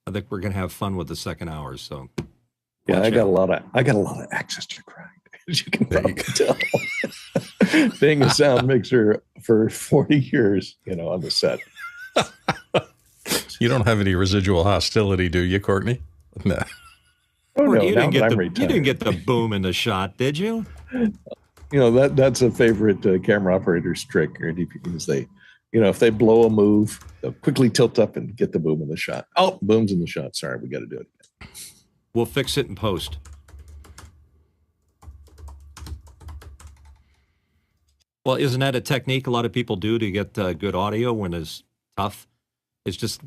I think we're going to have fun with the second hour. So yeah, I got a lot of access to grind, as you can probably tell. Being a sound mixer for 40 years, on the set. You don't have any residual hostility, do you, Courtney? No. Oh, no, you didn't get the boom in the shot, did you? That's a favorite camera operator's trick, or DPs. They, if they blow a move, they'll quickly tilt up and get the boom in the shot. Oh, boom's in the shot. Sorry, we got to do it again. We'll fix it in post. Well, isn't that a technique a lot of people do to get good audio when it's tough? It's just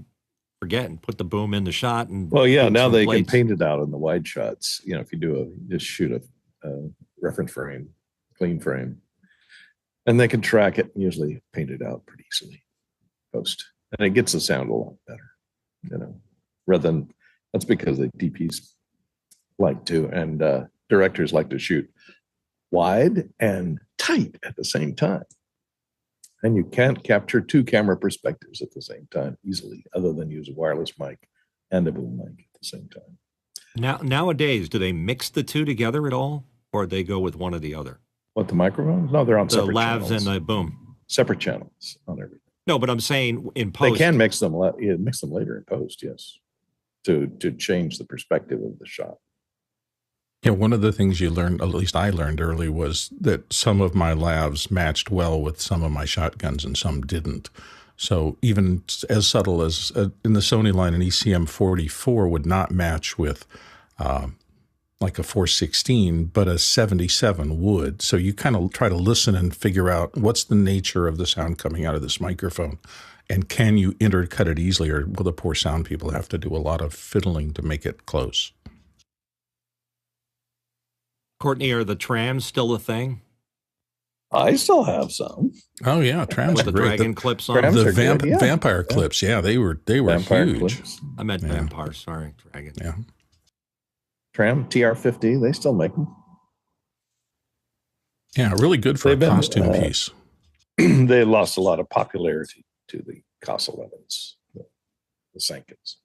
forget and put the boom in the shot. And well, yeah, now they can paint it out in the wide shots. If you just shoot a reference frame, clean frame, and they can track it and usually paint it out pretty easily post. And it gets the sound a lot better, rather than, that's because the DPs like to, and directors like to shoot wide and tight at the same time. And you can't capture two camera perspectives at the same time easily, other than use a wireless mic and a boom mic at the same time. Nowadays, do they mix the two together at all, or they go with one or the other? What, the microphones? No, they're on separate channels. The lavs and the boom. Separate channels on everything. No, but I'm saying in post. They can mix them later in post, yes, to change the perspective of the shot. Yeah, one of the things you learned, at least I learned early, was that some of my lavs matched well with some of my shotguns and some didn't. So even as subtle as in the Sony line, an ECM 44 would not match with like a 416, but a 77 would. So you kind of try to listen and figure out what's the nature of the sound coming out of this microphone. And can you intercut it easily, or will the poor sound people have to do a lot of fiddling to make it close? Courtney, are the trams still a thing? I still have some. Oh yeah, trams with are the great. dragon clips on The vampire clips, yeah, they were vampire huge. Clips. I meant vampire, sorry, dragon. Yeah. Tram TR50, they still make them. Yeah, really good for a costume piece. They lost a lot of popularity to the COS 11s, the Sankins.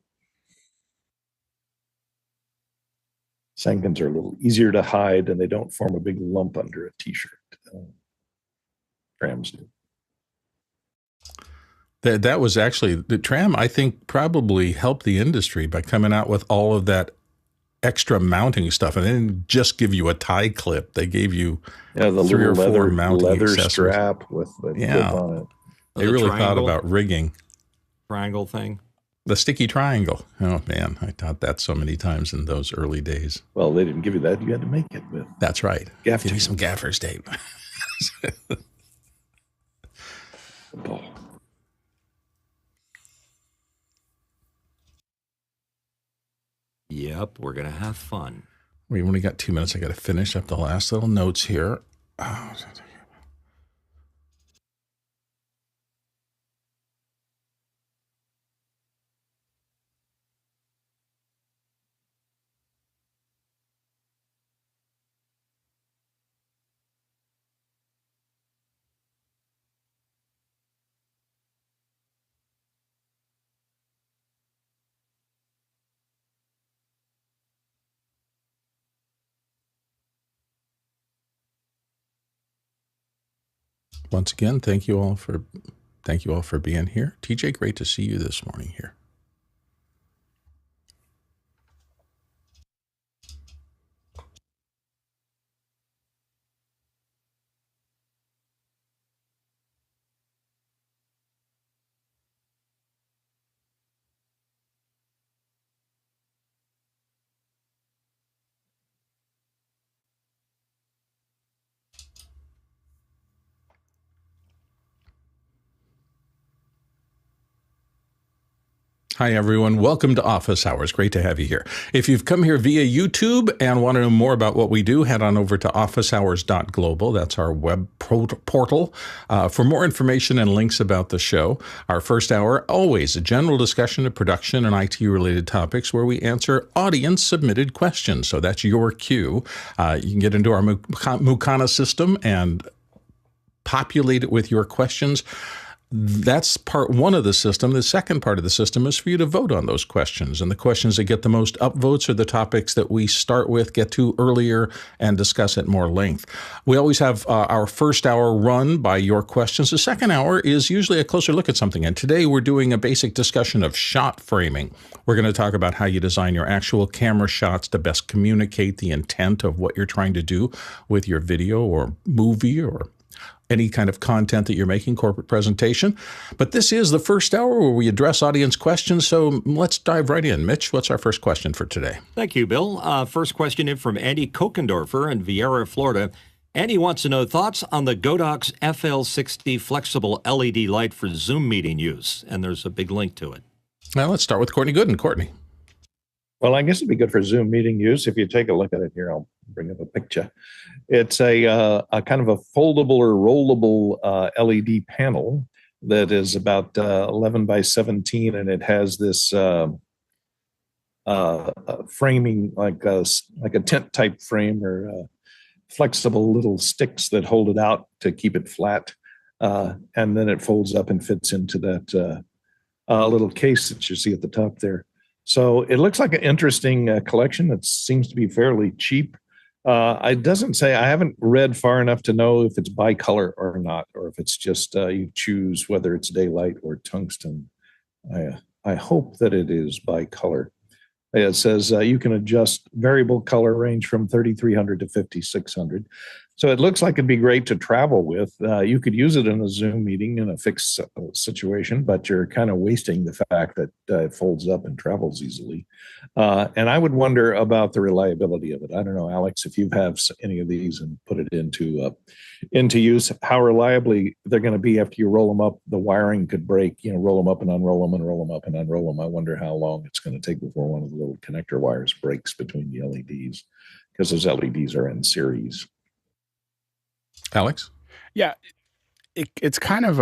Sankins are a little easier to hide, and they don't form a big lump under a T-shirt. Trams do. That was actually, the tram, I think, probably helped the industry by coming out with all of that extra mounting stuff. And they didn't just give you a tie clip. They gave you the 3 or 4 mounting leather accessories. strap with the clip on it. They really thought about rigging. Triangle thing. The sticky triangle. Oh, man. I taught that so many times in those early days. Well, they didn't give you that. You had to make it with. That's right. Give me some gaffer's tape. Yep, we're going to have fun. We've only got 2 minutes. I got to finish up the last little notes here. Oh, once again, thank you all for being here. TJ, great to see you this morning here. Hi, everyone. Welcome to Office Hours. Great to have you here. If you've come here via YouTube and want to know more about what we do, head on over to officehours.global. That's our web portal for more information and links about the show. Our first hour, always a general discussion of production and IT-related topics where we answer audience-submitted questions. So that's your cue. You can get into our Mukana system and populate it with your questions. that's part one of the system. The second part of the system is for you to vote on those questions. And the questions that get the most upvotes are the topics that we start with, get to earlier, and discuss at more length. We always have our first hour run by your questions. The second hour is usually a closer look at something. And today we're doing a basic discussion of shot framing. We're going to talk about how you design your actual camera shots to best communicate the intent of what you're trying to do with your video or movie or any kind of content that you're making, corporate presentation. But this is the first hour where we address audience questions, so let's dive right in. Mitch, what's our first question for today? Thank you, Bill. First question in from Andy Kokendorfer in Viera, Florida. Andy wants to know thoughts on the Godox FL60 flexible LED light for Zoom meeting use, and there's a big link to it. Now let's start with Courtney Gooden. Courtney. Well, I guess it'd be good for Zoom meeting use. If you take a look at it here, I'll bring up a picture. It's a kind of a foldable or rollable LED panel that is about 11 by 17, and it has this framing like a tent type frame or flexible little sticks that hold it out to keep it flat, and then it folds up and fits into that little case that you see at the top there. So it looks like an interesting collection. It seems to be fairly cheap. It doesn't say, I haven't read far enough to know if it's bicolor or not, or if it's just you choose whether it's daylight or tungsten. I hope that it is bicolor. It says you can adjust variable color range from 3300 to 5600. So it looks like it'd be great to travel with. You could use it in a Zoom meeting in a fixed situation, but you're kind of wasting the fact that it folds up and travels easily. And I would wonder about the reliability of it. I don't know, Alex, if you have any of these and put it into use, how reliably they're going to be after you roll them up. The wiring could break, roll them up and unroll them and roll them up and unroll them. I wonder how long it's going to take before one of the little connector wires breaks between the LEDs, because those LEDs are in series. Alex? Yeah, it's kind of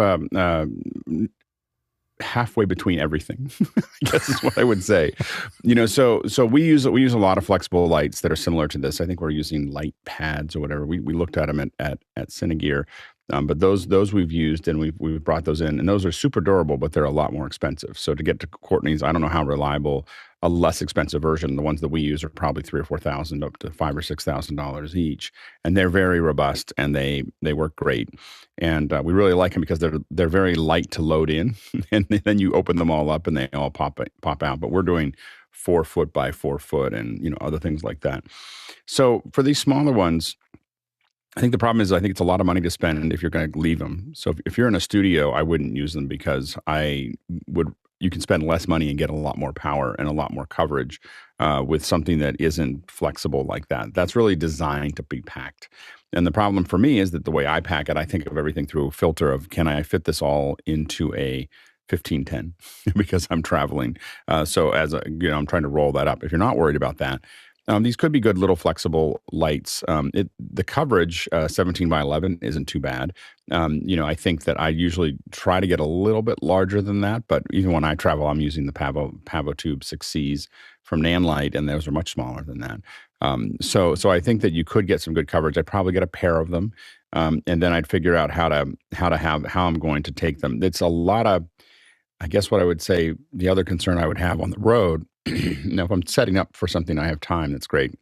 halfway between everything, I guess is what I would say. So we use a lot of flexible lights that are similar to this. I think we're using light pads or whatever. We looked at them at Cinegear, but those we've used, and we've brought those in, and those are super durable, but they're a lot more expensive. So to get to Courtney's, I don't know how reliable. A less expensive version, the ones that we use, are probably $3,000 or $4,000 up to $5,000 or $6,000 each, and they're very robust and they work great. And we really like them because they're very light to load in, and then you open them all up and they all pop out. But we're doing 4 foot by 4 foot and other things like that. So for these smaller ones, I think the problem is, I think it's a lot of money to spend if you're going to leave them. So if you're in a studio, I wouldn't use them, because you can spend less money and get a lot more power and a lot more coverage with something that isn't flexible like that. That's really designed to be packed. And the problem for me is that the way I pack it, I think of everything through a filter of, can I fit this all into a 1510 because I'm traveling. So as I'm trying to roll that up. If you're not worried about that, these could be good little flexible lights. The coverage, 17 by 11, isn't too bad. I think that I usually try to get a little bit larger than that, but even when I travel, I'm using the Pavotube 6Cs from Nanlite, and those are much smaller than that. So I think that you could get some good coverage. I'd probably get a pair of them, and then I'd figure out how I'm going to take them. It's a lot of, I guess what I would say, the other concern I would have on the road. Now, if I'm setting up for something, I have time, that's great.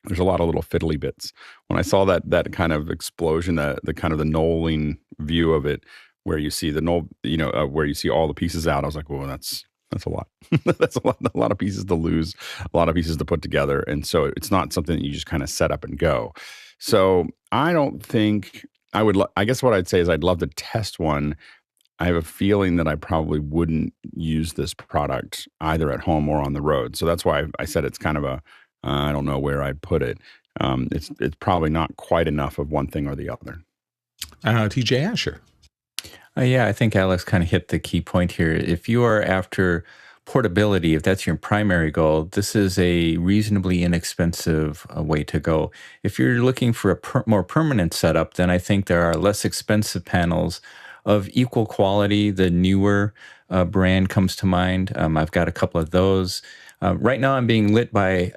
There's a lot of little fiddly bits. When I saw that kind of explosion, the kind of the knolling view of it, where you see the knoll, where you see all the pieces out, I was like, "Whoa, that's a lot. That's a lot of pieces to lose, a lot of pieces to put together." And so it's not something that you just kind of set up and go. So I don't think I would. I guess what I'd say is I'd love to test one. I have a feeling that I probably wouldn't use this product either at home or on the road. So that's why I said it's kind of I don't know where I'd put it. It's probably not quite enough of one thing or the other. TJ Asher. Yeah, I think Alex kind of hit the key point here. If you are after portability, if that's your primary goal, this is a reasonably inexpensive way to go. If you're looking for a more permanent setup, then I think there are less expensive panels of equal quality. The newer brand comes to mind. I've got a couple of those. Right now I'm being lit by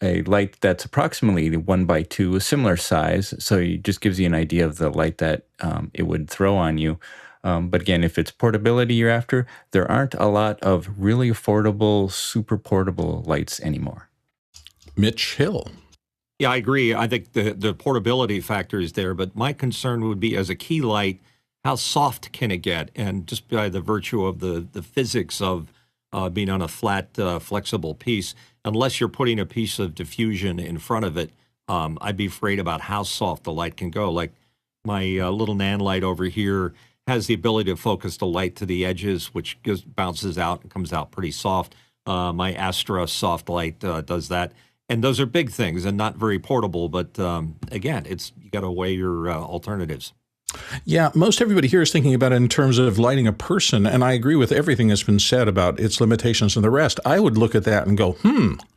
a light that's approximately 1x2, a similar size. So it just gives you an idea of the light that it would throw on you. But again, if it's portability you're after, there aren't a lot of really affordable, super portable lights anymore. Mitch Hill. Yeah, I agree. I think the portability factor is there, but my concern would be as a key light, how soft can it get? And just by the virtue of the physics of being on a flat, flexible piece, unless you're putting a piece of diffusion in front of it, I'd be afraid about how soft the light can go. Like my little Nan light over here has the ability to focus the light to the edges, which bounces out and comes out pretty soft. My Astra soft light does that. And those are big things and not very portable. But again, you got to weigh your alternatives. Yeah, most everybody here is thinking about it in terms of lighting a person, and I agree with everything that's been said about its limitations and the rest. I would look at that and go,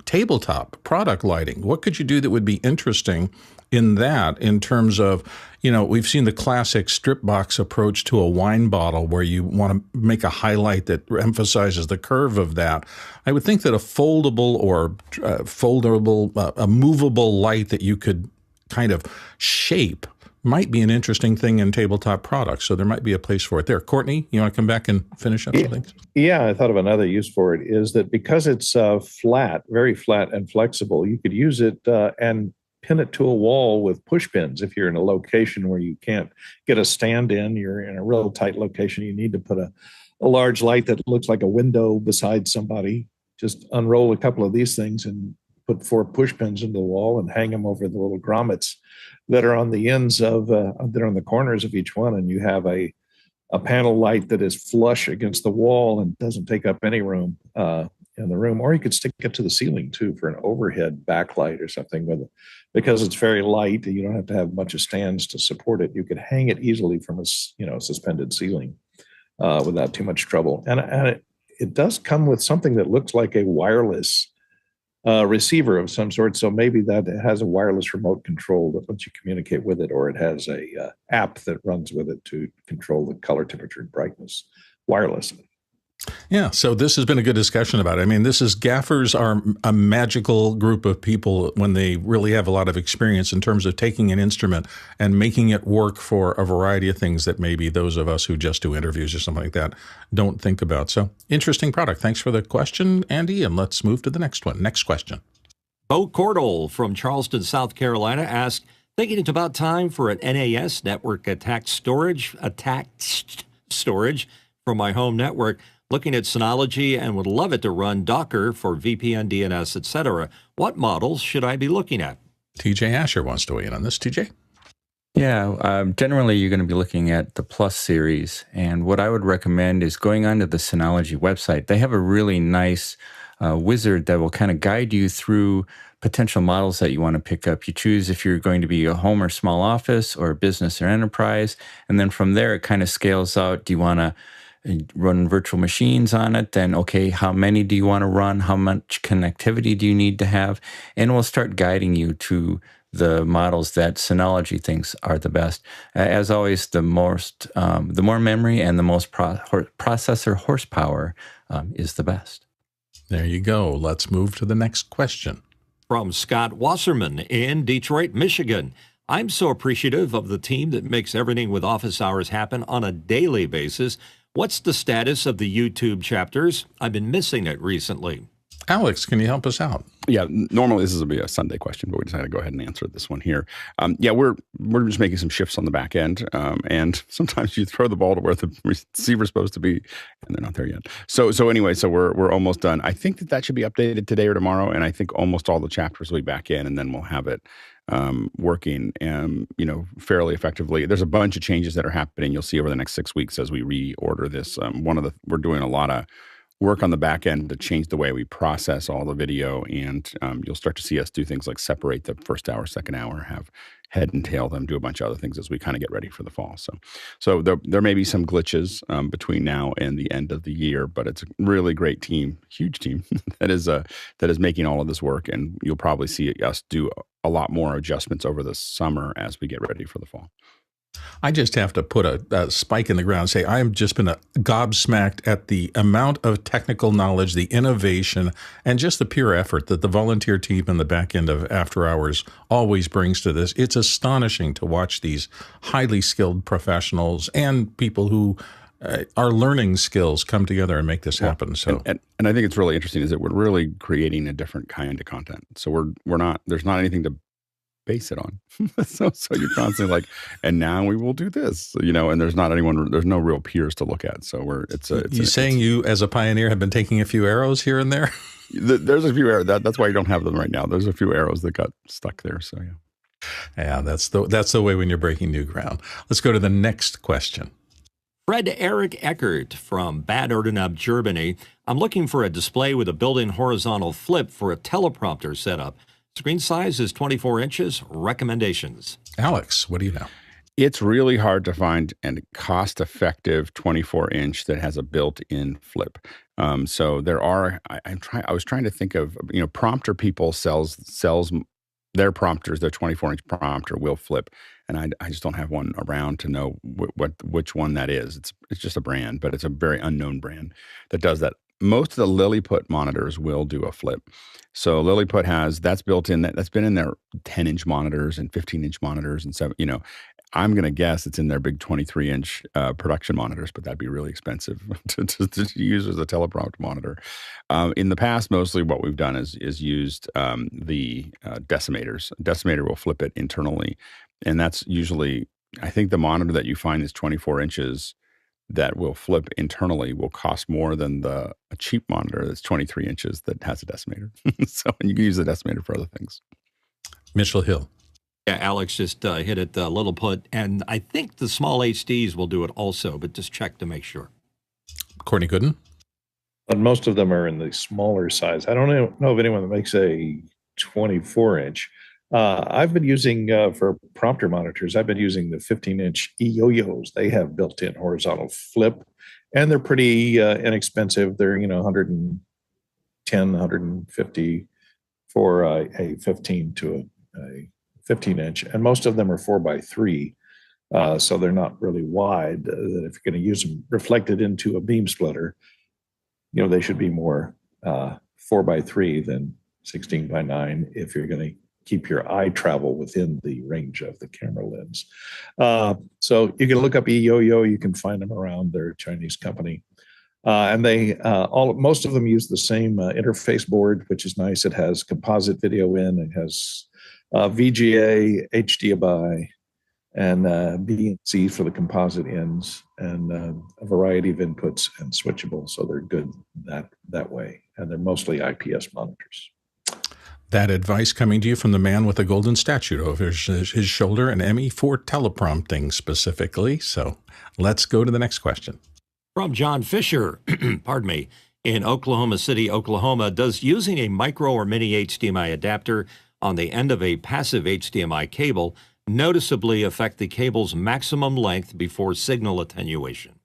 tabletop, product lighting. What could you do that would be interesting in that in terms of, we've seen the classic strip box approach to a wine bottle where you want to make a highlight that emphasizes the curve of that. I would think that a foldable or a movable light that you could kind of shape might be an interesting thing in tabletop products. So there might be a place for it there. Courtney, you want to come back and finish up something? Yeah, I thought of another use for it is that because it's flat, very flat and flexible, you could use it and pin it to a wall with push pins. If you're in a location where you can't get a stand in, you're in a real tight location, you need to put a large light that looks like a window beside somebody. Just unroll a couple of these things and put 4 push pins into the wall and hang them over the little grommets that are on the ends of that are on the corners of each one, and you have a panel light that is flush against the wall and doesn't take up any room in the room. Or you could stick it to the ceiling too for an overhead backlight or something with it. Because it's very light, you don't have to have a bunch of stands to support it. You could hang it easily from a suspended ceiling without too much trouble. And it does come with something that looks like a wireless receiver of some sort. So maybe that it has a wireless remote control that lets you communicate with it, or it has a app that runs with it to control the color, temperature, and brightness wirelessly. Yeah, so this has been a good discussion about it. I mean, gaffers are a magical group of people when they really have a lot of experience in terms of taking an instrument and making it work for a variety of things that maybe those of us who just do interviews or something like that don't think about. So, interesting product. Thanks for the question, Andy, and let's move to the next one. Next question. Bo Cordell from Charleston, South Carolina asked, thinking it's about time for an NAS network attached storage from my home network. Looking at Synology and would love it to run Docker for VPN, DNS, etc. What models should I be looking at? TJ Asher wants to weigh in on this. TJ? Yeah, generally you're going to be looking at the Plus series. And what I would recommend is going onto the Synology website. They have a really nice wizard that will kind of guide you through potential models that you want to pick up. You choose if you're going to be a home or small office or business or enterprise. And then from there, it kind of scales out. Do you want to run virtual machines on it? Then, okay, how many do you want to run? How much connectivity do you need to have? And we'll start guiding you to the models that Synology thinks are the best. As always, the more memory and the most processor horsepower is the best. There you go. Let's move to the next question. From Scott Wasserman in Detroit, Michigan. I'm so appreciative of the team that makes everything with office hours happen on a daily basis. What's the status of the YouTube chapters? I've been missing it recently. Alex, can you help us out? Yeah, normally this would be a Sunday question, but we decided to go ahead and answer this one here. We're just making some shifts on the back end, and sometimes you throw the ball to where the receiver's supposed to be, and they're not there yet. So we're almost done. I think that should be updated today or tomorrow, and I think almost all the chapters will be back in, and then we'll have it working fairly effectively. There's a bunch of changes that are happening. You'll see over the next 6 weeks as we reorder this. We're doing a lot of work on the back end to change the way we process all the video, and you'll start to see us do things like separate the first hour, second hour, have head and tail them, do a bunch of other things as we kind of get ready for the fall. So there may be some glitches between now and the end of the year, but it's a really great team, huge team that is making all of this work, and you'll probably see us do a lot more adjustments over the summer as we get ready for the fall. I just have to put a spike in the ground and say I've just been gobsmacked at the amount of technical knowledge, the innovation, and just the pure effort that the volunteer team in the back end of After Hours always brings to this. It's astonishing to watch these highly skilled professionals and people who are learning skills come together and make this happen. So, and I think it's really interesting is that we're really creating a different kind of content. So we're not, there's not anything to base it on. so you're constantly like, and now we will do this, and there's no real peers to look at. So you as a pioneer have been taking a few arrows here and there? There's a few arrows. That's why you don't have them right now. There's a few arrows that got stuck there. So yeah, that's the way when you're breaking new ground. Let's go to the next question. Fred Eric Eckert from Bad Erdenab, Germany. I'm looking for a display with a built-in horizontal flip for a teleprompter setup. Screen size is 24 inches. Recommendations. Alex, what do you know? It's really hard to find a cost-effective 24-inch that has a built-in flip. So there are. I was trying to think of. Prompter people sells their prompters. Their 24-inch prompter will flip, and I just don't have one around to know which one that is. It's just a brand, but it's a very unknown brand that does that. Most of the Lilliput monitors will do a flip. So Lilliput that's built in, that's been in their 10-inch monitors and 15-inch monitors and 7. I'm going to guess it's in their big 23-inch production monitors, but that'd be really expensive to use as a teleprompter monitor. In the past, mostly what we've done is used the decimators. Decimator will flip it internally, and that's usually, I think the monitor that you find is 24 inches that will flip internally will cost more than a cheap monitor that's 23 inches that has a decimator. So you can use the decimator for other things. Mitchell Hill. Yeah, Alex just hit it a little put, and I think the small HDs will do it also, but just check to make sure. Courtney Gooden? But most of them are in the smaller size. I don't know of anyone that makes a 24-inch. I've been using, for prompter monitors, I've been using the 15-inch eYoyos. They have built-in horizontal flip, and they're pretty inexpensive. They're, $110, $150 for a 15 to a 15-inch, and most of them are 4x3, so they're not really wide. That if you're going to use them reflected into a beam splitter, they should be more 4x3 than 16x9 if you're going to keep your eye travel within the range of the camera lens. So you can look up eYoyo. You can find them around. They're a Chinese company. And they most of them use the same interface board, which is nice. It has composite video in. It has VGA, HDMI, and BNC for the composite ends, and a variety of inputs and switchable. So they're good that way. And they're mostly IPS monitors. That advice coming to you from the man with a golden statue over his shoulder, an Emmy for teleprompting specifically. So let's go to the next question. From John Fisher, pardon me, in Oklahoma City, Oklahoma, does using a micro or mini HDMI adapter on the end of a passive HDMI cable noticeably affect the cable's maximum length before signal attenuation?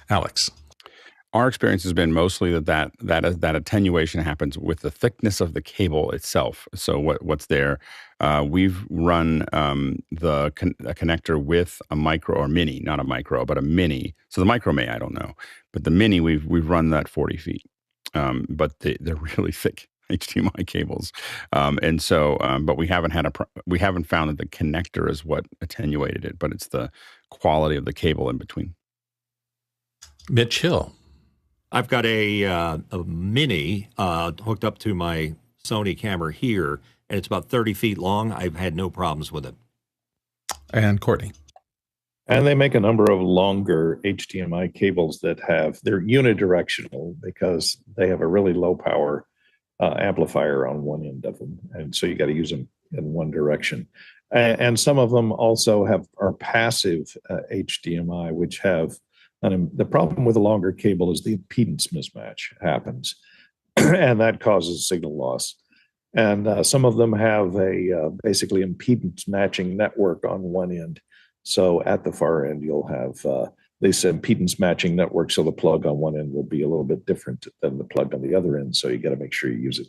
Alex. Our experience has been mostly that attenuation happens with the thickness of the cable itself. So what's there? We've run a connector with a micro or mini, not a micro, but a mini. So the micro I don't know, but the mini we've run that 40 feet. But they're really thick HDMI cables, and so but we haven't found that the connector is what attenuated it, but it's the quality of the cable in between. Mitch Hill. I've got a mini hooked up to my Sony camera here, and it's about 30 feet long. I've had no problems with it. And Courtney. And they make a number of longer HDMI cables they're unidirectional because they have a really low power amplifier on one end of them. And so you got to use them in one direction. And some of them also are passive HDMI, which have, the problem with a longer cable is the impedance mismatch happens, and that causes signal loss. And some of them have basically impedance matching network on one end. So at the far end, you'll have this impedance matching network. So the plug on one end will be a little bit different than the plug on the other end. So you got to make sure you use it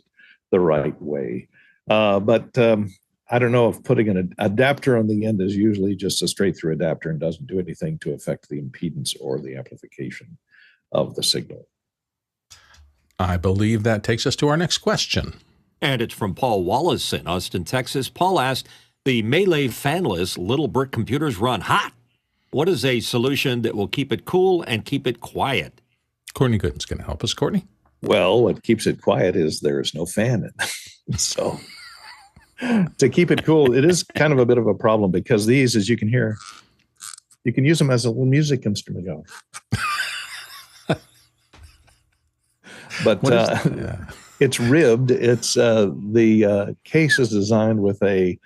the right way. But I don't know if putting an adapter on the end is usually just a straight through adapter and doesn't do anything to affect the impedance or the amplification of the signal. I believe that takes us to our next question. And it's from Paul Wallace in Austin, Texas. Paul asked, the Mele fanless little brick computers run hot. What is a solution that will keep it cool and keep it quiet? Courtney Gooden's going to help us. Courtney? Well, what keeps it quiet is there is no fan in it. So to keep it cool, it is kind of a bit of a problem because these, as you can hear, you can use them as a little music instrument. But it's ribbed. It's the case is designed with a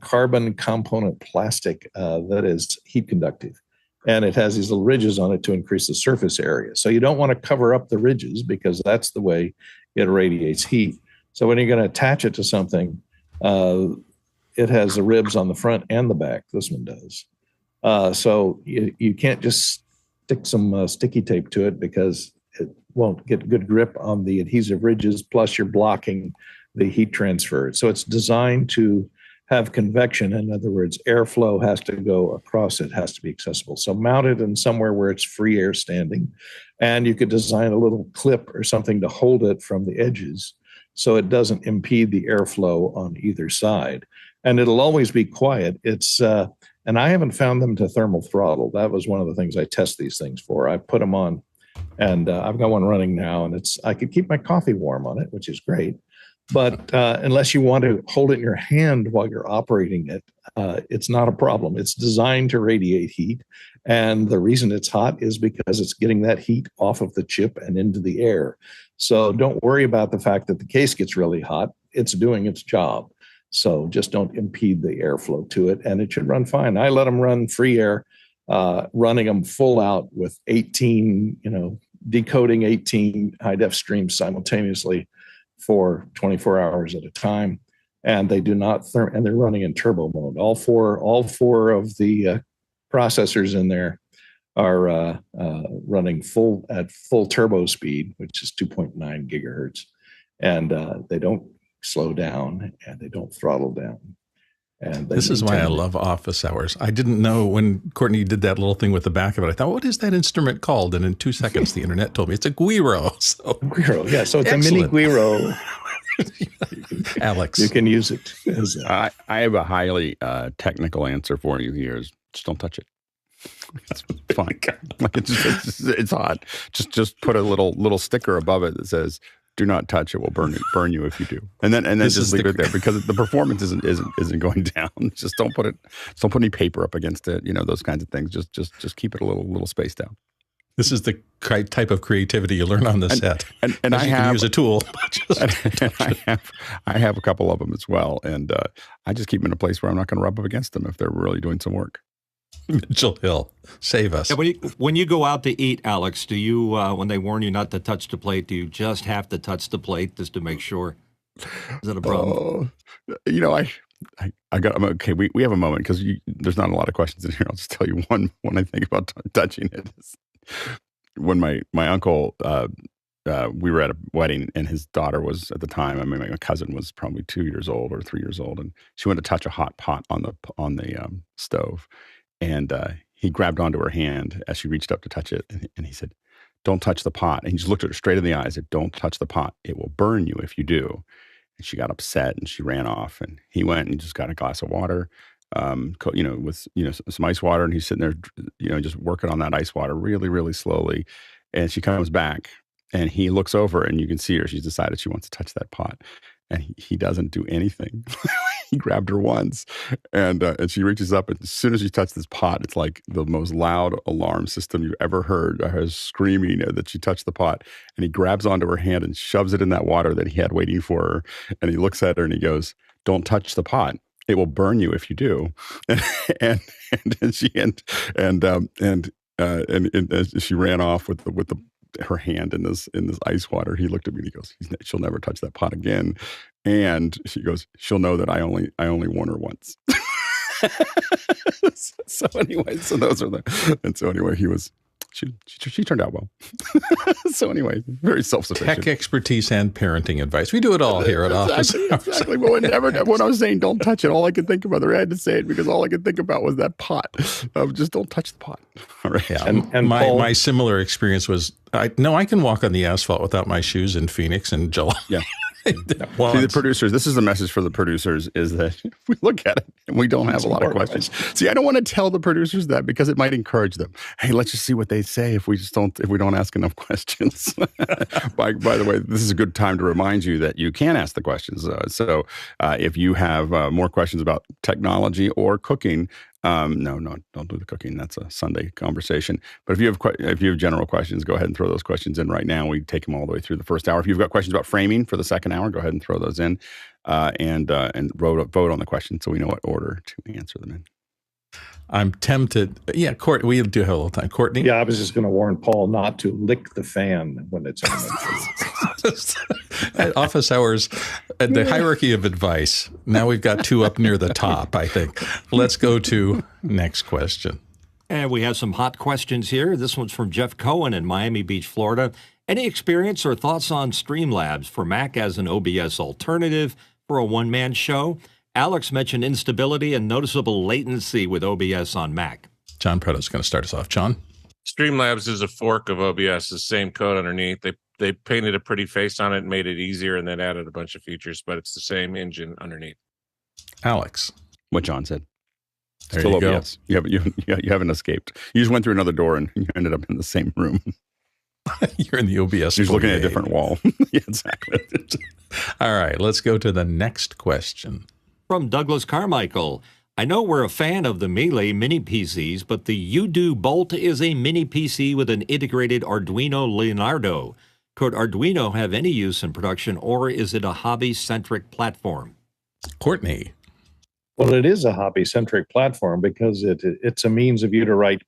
carbon component plastic that is heat conductive. And it has these little ridges on it to increase the surface area. So you don't want to cover up the ridges because that's the way it radiates heat. So when you're going to attach it to something, it has the ribs on the front and the back. This one does. So you can't just stick some sticky tape to it because it won't get good grip on the adhesive ridges. Plus, you're blocking the heat transfer. So it's designed to have convection. In other words, airflow has to go across it, has to be accessible. So mount it in somewhere where it's free air standing. And you could design a little clip or something to hold it from the edges so it doesn't impede the airflow on either side. And it'll always be quiet. It's and I haven't found them to thermal throttle. That was one of the things I test these things for. I put them on, and I've got one running now, and I could keep my coffee warm on it, which is great. But unless you want to hold it in your hand while you're operating it, it's not a problem. It's designed to radiate heat. And the reason it's hot is because it's getting that heat off of the chip and into the air. So don't worry about the fact that the case gets really hot. It's doing its job. So just don't impede the airflow to it, and it should run fine. I let them run free air, running them full out with 18, decoding 18 high-def streams simultaneously for 24 hours at a time, and they do not and they're running in turbo mode. All four of the processors in there are running at full turbo speed, which is 2.9 gigahertz, and they don't slow down and they don't throttle down. And this is why I love office hours. I didn't know when Courtney did that little thing with the back of it. I thought, what is that instrument called? And in 2 seconds, the internet told me it's a Guiro. So Guiro, yeah. So it's excellent. A mini Guiro. Alex, you can use it. I have a highly technical answer for you here. Just don't touch it. It's fine. It's hot. Just put a little sticker above it that says, "Do not touch it. Will burn you if you do." And then just leave it there because the performance isn't going down. Just don't put any paper up against it. Those kinds of things. Just keep it a little spaced out. This is the type of creativity you learn on the set. And I have use a tool. I have a couple of them as well, and I just keep them in a place where I'm not going to rub up against them if they're really doing some work. Mitchell Hill, save us. Yeah, when you go out to eat, Alex, do you, when they warn you not to touch the plate, do you just have to touch the plate just to make sure? Is that a problem? I'm okay. We have a moment because there's not a lot of questions in here. I'll just tell you one when I think about touching it. When my uncle, we were at a wedding and his daughter was at the time, my cousin was probably 2 years old or 3 years old, and she went to touch a hot pot on the stove. And he grabbed onto her hand as she reached up to touch it. And he said, "Don't touch the pot." And he just looked at her straight in the eyes and said, "Don't touch the pot. It will burn you if you do." And she got upset and she ran off. And he went and just got a glass of water, with some ice water. And he's sitting there, just working on that ice water really, really slowly. And she comes back and he looks over and you can see her. She's decided she wants to touch that pot. And he doesn't do anything. He grabbed her once, and she reaches up, and as soon as she touched this pot, it's like the most loud alarm system you've ever heard. Her screaming that she touched the pot, and he grabs onto her hand and shoves it in that water that he had waiting for her. And he looks at her and he goes, "Don't touch the pot. It will burn you if you do." And as she ran off with her hand in this ice water, he looked at me and he goes, "She'll never touch that pot again." And she goes, "She'll know that I only warn her once." So anyway, he was She turned out well. So anyway, very self-sufficient. Tech expertise and parenting advice. We do it all here at Office. Exactly. Well, when I was saying don't touch it, all I could think about, I had to say it because all I could think about was that pot. Just don't touch the pot. All right. Yeah. And my similar experience was, I can walk on the asphalt without my shoes in Phoenix in July. Yeah. See, the producers, this is a message for the producers, is that we look at it and we don't have a lot of questions. See, I don't want to tell the producers that because it might encourage them. Hey, let's just see what they say if we don't ask enough questions. By the way, this is a good time to remind you that you can ask the questions. So if you have more questions about technology or cooking, no, don't do the cooking. That's a Sunday conversation. But if you have general questions, go ahead and throw those questions in right now. We take them all the way through the first hour. If you've got questions about framing for the second hour, go ahead and throw those in, and vote on the questions so we know what order to answer them in. I'm tempted. Yeah, Courtney, we do have a little time. Courtney? Yeah, I was just going to warn Paul not to lick the fan when it's on. At office hours, at the hierarchy of advice, now we've got two up near the top, I think. Let's go to next question. And we have some hot questions here. This one's from Jeff Cohen in Miami Beach, Florida. Any experience or thoughts on Streamlabs for Mac as an OBS alternative for a one-man show? Alex mentioned instability and noticeable latency with OBS on Mac. John Preda's going to start us off. John? Streamlabs is a fork of OBS, the same code underneath. They painted a pretty face on it and made it easier and then added a bunch of features, but it's the same engine underneath. Alex? What John said. There Still you OBS. You haven't escaped. You just went through another door and you ended up in the same room. You're in the OBS. You're just looking at a different wall. Yeah, exactly. All right, let's go to the next question. From Douglas Carmichael. I know we're a fan of the Mele mini PCs, but the UDOO BOLT is a mini PC with an integrated Arduino Leonardo. Could Arduino have any use in production, or is it a hobby-centric platform? Courtney? Well, it is a hobby-centric platform because it's a means of you to write,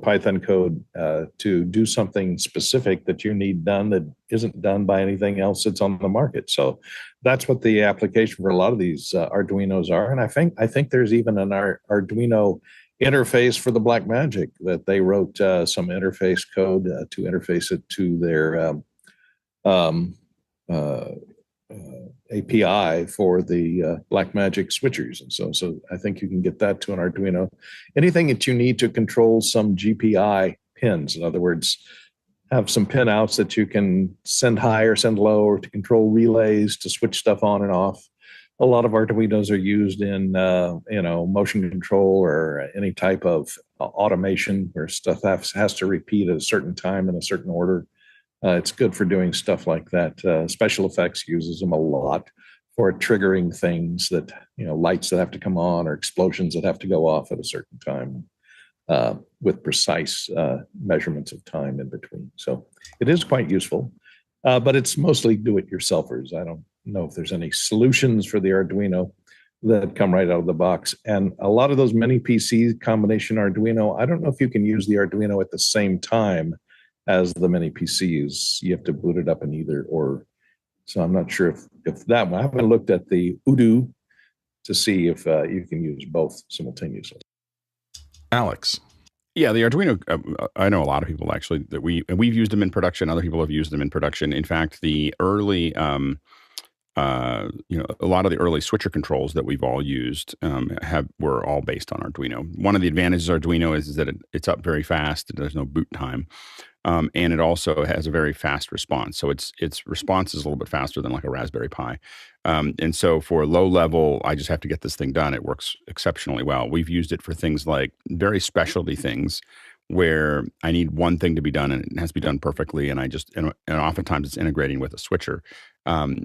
Python code to do something specific that you need done that isn't done by anything else that's on the market. So that's what the application for a lot of these Arduinos are. And I think there's even an Arduino interface for the Blackmagic that they wrote some interface code to interface it to their API for the Blackmagic switchers. And so I think you can get that to an Arduino. Anything that you need to control some GPI pins, in other words, have some pin outs that you can send high or send low, or to control relays to switch stuff on and off. A lot of Arduinos are used in, motion control or any type of automation where stuff has to repeat at a certain time in a certain order. It's good for doing stuff like that. Special Effects uses them a lot for triggering things that, lights that have to come on or explosions that have to go off at a certain time with precise measurements of time in between. So it is quite useful, but it's mostly do-it-yourselfers. I don't know if there's any solutions for the Arduino that come right out of the box. And a lot of those mini PC combination Arduino, I don't know if you can use the Arduino at the same time as the mini PCs. You have to boot it up in either or. So I'm not sure if that one, I haven't looked at the UDOO to see if you can use both simultaneously. Alex? Yeah, the Arduino, I know a lot of people actually that we've used them in production. Other people have used them in production. In fact, the early, a lot of the early switcher controls that we've all used were all based on Arduino. One of the advantages of Arduino is that it's up very fast. There's no boot time. And it also has a very fast response. So its response is a little bit faster than like a Raspberry Pi. And so for low level, I just have to get this thing done. It works exceptionally well. We've used it for things like very specialty things where I need one thing to be done and it has to be done perfectly. And and oftentimes it's integrating with a switcher.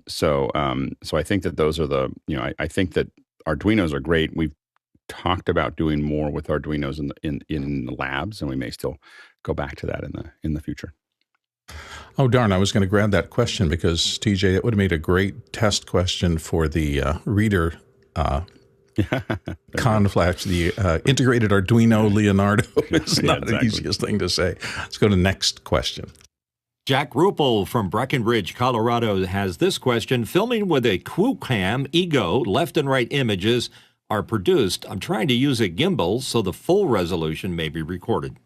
So I think that those are I think that Arduinos are great. We've talked about doing more with Arduinos in the labs, and we may still go back to that in the future. Oh, darn. I was going to grab that question because, TJ, it would have made a great test question for the reader conflash, the integrated Arduino Leonardo. It's not the easiest thing to say. Let's go to the next question. Jack Ruppel from Breckenridge, Colorado has this question. Filming with a QooCam Ego, left and right images are produced. I'm trying to use a gimbal so the full resolution may be recorded.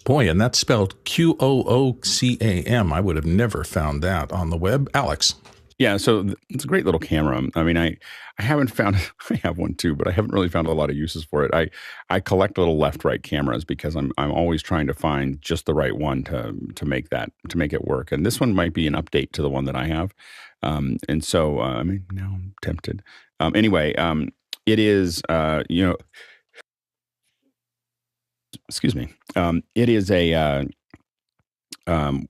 Boy, and that's spelled QooCam. I would have never found that on the web. Alex. Yeah, so it's a great little camera. I mean, I haven't found, I have one too, but I haven't really found a lot of uses for it. I collect little left-right cameras because I'm always trying to find just the right one to make it work. And this one might be an update to the one that I have. And so, I mean, now I'm tempted. Anyway, it is, excuse me. It is a,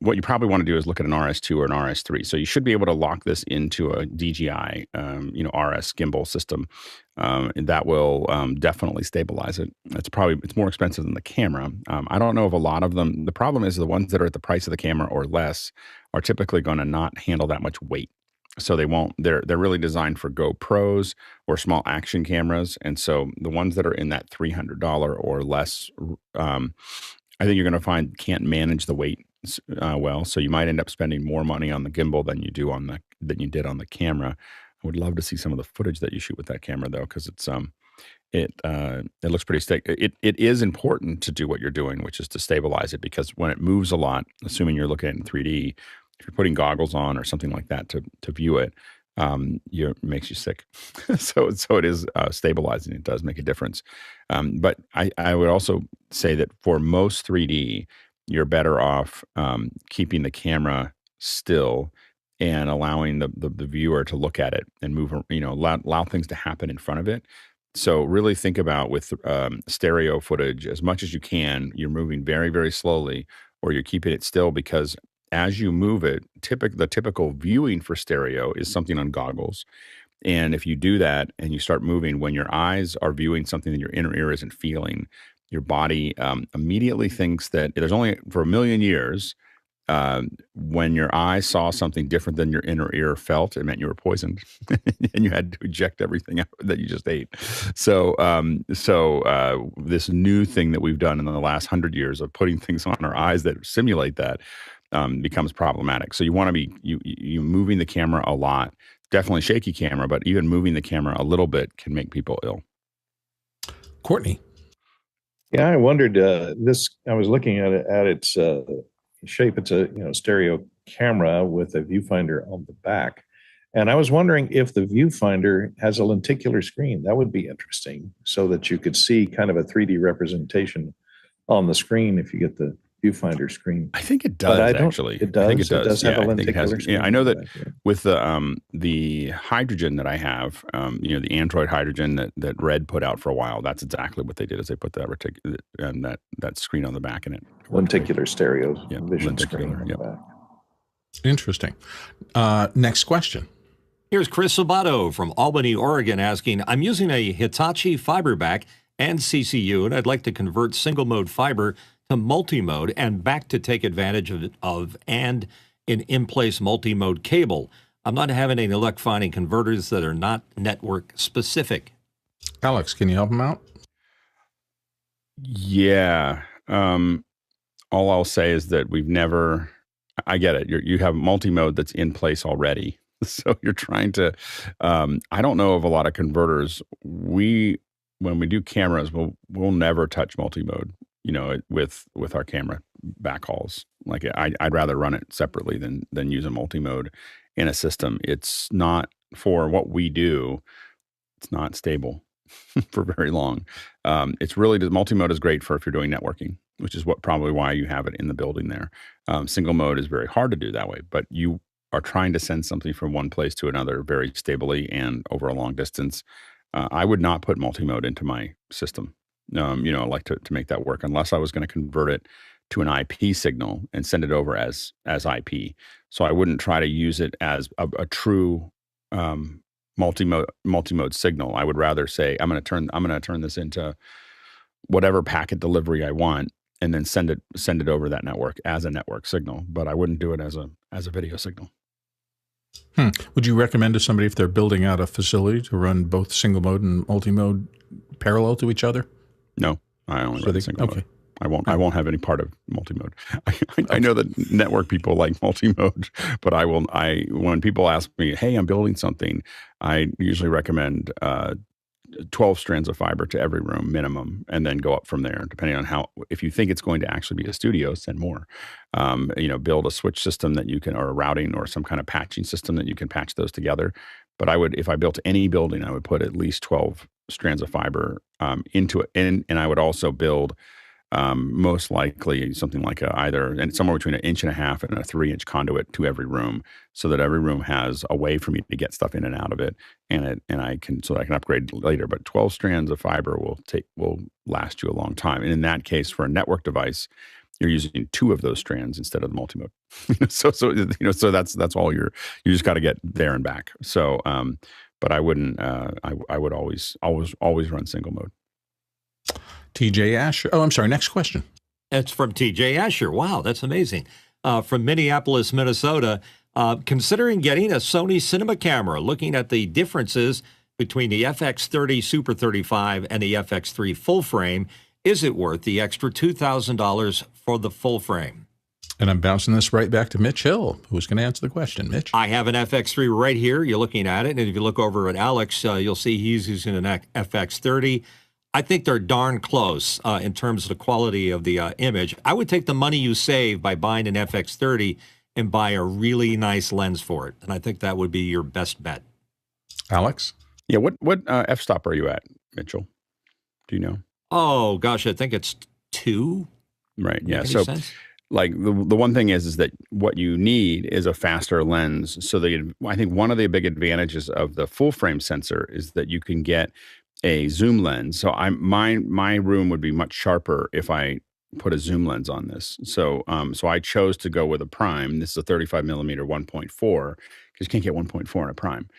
what you probably want to do is look at an RS2 or an RS3. So you should be able to lock this into a DJI, RS gimbal system. And that will definitely stabilize it. It's more expensive than the camera. I don't know if a lot of them, the problem is the ones that are at the price of the camera or less are typically going to not handle that much weight. So they're really designed for GoPros or small action cameras. And so the ones that are in that $300 or less, I think you're going to find can't manage the weight well. So you might end up spending more money on the gimbal than you did on the camera. I would love to see some of the footage that you shoot with that camera though, because it looks pretty it is important to do what you're doing, which is to stabilize it, because when it moves a lot, assuming you're looking at it in 3D, if you're putting goggles on or something like that to view it, it makes you sick. so it is stabilizing. It does make a difference. But I would also say that for most 3D, you're better off keeping the camera still and allowing the viewer to look at it and move, allow things to happen in front of it. So really think about with stereo footage, as much as you can, you're moving very, very slowly, or you're keeping it still, because as you move it, the typical viewing for stereo is something on goggles. And if you do that and you start moving, when your eyes are viewing something that your inner ear isn't feeling, your body immediately thinks that there's only for 1 million years, when your eye saw something different than your inner ear felt, it meant you were poisoned and you had to eject everything out that you just ate. So this new thing that we've done in the last 100 years of putting things on our eyes that simulate that becomes problematic. So you want to be you moving the camera a lot, definitely shaky camera, but even moving the camera a little bit can make people ill. Courtney. Yeah, I wondered I was looking at its shape. It's a stereo camera with a viewfinder on the back, and I was wondering if the viewfinder has a lenticular screen. That would be interesting, so that you could see kind of a 3D representation on the screen if you get the viewfinder screen. I think it does, actually. It does. I think it does. Have a I think it has. lenticular Yeah, I know that screen. with the hydrogen that I have, the Android hydrogen that Red put out for a while, that's exactly what they did. Is they put that screen on the back in it. Lenticular stereo vision lenticular, screen on the back. Interesting. Next question. Here's Chris Sabato from Albany, Oregon asking, I'm using a Hitachi Fiberback and CCU, and I'd like to convert single mode fiber to multimode and back to take advantage of an in-place multimode cable. I'm not having any luck finding converters that are not network specific. Alex, can you help him out? Yeah. All I'll say is that I get it. You have multimode that's in place already. So you're trying to, I don't know of a lot of converters. When we do cameras, we'll never touch multimode, with our camera backhauls. Like I'd rather run it separately than use a multimode in a system. It's not for what we do. It's not stable for very long. Multimode is great for if you're doing networking, which is probably why you have it in the building there. Single mode is very hard to do that way, but you are trying to send something from one place to another very stably and over a long distance. I would not put multimode into my system. I like to make that work unless I was going to convert it to an IP signal and send it over as IP. So I wouldn't try to use it as a true multimode signal. I would rather say I'm going to turn this into whatever packet delivery I want, and then send it over that network as a network signal. But I wouldn't do it as a video signal. Would you recommend to somebody, if they're building out a facility, to run both single mode and multimode parallel to each other? No, I only run single mode. I won't have any part of multimode. I know that network people like multimode, but when people ask me, hey, I'm building something, I usually recommend 12 strands of fiber to every room minimum, and then go up from there, depending on how, if you think it's going to actually be a studio, send more. Build a switch system that you can, or a routing or some kind of patching system that you can patch those together. But if I built any building, I would put at least 12 strands of fiber into it. And I would also build most likely something like and somewhere between 1.5 inches and a 3-inch conduit to every room, so that every room has a way for me to get stuff in and out of it, and I can upgrade later. But 12 strands of fiber will last you a long time. And in that case, for a network device, you're using 2 of those strands instead of the multimode. So that's all you just got to get there and back. So, but I wouldn't. I would always run single mode. TJ Asher. Oh, I'm sorry. Next question. That's from TJ Asher. Wow, that's amazing. From Minneapolis, Minnesota. Considering getting a Sony Cinema camera, looking at the differences between the FX30 Super35 and the FX3 Full Frame, is it worth the extra $2,000 for the full frame? And I'm bouncing this right back to Mitch Hill, who's going to answer the question. Mitch? I have an FX3 right here. You're looking at it. And if you look over at Alex, you'll see he's using an FX30. I think they're darn close in terms of the quality of the image. I would take the money you save by buying an FX30 and buy a really nice lens for it. And I think that would be your best bet. Alex? Yeah. What f-stop are you at, Mitchell? Do you know? Oh, gosh, I think it's 2. Right. Yeah. So like the one thing is that what you need is a faster lens. So I think one of the big advantages of the full frame sensor is that you can get a zoom lens. So my room would be much sharper if I put a zoom lens on this. So I chose to go with a prime. This is a 35 millimeter 1.4, because you can't get 1.4 in a prime.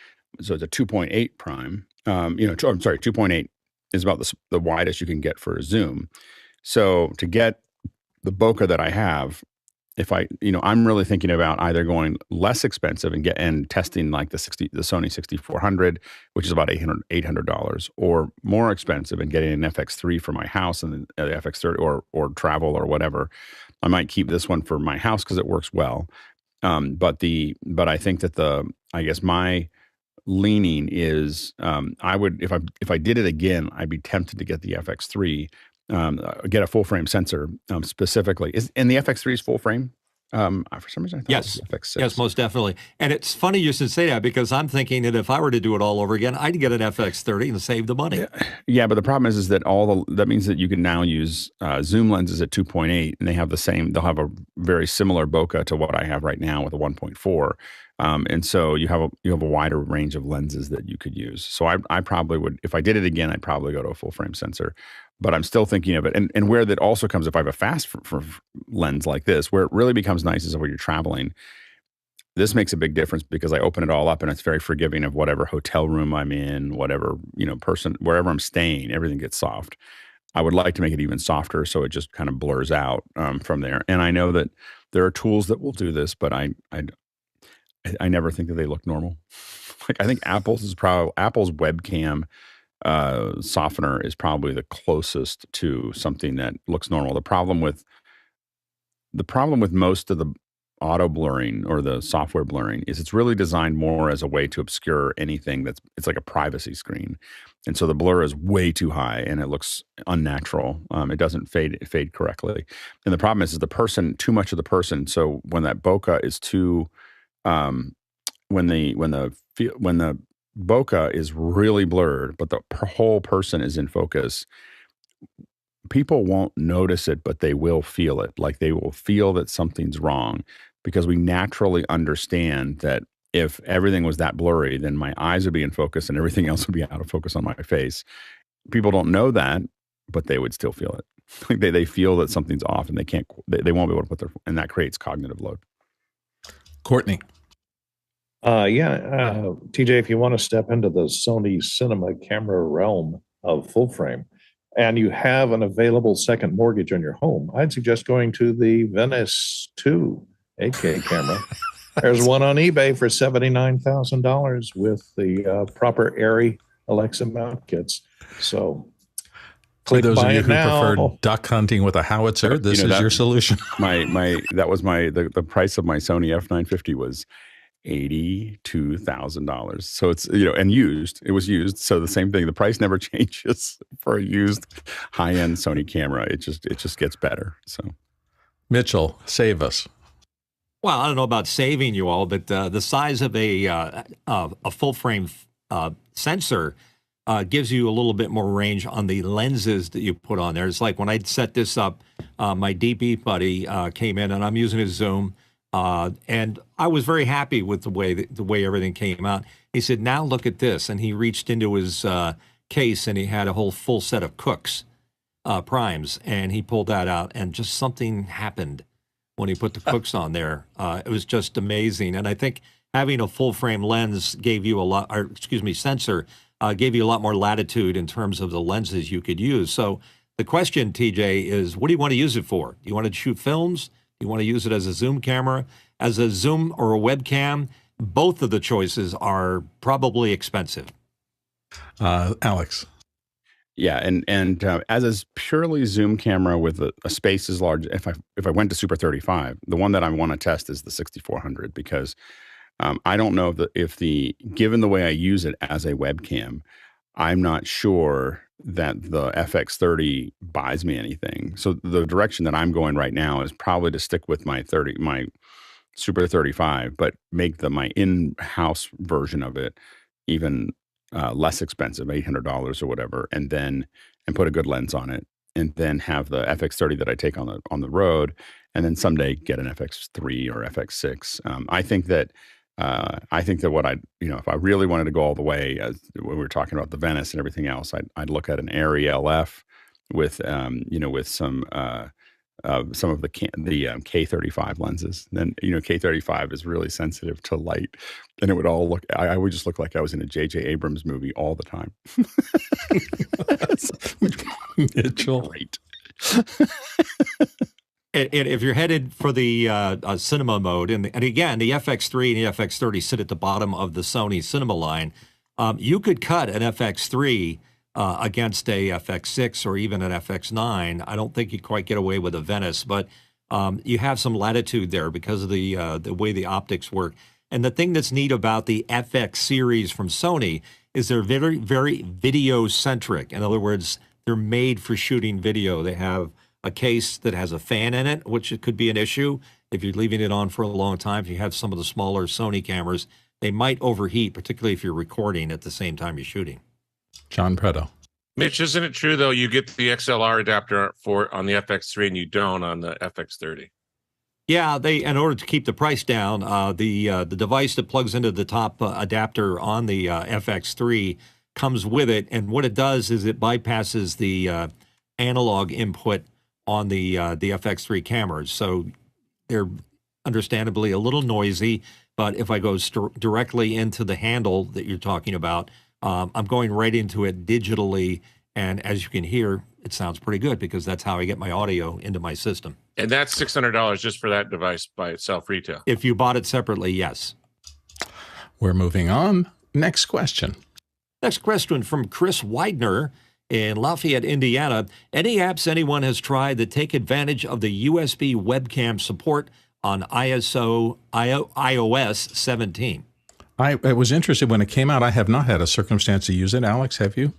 So it's a 2.8 prime. I'm sorry, 2.8 is about the widest you can get for a zoom. So to get the bokeh that I have, I'm really thinking about either going less expensive and testing like the Sony 6400, which is about $800, or more expensive and getting an FX3 for my house and the FX30 or travel or whatever. I might keep this one for my house because it works well. But I think that my leaning is I would, if I did it again, I'd be tempted to get the FX3. Get a full frame sensor specifically. And the FX3 is full frame? For some reason, I thought yes. It was FX6. Yes, most definitely. And it's funny you should say that, because I'm thinking that if I were to do it all over again, I'd get an FX30 and save the money. Yeah, but the problem is that that means that you can now use zoom lenses at 2.8, and they'll have a very similar bokeh to what I have right now with a 1.4. And so you have a wider range of lenses that you could use. So I probably would, if I did it again, I'd probably go to a full frame sensor. But I'm still thinking of it. And where that also comes, if I have a fast for lens like this, where it really becomes nice is when you're traveling. This makes a big difference because I open it all up and it's very forgiving of whatever hotel room I'm in, whatever, person, wherever I'm staying, everything gets soft. I would like to make it even softer so it just kind of blurs out from there. And I know that there are tools that will do this, but I never think that they look normal. Like I think Apple's webcam softener is probably the closest to something that looks normal. The problem with most of the auto blurring or the software blurring is it's really designed more as a way to obscure anything it's like a privacy screen. And so the blur is way too high and it looks unnatural. It doesn't fade correctly. And the problem is too much of the person. So when that bokeh is too, when the bokeh is really blurred, but the whole person is in focus, people won't notice it, but they will feel it. Like they will feel that something's wrong, because we naturally understand that if everything was that blurry, then my eyes would be in focus and everything else would be out of focus on my face. People don't know that, but they would still feel it. Like they feel that something's off and they won't be able to put and that creates cognitive load. Courtney. TJ, if you want to step into the Sony Cinema camera realm of full frame and you have an available second mortgage on your home, I'd suggest going to the Venice 2 8K camera. There's one on eBay for $79,000 with the proper Airy Alexa mount kits. So for those of you who prefer duck hunting with a howitzer, this is your solution. The price of my Sony F950 was $82,000. So it's, you know, and used, it was used. So the same thing, the price never changes for a used high-end Sony camera. It just gets better. So Mitchell, save us. Well, I don't know about saving you all, but the size of a full frame sensor gives you a little bit more range on the lenses that you put on there. It's like when I set this up, my DB buddy came in, and I'm using his zoom, and I was very happy with the way everything came out. He said, "Now look at this," and he reached into his case, and he had a whole full set of Cooks primes, and he pulled that out, and just something happened when he put the Cooks on there. It was just amazing. And I think having a full frame lens gave you sensor gave you a lot more latitude in terms of the lenses you could use. So the question, TJ, is what do you want to use it for? Do you want to shoot films? Do you want to use it as a zoom camera, as a zoom or a webcam? Both of the choices are probably expensive. Alex. Yeah, and as a purely zoom camera with a space as large, if I went to Super 35, the one that I want to test is the 6400 because I don't know given the way I use it as a webcam, I'm not sure that the FX30 buys me anything. So the direction that I'm going right now is probably to stick with my Super 35, but make my in-house version of it even less expensive, $800 or whatever, and put a good lens on it, and then have the FX30 that I take on the road, and then someday get an FX3 or FX6. I think that what if I really wanted to go all the way, as when we were talking about the Venice and everything else, I'd look at an Arri LF with some of the K35 lenses. Then, K35 is really sensitive to light, and it would all I would just look like I was in a J.J. Abrams movie all the time. Mitchell. Great. And if you're headed for the cinema mode, and again, the FX3 and the FX30 sit at the bottom of the Sony Cinema line, you could cut an FX3 against a FX6 or even an FX9. I don't think you quite get away with a Venice, but you have some latitude there because of the way the optics work. And the thing that's neat about the FX series from Sony is they're very, very video-centric. In other words, they're made for shooting video. They have a case that has a fan in it, which it could be an issue if you're leaving it on for a long time. If you have some of the smaller Sony cameras, they might overheat, particularly if you're recording at the same time you're shooting. John Preto. Mitch, isn't it true though? You get the XLR adapter on the FX3 and you don't on the FX30. Yeah, in order to keep the price down, the device that plugs into the top adapter on the FX3 comes with it, and what it does is it bypasses the analog input on the FX3 cameras. So they're understandably a little noisy, but if I go directly into the handle that you're talking about, I'm going right into it digitally, and as you can hear, it sounds pretty good because that's how I get my audio into my system. And that's $600 just for that device by itself retail. If you bought it separately, yes. We're moving on. Next question. Next question from Chris Widener in Lafayette, Indiana. Any apps anyone has tried that take advantage of the USB webcam support on iOS 17? I was interested when it came out. I have not had a circumstance to use it. Alex, have you?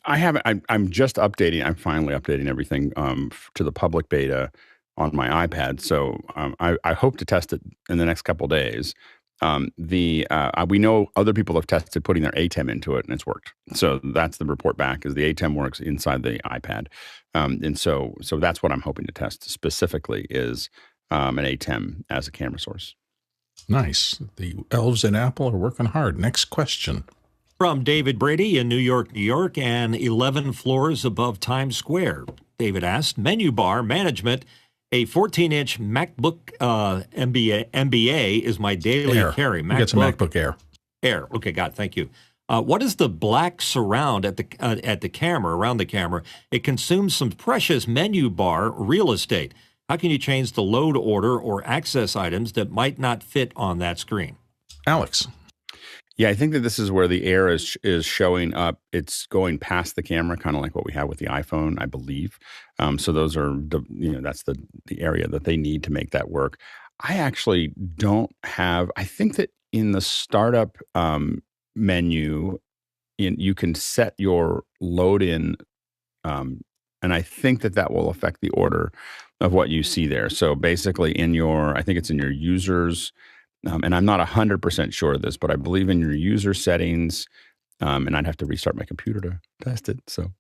I haven't. I'm just updating. I'm finally updating everything to the public beta on my iPad. So I hope to test it in the next couple of days. We know other people have tested putting their ATEM into it, and it's worked. So that's the report back, is the ATEM works inside the iPad. And so that's what I'm hoping to test specifically is an ATEM as a camera source. Nice. The elves at Apple are working hard. Next question. From David Brady in New York, New York, and 11 floors above Times Square. David asked, menu bar management, a 14-inch MacBook MBA is my daily carry. You get some MacBook Air. Air. Okay, got it. Thank you. What is the black surround at the camera, around the camera? It consumes some precious menu bar real estate. How can you change the load order or access items that might not fit on that screen? Alex. Yeah, I think that this is where the Air is showing up. It's going past the camera, kind of like what we have with the iPhone, I believe. So those are that's the area that they need to make that work. I actually don't have. I think that in the startup menu, you can set your load in, and I think that will affect the order of what you see there. So basically, I think it's in your users, and I'm not 100% sure of this, but I believe in your user settings. And I'd have to restart my computer to test it. So,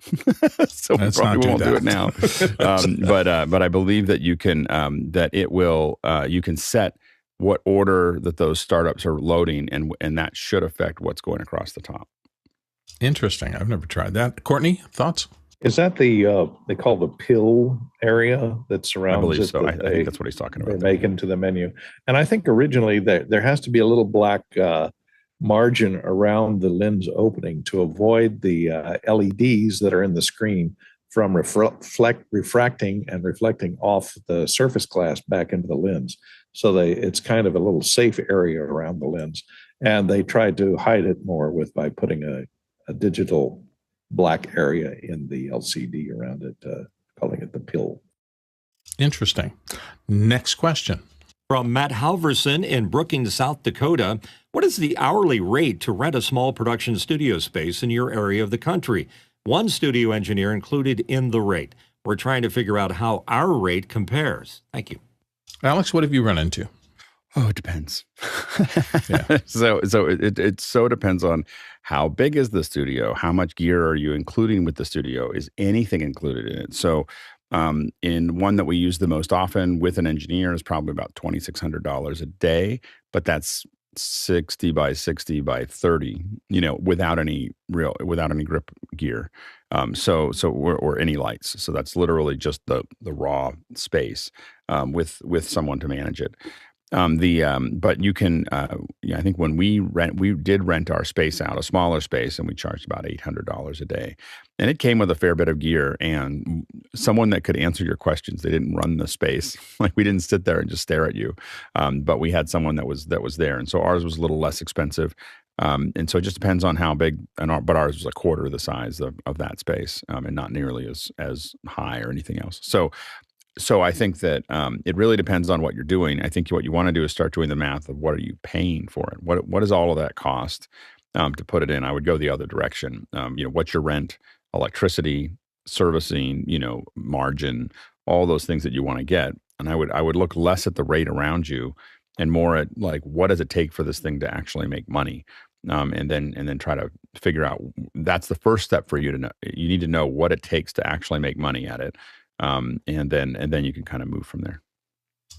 so we probably won't do it now. But I believe that you can that it will you can set what order that those startups are loading, and that should affect what's going across the top. Interesting. I've never tried that. Courtney, thoughts? Is that the they call the pill area that surrounds I believe it? so. I think that's what he's talking about. They make into the menu, and I think originally there has to be a little black margin around the lens opening to avoid the LEDs that are in the screen from refracting and reflecting off the surface glass back into the lens. So it's kind of a little safe area around the lens, and they tried to hide it more by putting a digital black area in the LCD around it, calling it the pill. Interesting. Next question. From Matt Halverson in Brookings, South Dakota, what is the hourly rate to rent a small production studio space in your area of the country? One studio engineer included in the rate. We're trying to figure out how our rate compares. Thank you. Alex, what have you run into? Oh, it depends. Yeah. So it so depends on how big is the studio, how much gear are you including with the studio, is anything included in it? So in one that we use the most often with an engineer is probably about $2,600 a day, but that's 60 by 60 by 30, without any grip gear. Or any lights. So that's literally just the raw space with someone to manage it. But you can, I think when we did rent our space out, a smaller space, and we charged about $800 a day. And it came with a fair bit of gear and someone that could answer your questions. They didn't run the space. Like, we didn't sit there and just stare at you. But we had someone that was there. And so ours was a little less expensive. And so it just depends on how big, but ours was a quarter the size of that space, and not nearly as high or anything else. So I think that it really depends on what you're doing. I think what you want to do is start doing the math of what are you paying for it? What does all of that cost to put it in? I would go the other direction. What's your rent, electricity, servicing, margin, all those things that you want to get. And I would look less at the rate around you and more at, like, what does it take for this thing to actually make money? And then try to figure out. That's the first step for you to know. You need to know what it takes to actually make money at it. And then you can kind of move from there.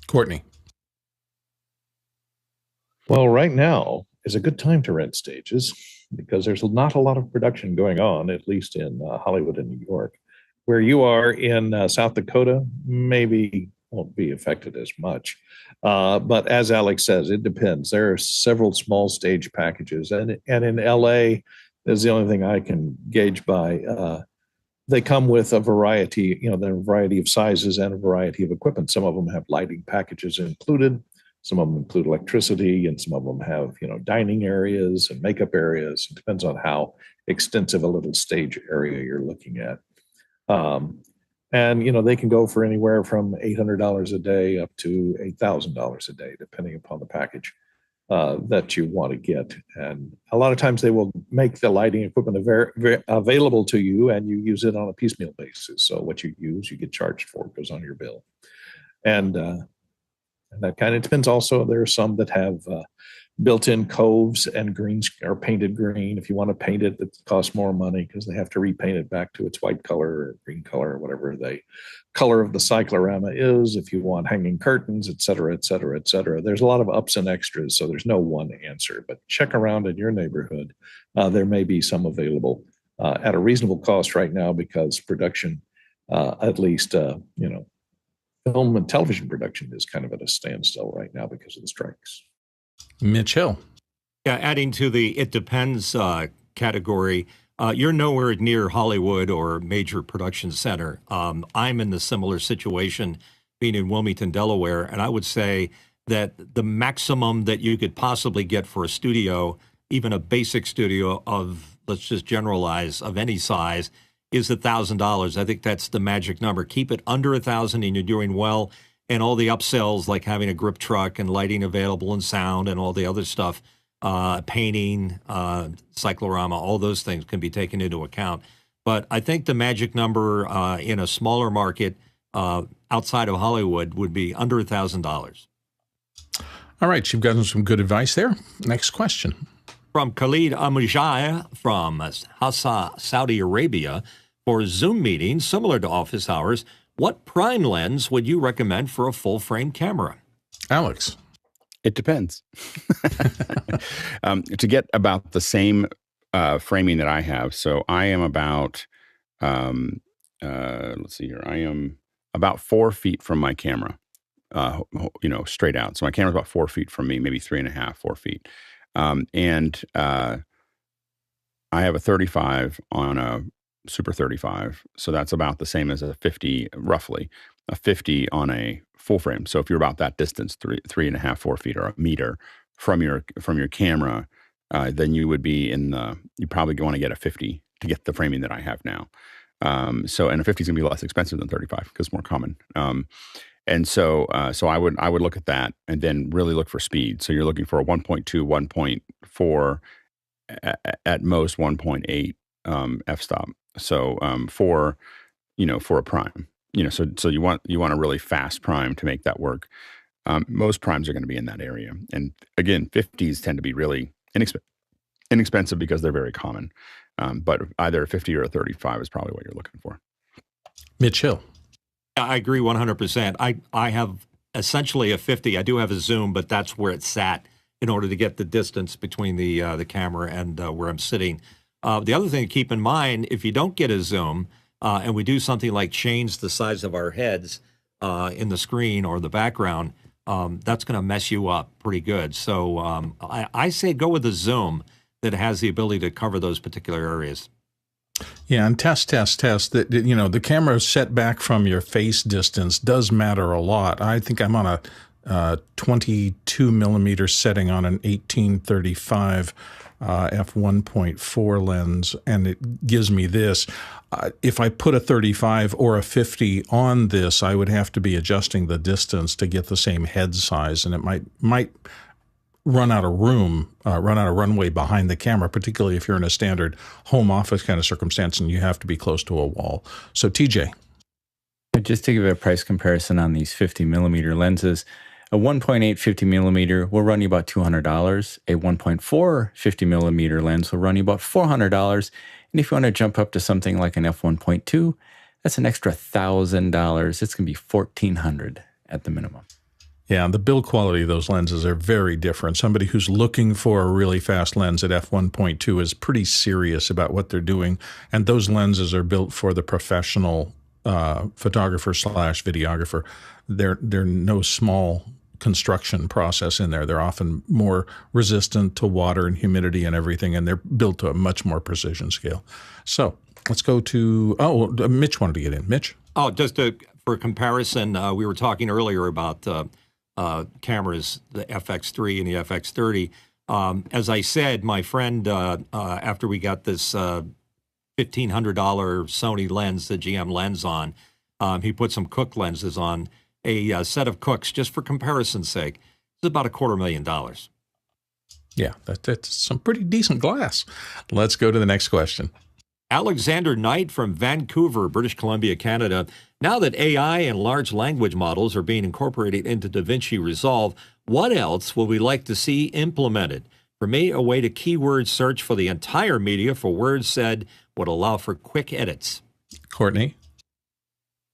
Courtney. Well, right now is a good time to rent stages because there's not a lot of production going on, at least in Hollywood and New York. Where you are in South Dakota, maybe won't be affected as much. But as Alex says, it depends. There are several small stage packages, and in LA is the only thing I can gauge by. They come with a variety, there are a variety of sizes and a variety of equipment. Some of them have lighting packages included. Some of them include electricity, and some of them have, dining areas and makeup areas. It depends on how extensive a little stage area you're looking at. And they can go for anywhere from $800 a day up to $8,000 a day, depending upon the package that you want to get. And a lot of times they will make the lighting equipment available to you, and you use it on a piecemeal basis. So what you use, you get charged for. It goes on your bill. And that kind of depends. Also, there are some that have built-in coves and greens or painted green. If you want to paint it, it costs more money because they have to repaint it back to its white color or green color or whatever the color of the cyclorama is. If you want hanging curtains, et cetera, et cetera, et cetera. There's a lot of ups and extras, so there's no one answer. But check around in your neighborhood. There may be some available at a reasonable cost right now because production, at least, film and television production is kind of at a standstill right now because of the strikes. Mitch Hill. Yeah, adding to the it depends category, you're nowhere near Hollywood or major production center. I'm in the similar situation being in Wilmington, Delaware, and I would say that the maximum that you could possibly get for a studio, even a basic studio of, let's just generalize, of any size, is $1,000. I think that's the magic number. Keep it under $1,000 and you're doing well. and all the upsells like having a grip truck and lighting available and sound and all the other stuff, painting, cyclorama, all those things can be taken into account. But I think the magic number in a smaller market outside of Hollywood would be under $1,000. All right, you've gotten some good advice there. Next question. From Khalid Amujaya from Hassa, Saudi Arabia, for Zoom meetings similar to office hours, what prime lens would you recommend for a full-frame camera? Alex. It depends. To get about the same framing that I have, so I am about, let's see here, I am about 4 feet from my camera, straight out. So my camera's about 4 feet from me, maybe 3.5, 4 feet. And I have a 35 on a Super 35. So that's about the same as a 50, roughly, a 50 on a full frame. So if you're about that distance, 3.5, 4 feet or a meter from your camera, then you would be you probably want to get a 50 to get the framing that I have now. And a 50 is gonna be less expensive than 35 because it's more common. So I would look at that and then really look for speed. So you're looking for a 1.2, 1.4, at most 1.8 f-stop. So for a prime, so you want a really fast prime to make that work. Most primes are going to be in that area, and again, 50s tend to be really inexpensive because they're very common. But either a 50 or a 35 is probably what you're looking for. Mitch Hill. I agree 100%. I have essentially a 50. I do have a zoom, but that's where it's sat in order to get the distance between the camera and where I'm sitting. The other thing to keep in mind, if you don't get a zoom and we do something like change the size of our heads in the screen or the background, that's going to mess you up pretty good. So I say go with a zoom that has the ability to cover those particular areas. Yeah, and test that, the camera set back from your face distance does matter a lot. I think I'm on a 22 millimeter setting on an 1835 f1.4 lens, and it gives me this. If I put a 35 or a 50 on this, I would have to be adjusting the distance to get the same head size, and it might run out of runway behind the camera, particularly if you're in a standard home office kind of circumstance and you have to be close to a wall. So TJ. Just to give a price comparison on these 50 millimeter lenses, a 1.8 50 millimeter will run you about $200. A 1.4 50 millimeter lens will run you about $400. And if you want to jump up to something like an f1.2, that's an extra $1,000. It's going to be $1,400 at the minimum. Yeah, the build quality of those lenses are very different. Somebody who's looking for a really fast lens at f1.2 is pretty serious about what they're doing. And those lenses are built for the professional photographer / videographer. They're no small construction process in there. They're often more resistant to water and humidity and everything, and they're built to a much more precision scale. So let's go to, Mitch wanted to get in. Mitch? Oh, just for comparison, we were talking earlier about cameras, the FX3 and the FX30. As I said, my friend, after we got this $1,500 Sony lens, the GM lens on, he put some Cooke lenses on. A set of Cookes, just for comparison's sake, is about $250,000. Yeah, that's some pretty decent glass. Let's go to the next question. Alexander Knight from Vancouver, British Columbia, Canada. Now that AI and large language models are being incorporated into Davinci Resolve, what else would we like to see implemented? For me, a way to keyword search for the entire media for words said would allow for quick edits. Courtney?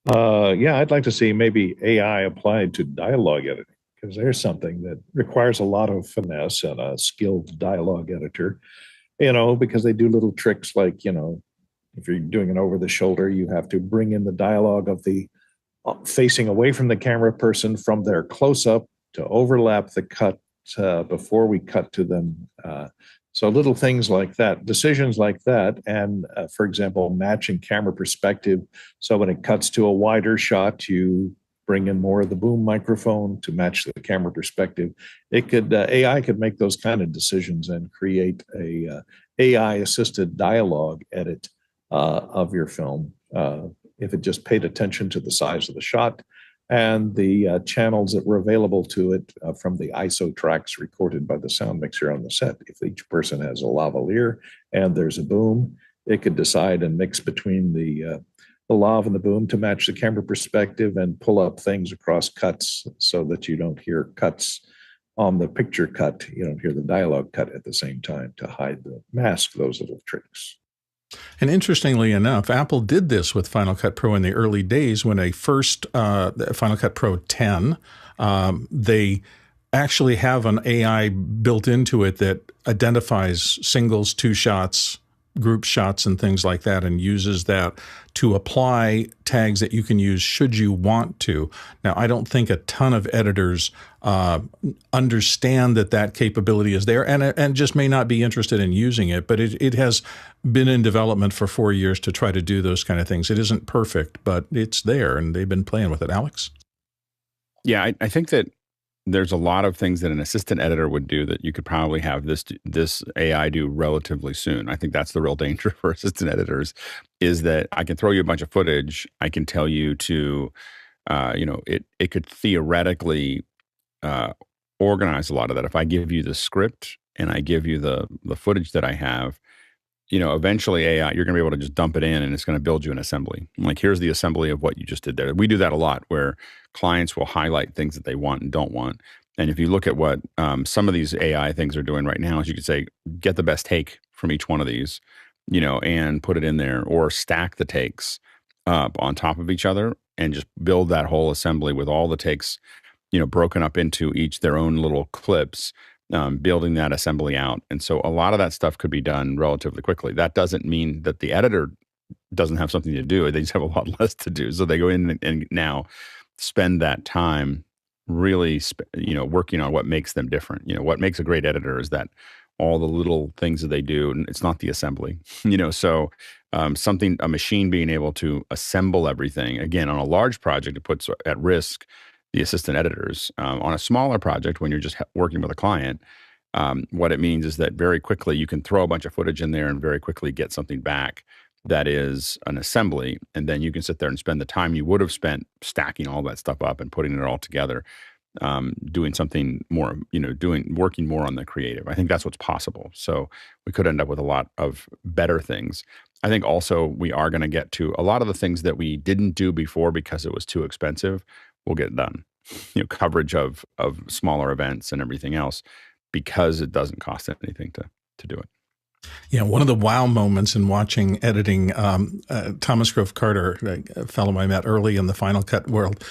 Yeah, I'd like to see maybe AI applied to dialogue editing, because there's something that requires a lot of finesse and a skilled dialogue editor, because they do little tricks like, if you're doing an over the shoulder, you have to bring in the dialogue of the facing away from the camera person from their close up to overlap the cut before we cut to them. So little things like that, decisions like that. And for example, matching camera perspective. So when it cuts to a wider shot, you bring in more of the boom microphone to match the camera perspective. AI could make those kind of decisions and create a AI assisted dialogue edit of your film. If it just paid attention to the size of the shot and the channels that were available to it from the ISO tracks recorded by the sound mixer on the set. If each person has a lavalier and there's a boom, it could decide and mix between the lav and the boom to match the camera perspective and pull up things across cuts so that you don't hear cuts on the picture cut. You don't hear the dialogue cut at the same time to mask those little tricks. And interestingly enough, Apple did this with Final Cut Pro in the early days when they first, Final Cut Pro 10, they actually have an AI built into it that identifies singles, two shots, group shots, and things like that, and uses that to apply tags that you can use should you want to. Now, I don't think a ton of editors understand that capability is there and just may not be interested in using it, but it has been in development for 4 years to try to do those kind of things. It isn't perfect, but it's there, and they've been playing with it. Alex? Yeah, I think that there's a lot of things that an assistant editor would do that you could probably have this AI do relatively soon. I think that's the real danger for assistant editors, is that I can throw you a bunch of footage. I can tell you to, it could theoretically organize a lot of that. If I give you the script and I give you the footage that I have, eventually AI, you're going to be able to just dump it in and it's going to build you an assembly. Like, here's the assembly of what you just did there. We do that a lot where clients will highlight things that they want and don't want. And if you look at what some of these AI things are doing right now, is you could say, get the best take from each one of these, and put it in there, or stack the takes up on top of each other and just build that whole assembly with all the takes, broken up into each their own little clips. Building that assembly out. And so a lot of that stuff could be done relatively quickly. That doesn't mean that the editor doesn't have something to do. They just have a lot less to do. So they go in and now spend that time really, working on what makes them different. What makes a great editor is that all the little things that they do, and it's not the assembly, so a machine being able to assemble everything, again, on a large project, it puts at risk the assistant editors. On a smaller project, when you're just working with a client, what it means is that very quickly you can throw a bunch of footage in there and very quickly get something back that is an assembly. And then you can sit there and spend the time you would have spent stacking all that stuff up and putting it all together, doing something more, working more on the creative. I think that's what's possible. So we could end up with a lot of better things. I think also we are going to get to a lot of the things that we didn't do before because it was too expensive. Will get done, coverage of smaller events and everything else, because it doesn't cost anything to do it. Yeah, one of the wow moments in watching editing, Thomas Grove Carter, a fellow I met early in the Final Cut world,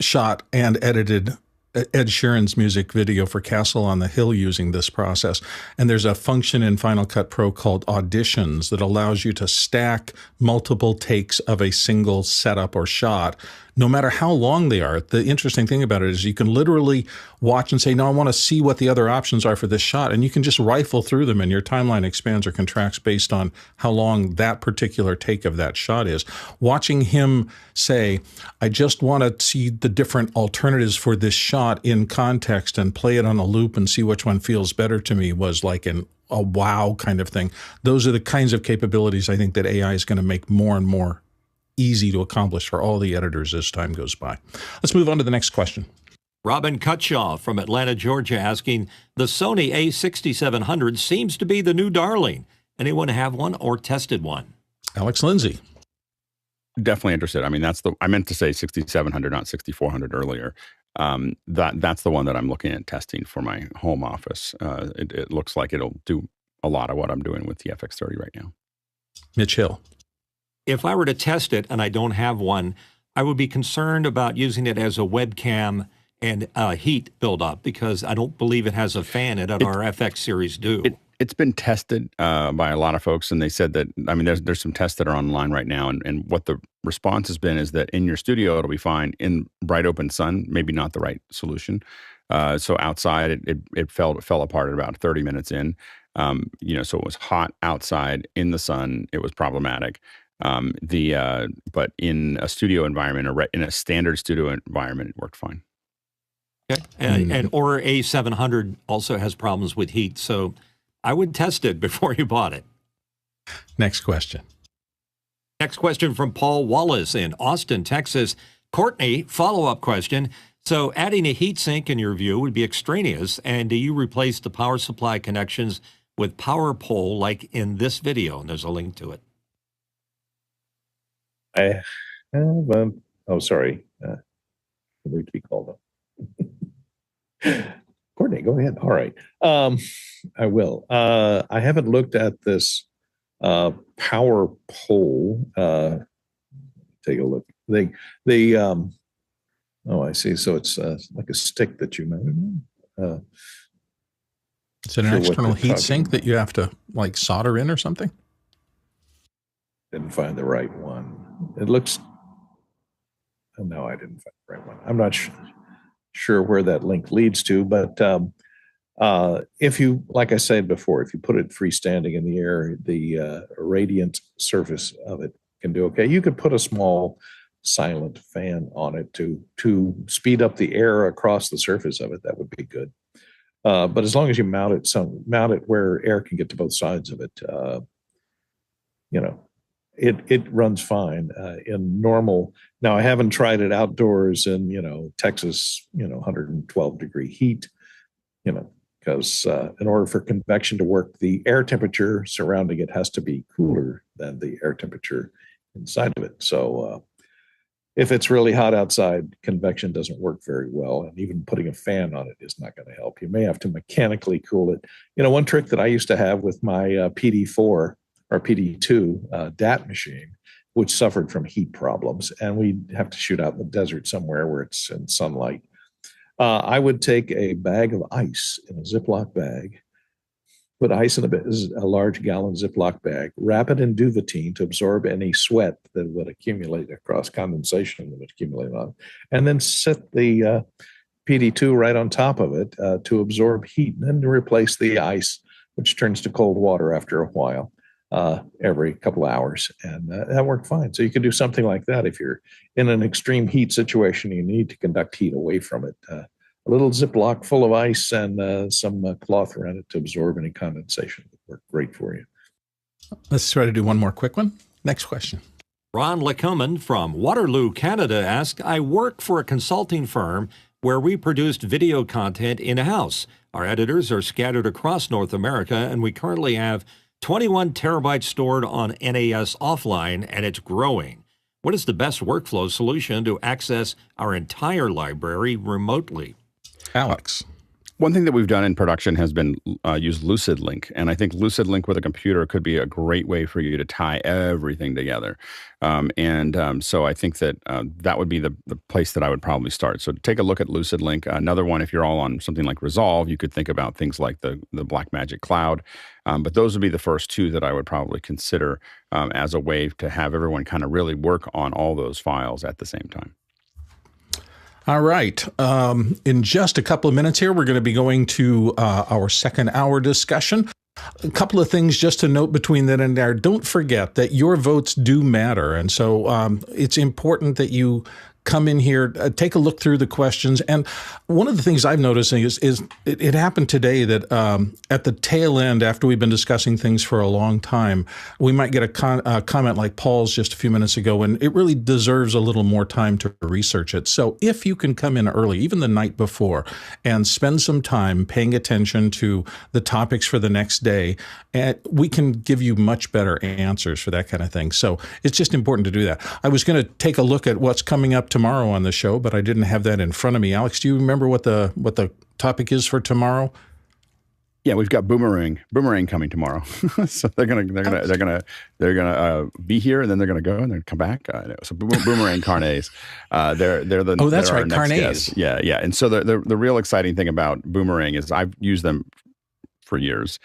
shot and edited Ed Sheeran's music video for Castle on the Hill using this process. And there's a function in Final Cut Pro called auditions that allows you to stack multiple takes of a single setup or shot, no matter how long they are. The interesting thing about it is you can literally watch and say, no, I want to see what the other options are for this shot. And you can just rifle through them, and your timeline expands or contracts based on how long that particular take of that shot is. Watching him say, I just want to see the different alternatives for this shot in context and play it on a loop and see which one feels better to me, was like a wow kind of thing. Those are the kinds of capabilities I think that AI is going to make more and more easy to accomplish for all the editors as time goes by. Let's move on to the next question. Robin Cutshaw from Atlanta, Georgia, asking, the Sony a6700 seems to be the new darling. Anyone have one or tested one? Alex Lindsay. Definitely interested. I mean, I meant to say 6700, not 6400 earlier. That's the one that I'm looking at testing for my home office. It looks like it'll do a lot of what I'm doing with the FX30 right now. Mitch Hill. If I were to test it and I don't have one, I would be concerned about using it as a webcam and heat buildup, because I don't believe it has a fan in it. Our FX series do. It's been tested by a lot of folks, and they said that, I mean, there's some tests that are online right now, and what the response has been is that in your studio, it'll be fine. In bright open sun, maybe not the right solution. So outside, it fell apart at about 30 minutes in. So it was hot outside in the sun. It was problematic. But in a studio environment, or in a standard studio environment, it worked fine. Okay. And or A700 also has problems with heat, so I would test it before you bought it. Next question. Next question from Paul Wallace in Austin, Texas. Courtney, follow-up question. So adding a heatsink, in your view, would be extraneous, and do you replace the power supply connections with power pole like in this video? And there's a link to it. I have, oh, sorry. I need to be called up. Courtney, go ahead. All right. I will. I haven't looked at this power pole. Take a look. Oh, I see. So it's like a stick that you mount. Is it an external heat sink that you have to like solder in or something? Didn't find the right one. It looks. Oh, no, I didn't find the right one. I'm not sure where that link leads to, but if you, like I said before, if you put it freestanding in the air, the radiant surface of it can do okay. You could put a small silent fan on it to speed up the air across the surface of it. That would be good. But as long as you mount it where air can get to both sides of it, it runs fine in normal. Now, I haven't tried it outdoors in Texas 112-degree heat, because in order for convection to work, the air temperature surrounding it has to be cooler than the air temperature inside of it. So if it's really hot outside, convection doesn't work very well, and even putting a fan on it is not going to help. You may have to mechanically cool it. One trick that I used to have with my PD4 or PD2 DAT machine, which suffered from heat problems, and we'd have to shoot out in the desert somewhere where it's in sunlight. I would take a bag of ice in a Ziploc bag, put ice in a large gallon Ziploc bag, wrap it in Duvetine to absorb any sweat that would accumulate across condensation that would accumulate on, and then set the PD2 right on top of it to absorb heat, and then to replace the ice, which turns to cold water after a while, every couple hours, and that worked fine. So you can do something like that if you're in an extreme heat situation. You need to conduct heat away from it. A little Ziploc full of ice and some cloth around it to absorb any condensation would work great for you. Let's try to do one more quick one. Next question. Ron Lecoman from Waterloo, Canada asked, I work for a consulting firm where we produced video content in-house. Our editors are scattered across North America, and we currently have 21 terabytes stored on NAS offline, and it's growing. What is the best workflow solution to access our entire library remotely? Alex. One thing that we've done in production has been use LucidLink, and I think LucidLink with a computer could be a great way for you to tie everything together. So I think that that would be the place that I would probably start. So take a look at LucidLink. Another one, if you're all on something like Resolve, you could think about things like the Blackmagic Cloud. But those would be the first two that I would probably consider as a way to have everyone kind of really work on all those files at the same time. All right. In just a couple of minutes here, we're going to be going to our second hour discussion. A couple of things just to note between then and there. Don't forget that your votes do matter. And so it's important that you come in here, take a look through the questions. And one of the things I've noticed is it happened today that at the tail end, after we've been discussing things for a long time, we might get a comment like Paul's just a few minutes ago, and it really deserves a little more time to research it. So if you can come in early, even the night before, and spend some time paying attention to the topics for the next day, and we can give you much better answers for that kind of thing. So it's just important to do that. I was going to take a look at what's coming up tomorrow on the show, but I didn't have that in front of me. Alex, do you remember what the topic is for tomorrow? Yeah, we've got Boomerang coming tomorroh. So they're gonna be here, and then they're gonna go and then come back. So Boomerang Carnets, they're the that's right, Carnets. Guests. Yeah. And so the real exciting thing about Boomerang is I've used them for years.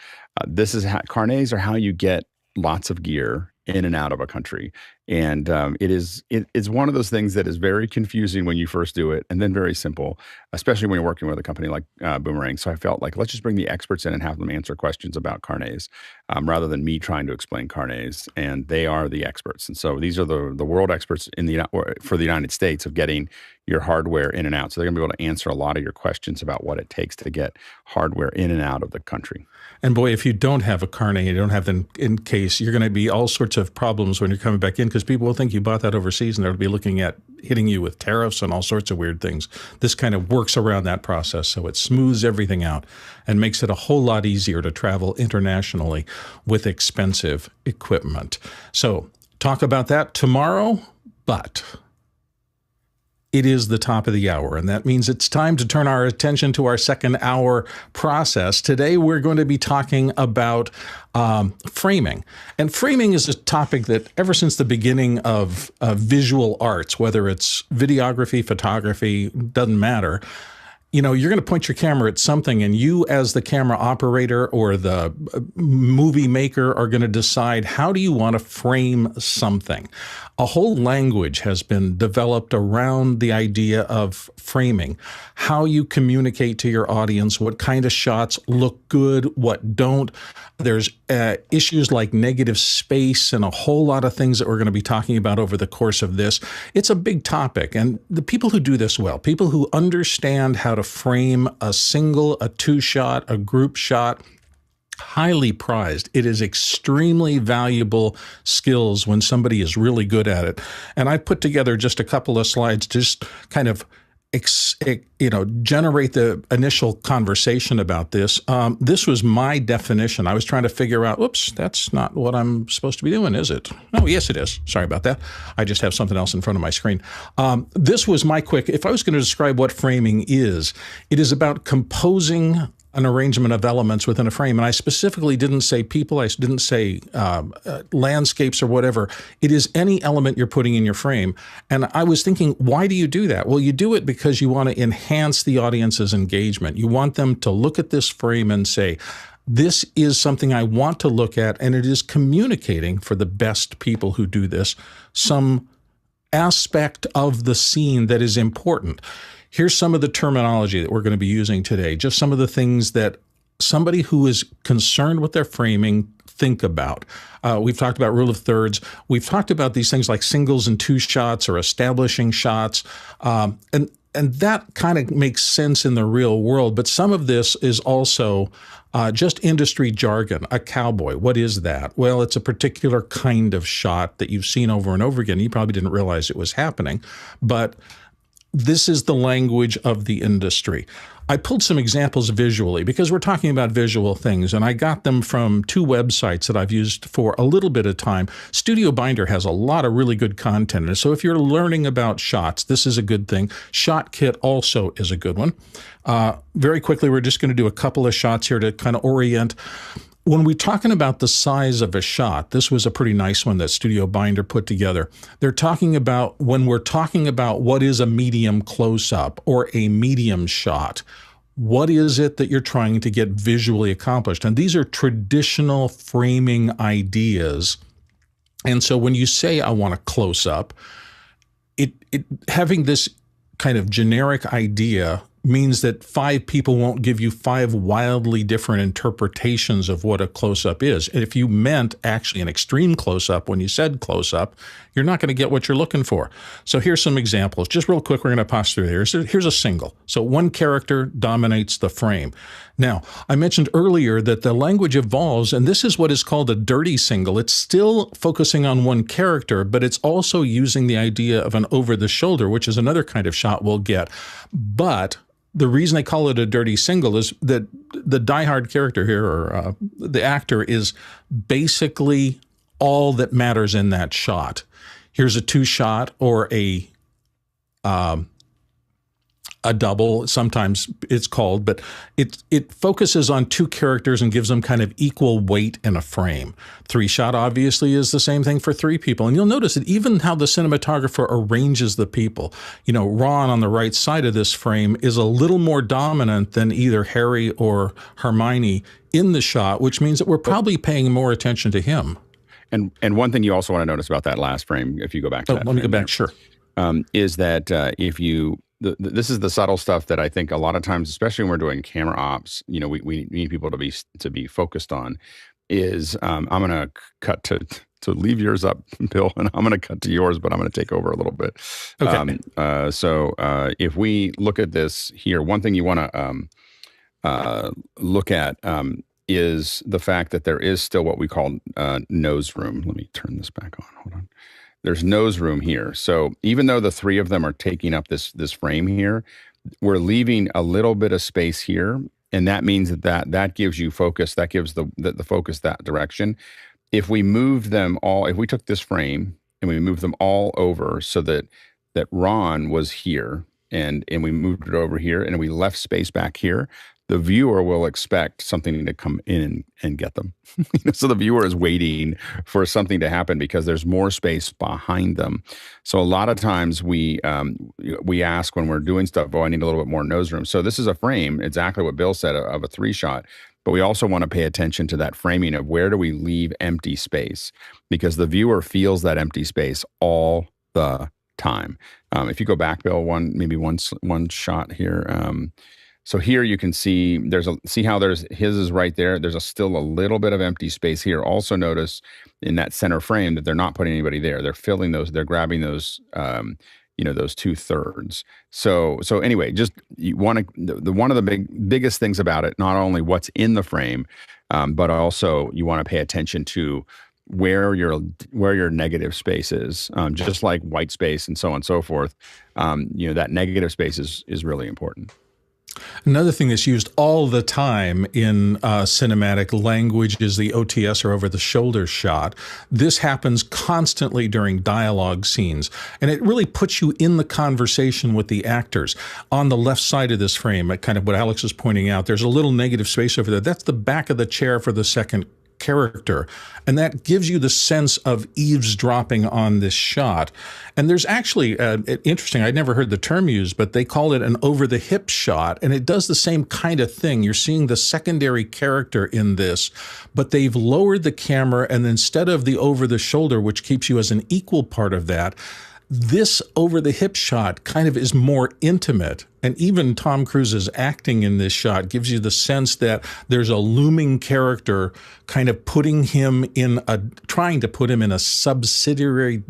This is how Carnets are how you get lots of gear in and out of a country. And it's one of those things that is very confusing when you first do it, and then very simple, especially when you're working with a company like Boomerang. So I felt like, let's just bring the experts in and have them answer questions about Carnets rather than me trying to explain Carnets. And they are the experts. And so these are the world experts for the United States of getting your hardware in and out. So they're going to be able to answer a lot of your questions about what it takes to get hardware in and out of the country. And boy, if you don't have a Carnet, you don't have them in case, you're going to be all sorts of problems when you're coming back in, because people will think you bought that overseas and they'll be looking at hitting you with tariffs and all sorts of weird things. This kind of works around that process, so it smooths everything out and makes it a whole lot easier to travel internationally with expensive equipment. So talk about that tomorrow, but it is the top of the hour, and that means it's time to turn our attention to our second hour process. Today, we're going to be talking about framing. And framing is a topic that ever since the beginning of visual arts, whether it's videography, photography, doesn't matter, you know, you're going to point your camera at something, and you as the camera operator or the movie maker are going to decide, how do you want to frame something? A whole language has been developed around the idea of framing, how you communicate to your audience, what kind of shots look good, what don't. There's issues like negative space and a whole lot of things that we're going to be talking about over the course of this. It's a big topic, and the people who do this well, people who understand how to frame a single, a two-shot, a group shot, highly prized. It is extremely valuable skills when somebody is really good at it. And I put together just a couple of slides, just kind of generate the initial conversation about this. This was my definition. I was trying to figure out, oops, that's not what I'm supposed to be doing, is it? Oh, yes, it is. Sorry about that. I just have something else in front of my screen. This was my quick, if I was going to describe what framing is, it is about composing an arrangement of elements within a frame. And I specifically didn't say people, I didn't say landscapes or whatever. It is any element you're putting in your frame. And I was thinking, why do you do that? Well, you do it because you want to enhance the audience's engagement. You want them to look at this frame and say, this is something I want to look at, and it is communicating, for the best people who do this, some aspect of the scene that is important. Here's some of the terminology that we're going to be using today, just some of the things that somebody who is concerned with their framing think about. We've talked about rule of thirds. We've talked about these things like singles and two shots or establishing shots. And that kind of makes sense in the real world. But some of this is also just industry jargon. A cowboy, what is that? Well, it's a particular kind of shot that you've seen over and over again. You probably didn't realize it was happening. But this is the language of the industry. I pulled some examples visually because we're talking about visual things, and I got them from two websites that I've used for a little bit of time. Studio Binder has a lot of really good content, and so if you're learning about shots, this is a good thing. ShotKit also is a good one. Very quickly, we're just going to do a couple of shots here to kind of orient. When we're talking about the size of a shot, this was a pretty nice one that Studio Binder put together. They're talking about, when we're talking about what is a medium close-up or a medium shot, what is it that you're trying to get visually accomplished? And these are traditional framing ideas. And so when you say, I want a close-up, having this kind of generic idea means that 5 people won't give you 5 wildly different interpretations of what a close-up is. And if you meant actually an extreme close-up when you said close-up, you're not going to get what you're looking for. So here's some examples. Just real quick, we're going to pass through here. Here's a single. So one character dominates the frame. Now, I mentioned earlier that the language evolves, and this is what is called a dirty single. It's still focusing on one character, but it's also using the idea of an over-the-shoulder, which is another kind of shot we'll get. But the reason they call it a dirty single is that the diehard character here, or the actor, is basically all that matters in that shot. Here's a two-shot or a double, sometimes it's called, but it focuses on 2 characters and gives them kind of equal weight in a frame. 3-shot obviously is the same thing for 3 people. And you'll notice that even how the cinematographer arranges the people, you know, Ron on the right side of this frame is a little more dominant than either Harry or Hermione in the shot, which means that we're probably paying more attention to him. And one thing you also want to notice about that last frame, if you go back to that let me go back, there, sure. Is that if you this is the subtle stuff that I think a lot of times, especially when we're doing camera ops, you know, we need people to be focused on. Is I'm going to cut to leave yours up, Bill, and I'm going to cut to yours, but I'm going to take over a little bit. Okay. So if we look at this here, one thing you want to look at is the fact that there is still what we call nose room. Let me turn this back on. Hold on. there's nose room here. So even though the three of them are taking up this frame here, we're leaving a little bit of space here. And that means that gives you focus. That gives the focus that direction. If we moved them all, if we took this frame and we moved them all over so that Ron was here and we moved it over here and we left space back here, the viewer will expect something to come in and get them. So the viewer is waiting for something to happen because there's more space behind them. So a lot of times we ask when we're doing stuff, oh, I need a little bit more nose room. So this is a frame, exactly what Bill said, of a 3-shot. But we also want to pay attention to that framing of where do we leave empty space, because the viewer feels that empty space all the time. If you go back, Bill, one shot here. So here you can see see how his is right there. There's still a little bit of empty space here. Also notice in that center frame that they're not putting anybody there. They're filling those. They're grabbing those. Those 2/3. So anyway, just you want to one of the biggest things about it, not only what's in the frame, but also you want to pay attention to where your negative space is, just like white space and so on and so forth. That negative space is really important. Another thing that's used all the time in cinematic language is the OTS, or over-the-shoulder shot. This happens constantly during dialogue scenes, and it really puts you in the conversation with the actors. On the left side of this frame, kind of what Alex is pointing out, there's a little negative space over there. That's the back of the chair for the second character, and that gives you the sense of eavesdropping on this shot. And there's actually interesting, I'd never heard the term used, but they call it an over-the-hip shot, and it does the same kind of thing. You're seeing the secondary character in this, but they've lowered the camera, and instead of the over-the-shoulder, which keeps you as an equal part of that, this over-the-hip shot kind of is more intimate. And even Tom Cruise's acting in this shot gives you the sense that there's a looming character kind of trying to put him in a subsidiary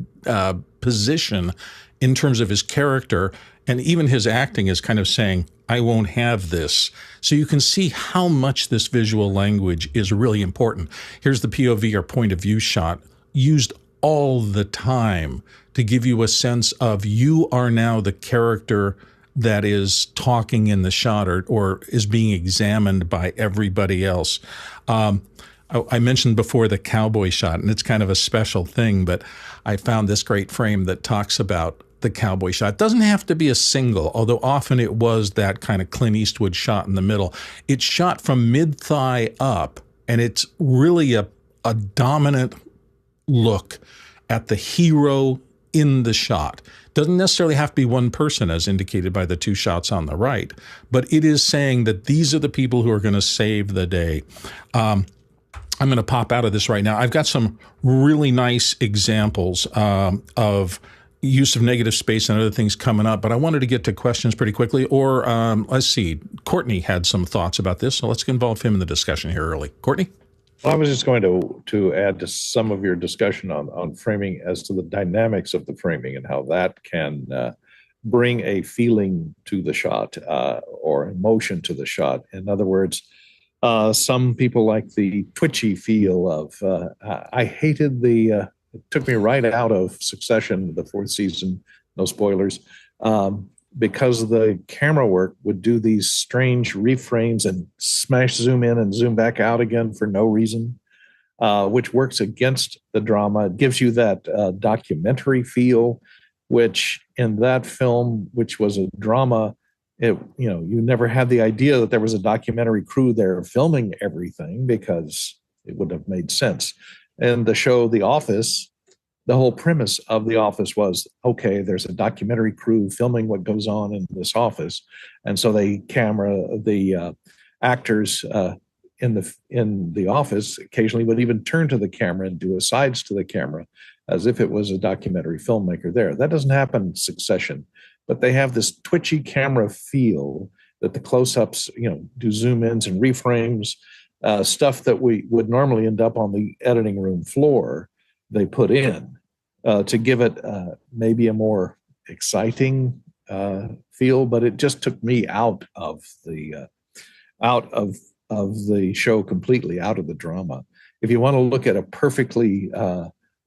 position in terms of his character. And even his acting is kind of saying, I won't have this. So you can see how much this visual language is really important. Here's the POV, or point of view shot, used all the time to give you a sense of you are now the character that is talking in the shot or is being examined by everybody else. I mentioned before the cowboy shot, and it's kind of a special thing, but I found this great frame that talks about the cowboy shot. It doesn't have to be a single, although often it was that kind of Clint Eastwood shot in the middle. It's shot from mid-thigh up, and it's really a dominant look at the hero in the shot. Doesn't necessarily have to be one person, as indicated by the 2 shots on the right, but it is saying that these are the people who are going to save the day. I'm going to pop out of this right now. I've got some really nice examples of use of negative space and other things coming up, but I wanted to get to questions pretty quickly. Or let's see, Courtney had some thoughts about this, so let's involve him in the discussion here early. Courtney? Well, I was just going to add to some of your discussion on framing as to the dynamics of the framing and how that can bring a feeling to the shot or emotion to the shot. In other words, some people like the twitchy feel of, I hated it took me right out of Succession, the 4th season, no spoilers, because the camera work would do these strange reframes and smash zoom in and zoom back out again for no reason, which works against the drama. It gives you that documentary feel, which in that film, which was a drama, you never had the idea that there was a documentary crew there filming everything because it wouldn't have made sense. And the show The Office, the whole premise of The Office was, okay, there's a documentary crew filming what goes on in this office. And so they camera the actors in the office occasionally would even turn to the camera and do asides to the camera as if it was a documentary filmmaker there. That doesn't happen in Succession, but they have this twitchy camera feel that the close-ups, do zoom ins and reframes, stuff that we would normally end up on the editing room floor, they put in to give it maybe a more exciting feel, but it just took me out of the show completely, out of the drama. If you want to look at a perfectly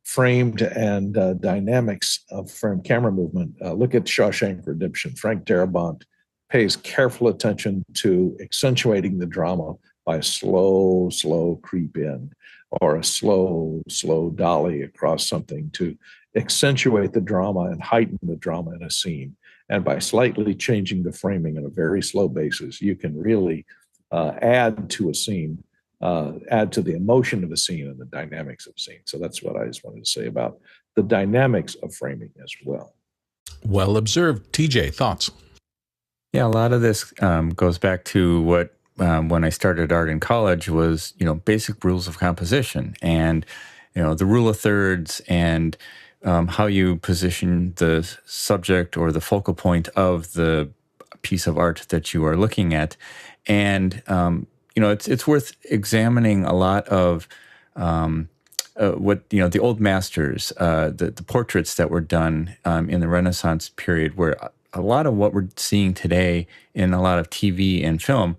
framed and dynamics of frame camera movement. Look at Shawshank Redemption. Frank Darabont pays careful attention to accentuating the drama by a slow, slow creep in, or a slow, slow dolly across something to accentuate the drama and heighten the drama in a scene. And by slightly changing the framing on a very slow basis, you can really add to a scene, add to the emotion of a scene and the dynamics of a scene. So that's what I just wanted to say about the dynamics of framing as well. Well observed. TJ, thoughts? Yeah, a lot of this goes back to what when I started art in college was, basic rules of composition and, the rule of thirds and how you position the subject or the focal point of the piece of art that you are looking at. And, it's worth examining a lot of what, the old masters, the portraits that were done in the Renaissance period, where a lot of what we're seeing today in a lot of TV and film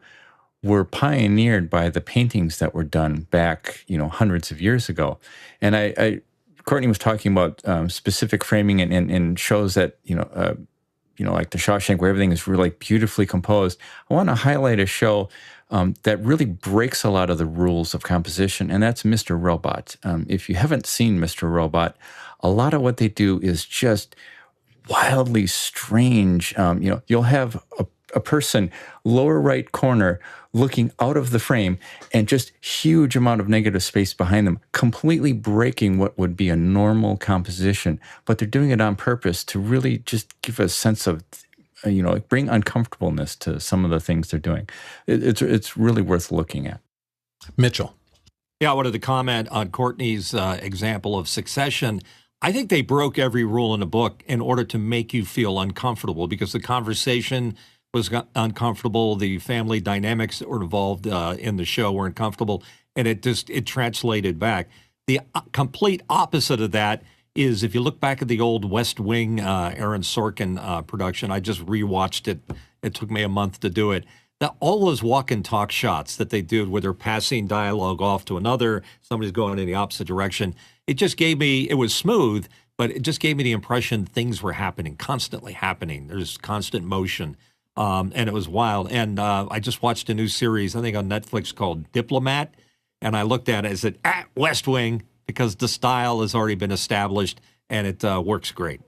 were pioneered by the paintings that were done back, hundreds of years ago. And Courtney was talking about specific framing and shows that, like the Shawshank, where everything is really beautifully composed. I want to highlight a show that really breaks a lot of the rules of composition, and that's Mr. Robot. If you haven't seen Mr. Robot, a lot of what they do is just wildly strange. You'll have a person lower right corner looking out of the frame and just huge amount of negative space behind them, completely breaking what would be a normal composition. But they're doing it on purpose to really just give a sense of, bring uncomfortableness to some of the things they're doing. It's really worth looking at. Mitchell. Yeah, I wanted to comment on Courtney's example of Succession. I think they broke every rule in the book in order to make you feel uncomfortable because the conversation was uncomfortable. The family dynamics that were involved in the show were uncomfortable, and it translated back. The complete opposite of that is if you look back at the old West Wing Aaron Sorkin production, I just rewatched it. It took me a month to do it. All those walk and talk shots that they do where they're passing dialogue off to another, somebody's going in the opposite direction. It just gave me, it was smooth, but it just gave me the impression things were happening, constantly happening. There's constant motion. And it was wild. And I just watched a new series, I think on Netflix, called Diplomat. And I looked at it as West Wing because the style has already been established and it works great.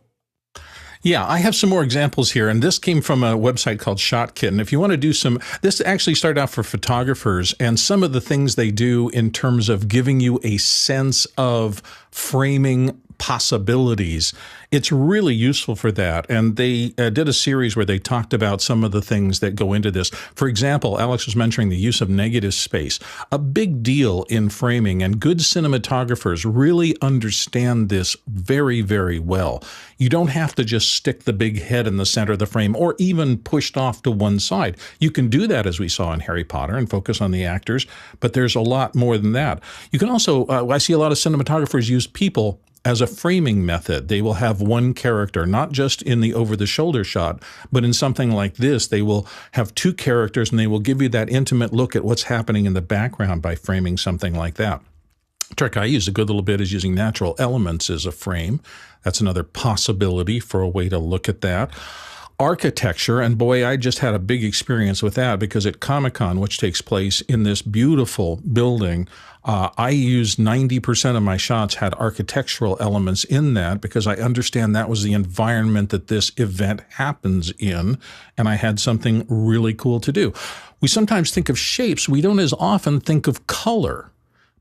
Yeah, I have some more examples here, and this came from a website called ShotKit. And if you want to do this actually started out for photographers, and some of the things they do in terms of giving you a sense of framing possibilities, it's really useful for that. And they did a series where they talked about some of the things that go into this. For example, Alex was mentioning the use of negative space, a big deal in framing, and good cinematographers really understand this very, very well. You don't have to just stick the big head in the center of the frame or even pushed off to one side. You can do that, as we saw in Harry Potter, and focus on the actors, but there's a lot more than that. You can also, I see a lot of cinematographers use people as a framing method. They will have one character, not just in the over-the-shoulder shot, but in something like this, they will have two characters and they will give you that intimate look at what's happening in the background by framing something like that. Trick I use a good little bit is using natural elements as a frame. That's another possibility for a way to look at that. Architecture, and boy, I just had a big experience with that because at Comic-Con, which takes place in this beautiful building, I used 90% of my shots had architectural elements in that because I understand that was the environment that this event happens in, and I had something really cool to do. We sometimes think of shapes. We don't as often think of color.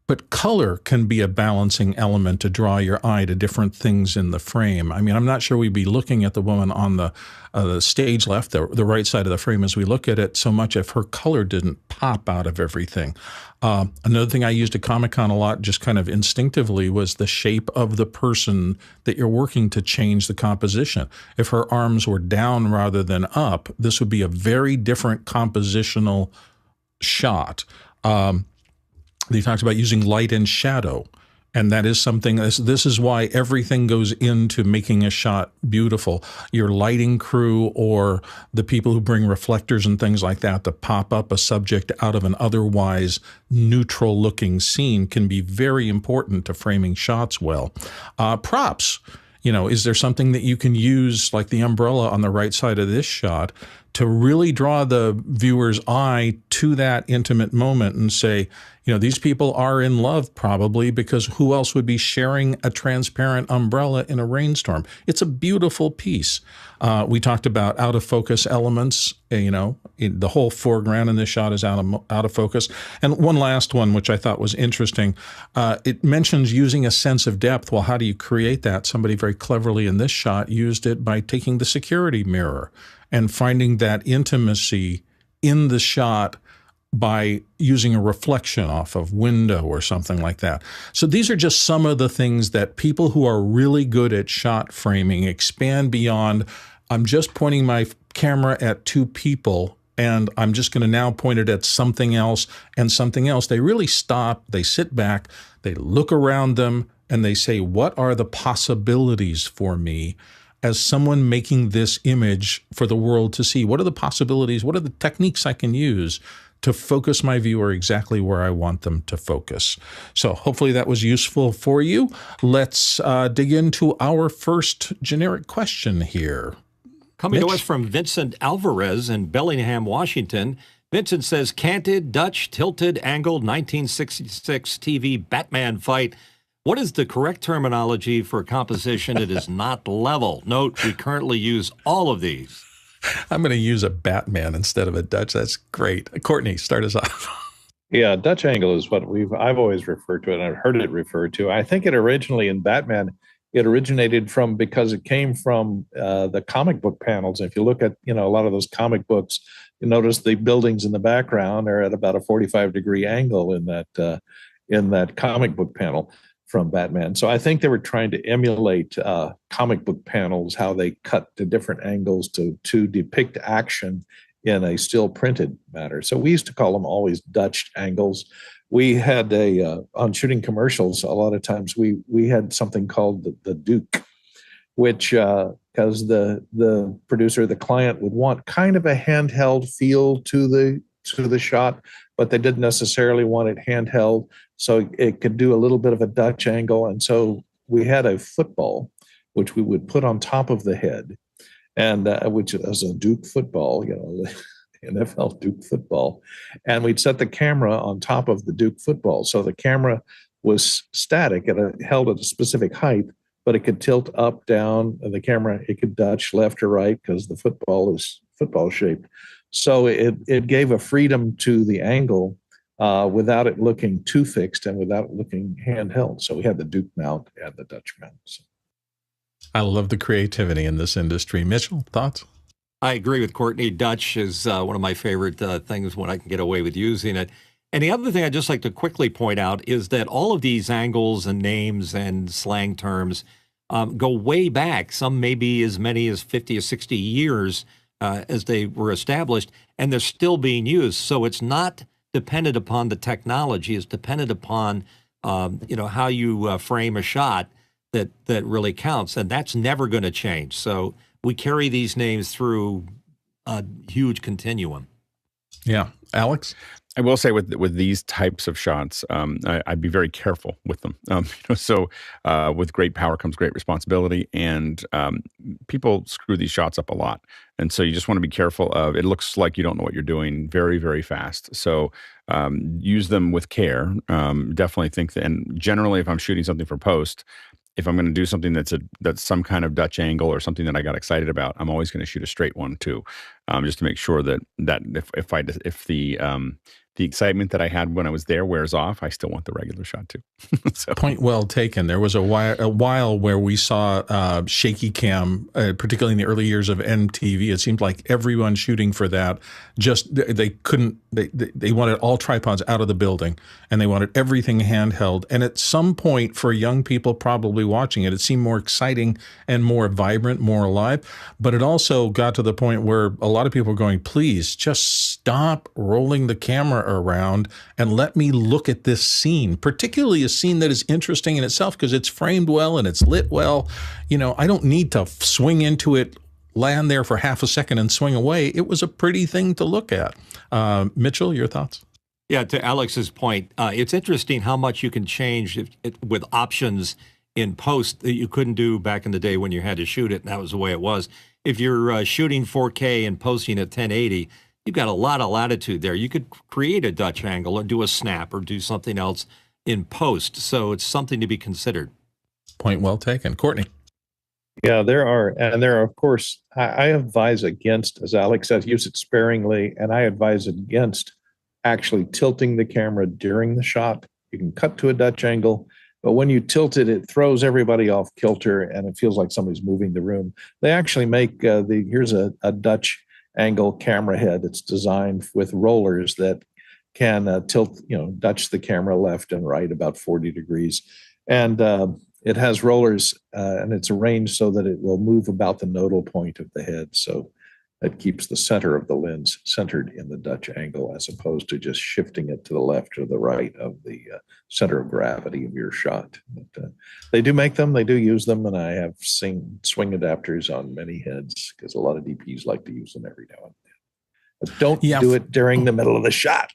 But color can be a balancing element to draw your eye to different things in the frame. I mean, I'm not sure we'd be looking at the woman on the stage left, the right side of the frame as we look at it so much if her color didn't pop out of everything. Another thing I used at Comic-Con a lot, just kind of instinctively, was the shape of the person that you're working to change the composition. If her arms were down rather than up, this would be a very different compositional shot. They talked about using light and shadow And that is something, this is why everything goes into making a shot beautiful. Your lighting crew or the people who bring reflectors and things like that to pop up a subject out of an otherwise neutral looking scene can be very important to framing shots well. Props. Is there something that you can use, like the umbrella on the right side of this shot, to really draw the viewer's eye to that intimate moment and say, these people are in love probably, because who else would be sharing a transparent umbrella in a rainstorm? It's a beautiful piece. We talked about out of focus elements. The whole foreground in this shot is out of focus. And one last one, which I thought was interesting. It mentions using a sense of depth. Well, how do you create that? Somebody very cleverly in this shot used it by taking the security mirror and finding that intimacy in the shot by using a reflection off of window or something like that. So these are just some of the things that people who are really good at shot framing expand beyond, I'm just pointing my camera at two people and I'm just going to now point it at something else and something else. They really stop, they sit back, they look around them, and they say, what are the possibilities for me as someone making this image for the world to see? What are the possibilities? What are the techniques I can use to focus my viewer exactly where I want them to focus? So hopefully that was useful for you. Let's dig into our first generic question here. Coming to us from Vincent Alvarez in Bellingham, Washington. Vincent says, canted, Dutch, tilted, angled 1966 TV Batman fight. What is the correct terminology for composition? It is not level. Note, we currently use all of these. I'm going to use a Batman instead of a Dutch. That's great. Courtney, start us off. Yeah, Dutch angle is what I've always referred to it, and I've heard it referred to. I think it originally in Batman, it originated from, because it came from the comic book panels. If you look at, a lot of those comic books, you notice the buildings in the background are at about a 45-degree angle in that comic book panel from Batman. So I think they were trying to emulate comic book panels, how they cut to different angles to depict action in a still printed matter. So we used to call them always Dutch angles. We had on shooting commercials, a lot of times we had something called the Duke, which because the producer, the client would want kind of a handheld feel to the shot, but they didn't necessarily want it handheld. So it could do a little bit of a Dutch angle. And so we had a football, which we would put on top of the head, and which is a Duke football, NFL Duke football. And we'd set the camera on top of the Duke football. So the camera was static, it held at a specific height, but it could tilt up, down, and the camera, it could Dutch left or right because the football is football shaped. So it gave a freedom to the angle without it looking too fixed and without it looking handheld. So we had the Duke mount and the Dutch mount. So. I love the creativity in this industry. Mitchell, thoughts? I agree with Courtney. Dutch is one of my favorite things when I can get away with using it. And the other thing I'd just like to quickly point out is that all of these angles and names and slang terms go way back, some maybe as many as 50 or 60 years as they were established, and they're still being used. So it's not dependent upon the technology. It's dependent upon, how you frame a shot that really counts, and that's never going to change. So we carry these names through a huge continuum. Yeah. Alex? I will say with these types of shots, I'd be very careful with them. So with great power comes great responsibility, and people screw these shots up a lot. And so you just want to be careful of, it looks like you don't know what you're doing very, very fast. So use them with care. Definitely think that, and generally if I'm shooting something for post, if I'm going to do something that's some kind of Dutch angle or something that I got excited about, I'm always going to shoot a straight one too, just to make sure that if the excitement that I had when I was there wears off, I still want the regular shot too. So. Point well taken. There was a while where we saw shaky cam, particularly in the early years of MTV. It seemed like everyone shooting for that they wanted all tripods out of the building, and they wanted everything handheld. And at some point, for young people probably watching it, it seemed more exciting and more vibrant, more alive. But it also got to the point where a lot lot of people are going, please just stop rolling the camera around and let me look at this scene, particularly a scene that is interesting in itself because it's framed well and it's lit well. You know, I don't need to swing into it, land there for half a second and swing away. It was a pretty thing to look at. Mitchell, your thoughts? Yeah, to Alex's point, it's interesting how much you can change with options in post that you couldn't do back in the day when you had to shoot it, and that was the way it was. If you're shooting 4K and posting at 1080, you've got a lot of latitude there. You could create a Dutch angle or do a snap or do something else in post, so it's something to be considered. Point well taken. Courtney? Yeah, there are, of course, I advise against, as Alex said, use it sparingly, and I advise against actually tilting the camera during the shot. You can cut to a Dutch angle, but when you tilt it, it throws everybody off kilter and it feels like somebody's moving the room. They actually make here's a Dutch angle camera head. It's designed with rollers that can tilt, Dutch the camera left and right about 40 degrees. And it has rollers and it's arranged so that it will move about the nodal point of the head. So that keeps the center of the lens centered in the Dutch angle as opposed to just shifting it to the left or the right of the center of gravity of your shot. But, they do make them, they do use them, and I have seen swing adapters on many heads because a lot of DPs like to use them every now and then. But don't do it during the middle of the shot.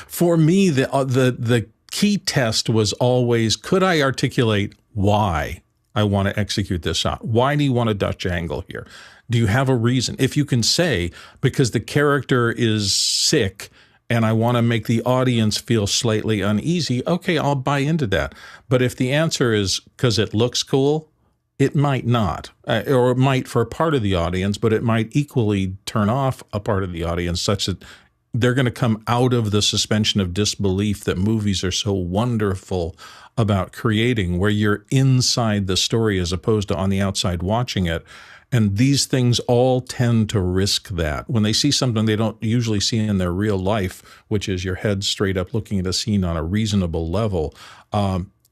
For me, the key test was always, could I articulate why I want to execute this shot? Why do you want a Dutch angle here? Do you have a reason? If you can say, because the character is sick and I want to make the audience feel slightly uneasy, okay, I'll buy into that. But if the answer is because it looks cool, it might not. Or it might for a part of the audience, but it might equally turn off a part of the audience such that they're going to come out of the suspension of disbelief that movies are so wonderful about creating, where you're inside the story as opposed to on the outside watching it. And these things all tend to risk that. When they see something they don't usually see in their real life, which is your head straight up looking at a scene on a reasonable level,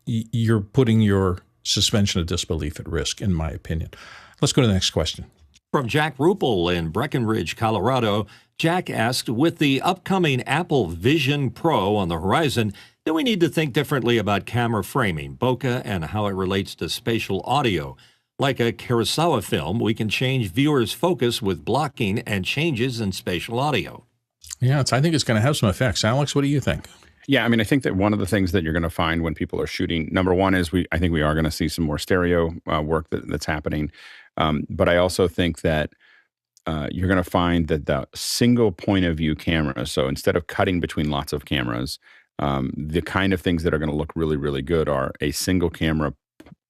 you're putting your suspension of disbelief at risk, in my opinion. Let's go to the next question. From Jack Ruppel in Breckenridge, Colorado, Jack asked, with the upcoming Apple Vision Pro on the horizon, do we need to think differently about camera framing, bokeh, and how it relates to spatial audio? Like a Kurosawa film, we can change viewers' focus with blocking and changes in spatial audio. Yeah, I think it's going to have some effects. Alex, what do you think? Yeah, I mean, I think that one of the things that you're going to find when people are shooting, number one is I think we are going to see some more stereo work that's happening. But I also think that you're going to find that the single point of view camera, so instead of cutting between lots of cameras, the kind of things that are going to look really, really good are a single camera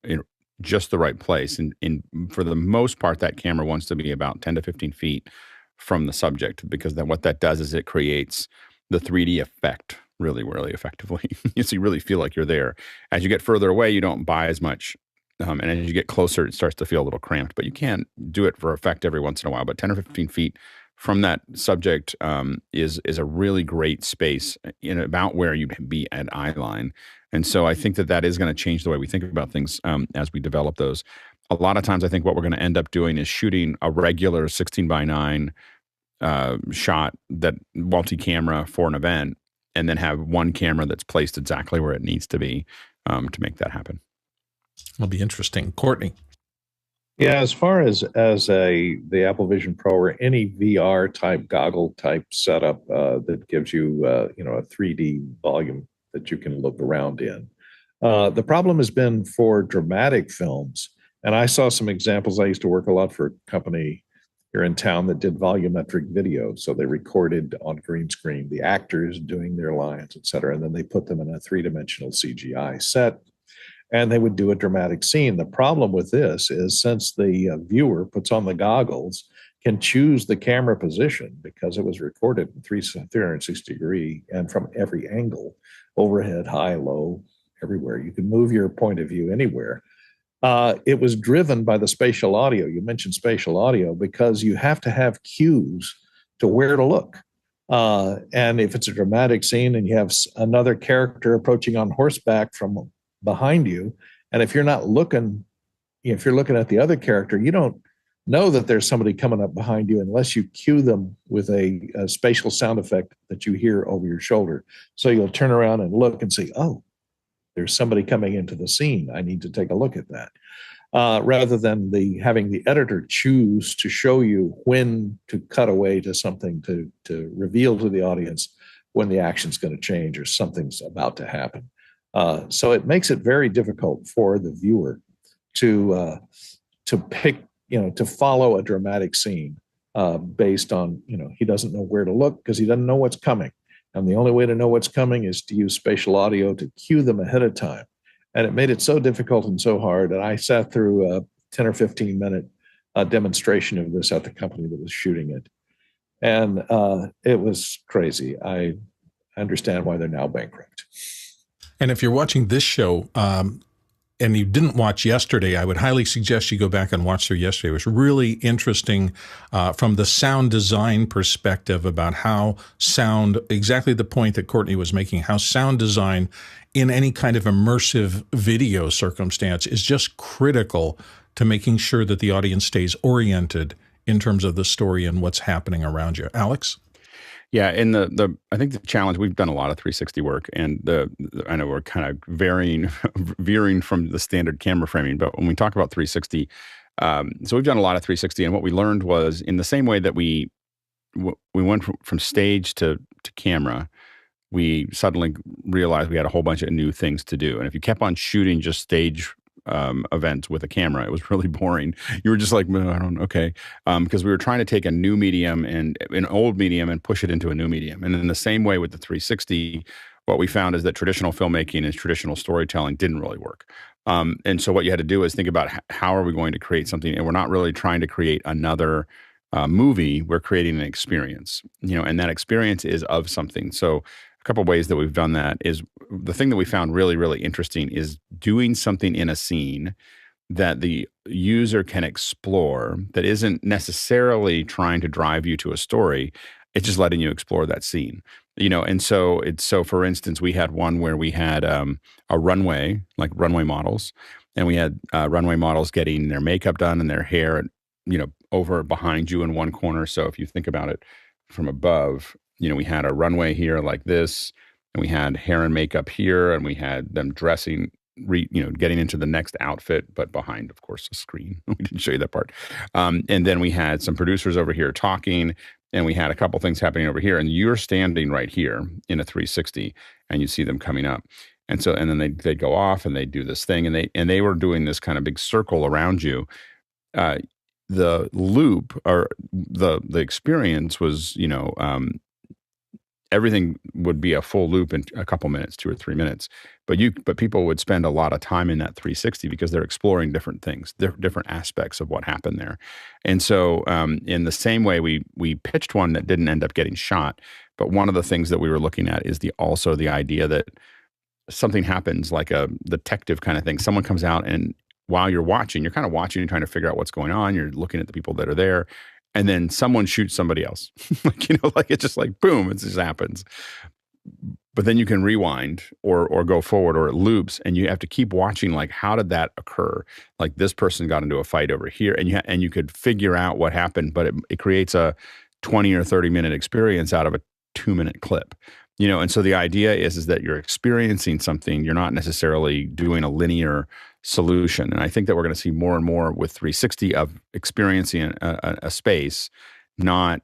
in just the right place. And for the most part, that camera wants to be about 10 to 15 feet from the subject, because then what that does is it creates the 3D effect really, really effectively. So you really feel like you're there. As you get further away, you don't buy as much. And as you get closer, it starts to feel a little cramped, but you can do it for effect every once in a while. But 10 or 15 feet from that subject is a really great space in about where you'd be at eyeline. And so I think that is going to change the way we think about things as we develop those. A lot of times I think what we're going to end up doing is shooting a regular 16:9 shot, that multi-camera for an event, and then have one camera that's placed exactly where it needs to be to make that happen. It'll be interesting. Courtney? Yeah, as far as the Apple Vision Pro or any VR type goggle type setup that gives you a 3D volume that you can look around in. The problem has been for dramatic films, and I saw some examples. I used to work a lot for a company here in town that did volumetric video. So they recorded on green screen the actors doing their lines, et cetera, and then they put them in a three-dimensional CGI set, and they would do a dramatic scene. The problem with this is, since the viewer puts on the goggles, can choose the camera position because it was recorded in 360 degree and from every angle, overhead, high, low, everywhere. You can move your point of view anywhere. It was driven by the spatial audio. You mentioned spatial audio because you have to have cues to where to look. And if it's a dramatic scene and you have another character approaching on horseback from behind you, and if you're not looking, if you're looking at the other character, you don't know that there's somebody coming up behind you unless you cue them with a spatial sound effect that you hear over your shoulder. So you'll turn around and look and say, oh, there's somebody coming into the scene. I need to take a look at that. Rather than having the editor choose to show you when to cut away to something to reveal to the audience when the action's going to change or something's about to happen. So it makes it very difficult for the viewer to pick, to follow a dramatic scene based on, he doesn't know where to look because he doesn't know what's coming. And the only way to know what's coming is to use spatial audio to cue them ahead of time. And it made it so difficult and so hard. And I sat through a 10 or 15 minute demonstration of this at the company that was shooting it. And it was crazy. I understand why they're now bankrupt. And if you're watching this show and you didn't watch yesterday, I would highly suggest you go back and watch through yesterday. It was really interesting from the sound design perspective about how sound, exactly the point that Courtney was making, how sound design in any kind of immersive video circumstance is just critical to making sure that the audience stays oriented in terms of the story and what's happening around you. Alex? Yeah, and I think the challenge, we've done a lot of 360 work, and I know we're kind of veering from the standard camera framing, but when we talk about 360, so we've done a lot of 360, and what we learned was in the same way that we went from stage to camera, we suddenly realized we had a whole bunch of new things to do, and if you kept on shooting just stage events with a camera, it was really boring. You were just like, okay. Because we were trying to take a new medium and an old medium and push it into a new medium. And in the same way with the 360, what we found is that traditional filmmaking and traditional storytelling didn't really work. And so what you had to do is think about how are we going to create something? And we're not really trying to create another movie. We're creating an experience, and that experience is of something. So couple of ways that we've done that is the thing that we found really, really interesting is doing something in a scene that the user can explore that isn't necessarily trying to drive you to a story. It's just letting you explore that scene, and so for instance, we had one where we had a runway, like runway models, and we had runway models getting their makeup done and their hair, over behind you in one corner. So if you think about it from above, we had a runway here like this, and we had hair and makeup here, and we had them dressing, getting into the next outfit, but behind, of course, a screen. We didn't show you that part. And then we had some producers over here talking, and we had a couple things happening over here, and you're standing right here in a 360, and you see them coming up. And so, and then they go off and they do this thing, and they were doing this kind of big circle around you. The loop or the experience was, everything would be a full loop in a couple minutes, 2 or 3 minutes, but people would spend a lot of time in that 360 because they're exploring different things, different aspects of what happened there. And so, in the same way, we pitched one that didn't end up getting shot, but one of the things that we were looking at is also the idea that something happens, like a detective kind of thing. Someone comes out, and while you're watching, you're kind of watching and trying to figure out what's going on. You're looking at the people that are there. And then someone shoots somebody else, like it's just like, boom, it just happens. But then you can rewind or go forward, or it loops, and you have to keep watching, like, how did that occur? Like, this person got into a fight over here, and you could figure out what happened, but it creates a 20 or 30 minute experience out of a 2-minute clip. And so the idea is that you're experiencing something. You're not necessarily doing a linear solution. And I think that we're going to see more and more with 360 of experiencing a space, not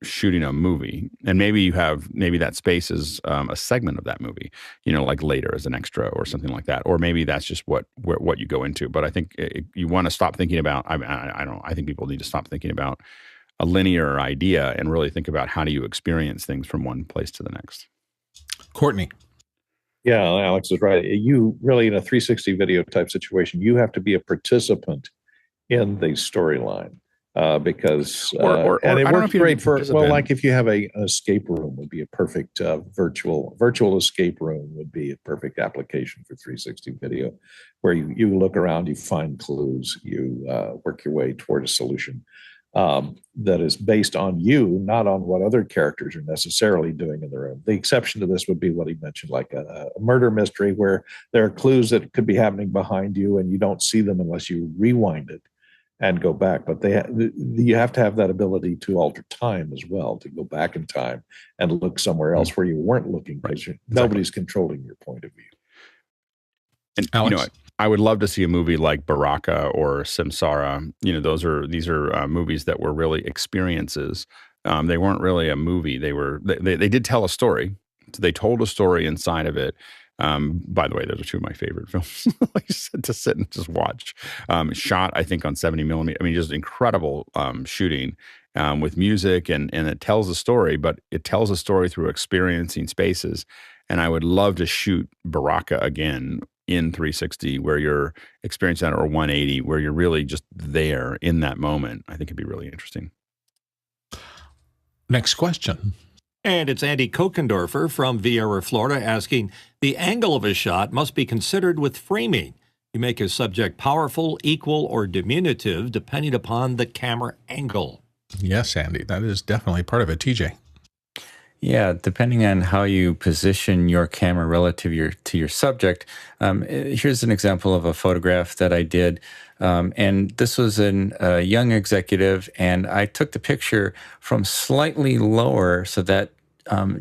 shooting a movie. And maybe that space is a segment of that movie, like later as an extra or something like that. Or maybe that's just what you go into. But I think you want to stop thinking about, I think people need to stop thinking about a linear idea and really think about how do you experience things from one place to the next. Courtney. Yeah, Alex is right. You really, in a 360 video type situation, you have to be a participant in the storyline because and it works great for, well, like if you have an escape room would be a perfect virtual escape room would be a perfect application for 360 video, where you look around, you find clues, you work your way toward a solution that is based on you, not on what other characters are necessarily doing in the room. The exception to this would be what he mentioned, like a murder mystery, where there are clues that could be happening behind you and you don't see them unless you rewind it. and go back. But you have to have that ability to alter time as well, to go back in time and look somewhere else where you weren't looking, because nobody's controlling your point of view. And Alex? I would love to see a movie like Baraka or Samsara. These are movies that were really experiences. They weren't really a movie. They did tell a story. So they told a story inside of it. By the way, those are two of my favorite films like I said, to sit and just watch. Shot, I think, on 70 millimeter. I mean, just incredible shooting with music, and it tells a story, but it tells a story through experiencing spaces. And I would love to shoot Baraka again in 360, where you're experiencing that, or 180, where you're really just there in that moment. I think it'd be really interesting. Next question. And it's Andy Kokendorfer from Vieira, Florida, asking, the angle of a shot must be considered with framing. You make a subject powerful, equal, or diminutive depending upon the camera angle. Yes, Andy, that is definitely part of it. TJ? Yeah, depending on how you position your camera relative to your subject. Here's an example of a photograph that I did. And this was a young executive, and I took the picture from slightly lower so that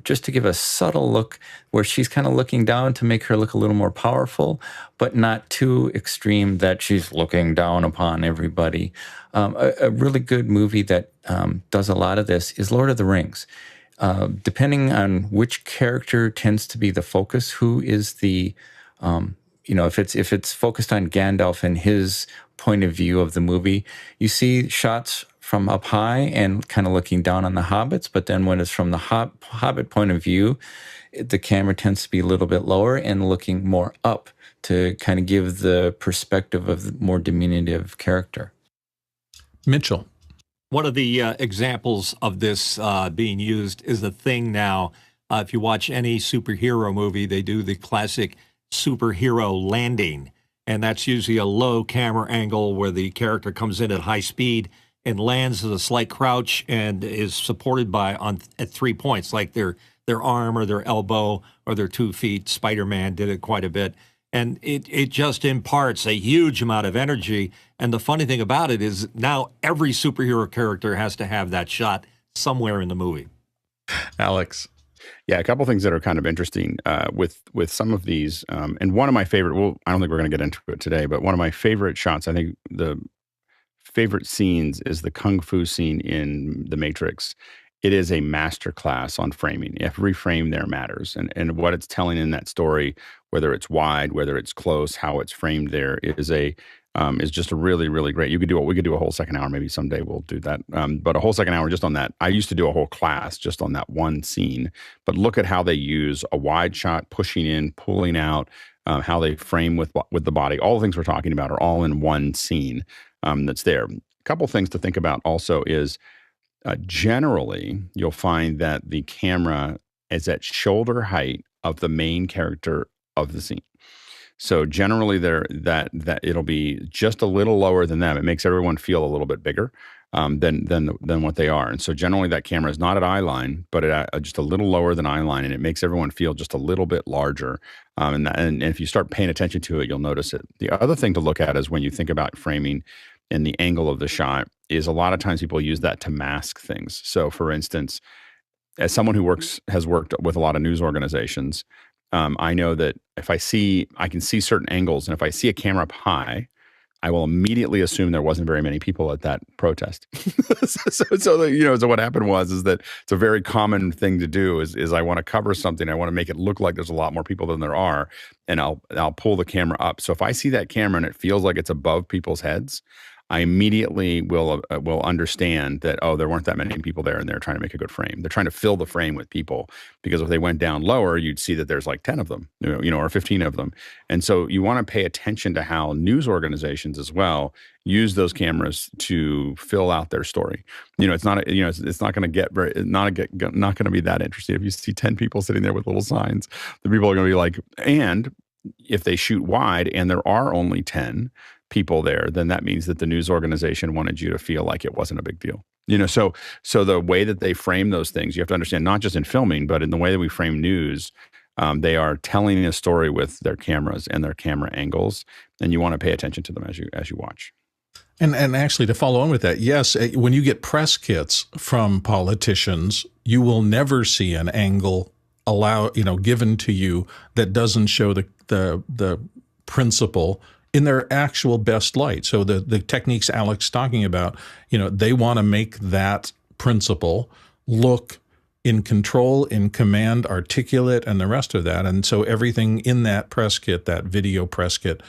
just to give a subtle look where she's kind of looking down, to make her look a little more powerful, but not too extreme that she's looking down upon everybody. A really good movie that does a lot of this is Lord of the Rings. Depending on which character tends to be the focus, who is the, if it's focused on Gandalf and his point of view of the movie, you see shots from up high and kind of looking down on the hobbits. But then when it's from the hobbit point of view, the camera tends to be a little bit lower and looking more up to kind of give the perspective of the more diminutive character. Mitchell? One of the examples of this being used is the thing now. If you watch any superhero movie, they do the classic superhero landing. And that's usually a low camera angle where the character comes in at high speed and lands at a slight crouch and is supported at 3 points, like their arm or their elbow or their 2 feet. Spider-Man did it quite a bit. And it just imparts a huge amount of energy. And the funny thing about it is now every superhero character has to have that shot somewhere in the movie. Alex? Yeah, a couple things that are kind of interesting with some of these. And one of my favorite, I don't think we're going to get into it today, but one of my favorite shots, I think the favorite scenes, is the Kung Fu scene in The Matrix. It is a masterclass on framing. Every frame there matters. And what it's telling in that story, whether it's wide, whether it's close, how it's framed there, is just a really, really great. We could do a whole second hour. Maybe someday we'll do that. But a whole second hour just on that. I used to do a whole class just on that one scene. But look at how they use a wide shot, pushing in, pulling out, how they frame with the body. All the things we're talking about are all in one scene that's there. A couple things to think about also is, generally, you'll find that the camera is at shoulder height of the main character of the scene. So generally, that it'll be just a little lower than them. It makes everyone feel a little bit bigger than what they are. And so generally, that camera is not at eyeline, but just a little lower than eyeline, and it makes everyone feel just a little bit larger. And if you start paying attention to it, you'll notice it. The other thing to look at is when you think about framing and the angle of the shot, is a lot of times people use that to mask things. So for instance, as someone who has worked with a lot of news organizations, I know that if I can see certain angles, and if I see a camera up high, I will immediately assume there wasn't very many people at that protest. So what happened is that it's a very common thing to do is I want to cover something. I want to make it look like there's a lot more people than there are. And I'll pull the camera up. So if I see that camera and it feels like it's above people's heads, I immediately will understand that, there weren't that many people there and they're trying to make a good frame. They're trying to fill the frame with people, because if they went down lower, you'd see that there's like 10 of them, or 15 of them. And so you want to pay attention to how news organizations as well use those cameras to fill out their story. It's not going to be that interesting. If you see 10 people sitting there with little signs, the people are going to be like, and if they shoot wide and there are only 10 people there, then that means that the news organization wanted you to feel like it wasn't a big deal. So the way that they frame those things, you have to understand, not just in filming, but in the way that we frame news, they are telling a story with their cameras and their camera angles, and you want to pay attention to them as you watch. And actually, to follow on with that, yes, when you get press kits from politicians, you will never see an angle given to you that doesn't show the principle in their actual best light. So the techniques Alex talking about, they want to make that principle look in control, in command, articulate, and the rest of that. And so everything in that press kit, that video press kit,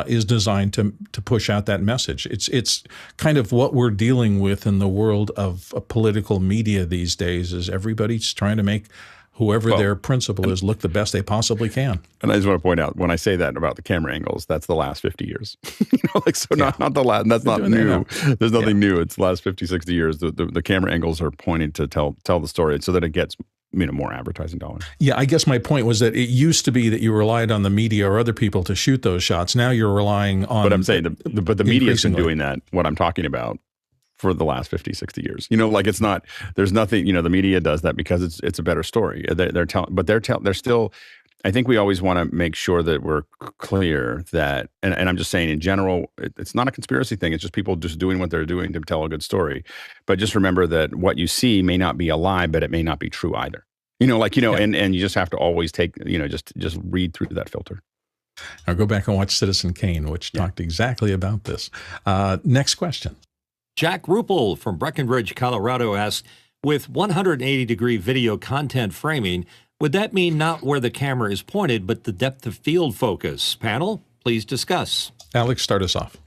is designed to push out that message. It's kind of what we're dealing with in the world of political media these days, is everybody's trying to make whoever their principal is look the best they possibly can. And I just want to point out, when I say that about the camera angles, that's the last 50 years. Not the last, that's not new. There's nothing new. It's the last 50, 60 years. The camera angles are pointing to tell the story so that it gets more advertising dollars. Yeah, I guess my point was that it used to be that you relied on the media or other people to shoot those shots. Now you're relying on... But I'm saying, the media's been doing that, what I'm talking about, for the last 50, 60 years. It's not, there's nothing, the media does that because it's a better story. They're still, I think we always want to make sure that we're clear that, and I'm just saying in general, it's not a conspiracy thing. It's just people just doing what they're doing to tell a good story. But just remember that what you see may not be a lie, but it may not be true either. And you just have to always take, just read through that filter. Now go back and watch Citizen Kane, which talked exactly about this. Next question. Jack Ruppel from Breckenridge, Colorado asks, with 180-degree video content framing, would that mean not where the camera is pointed, but the depth of field focus? Panel, please discuss. Alex, start us off.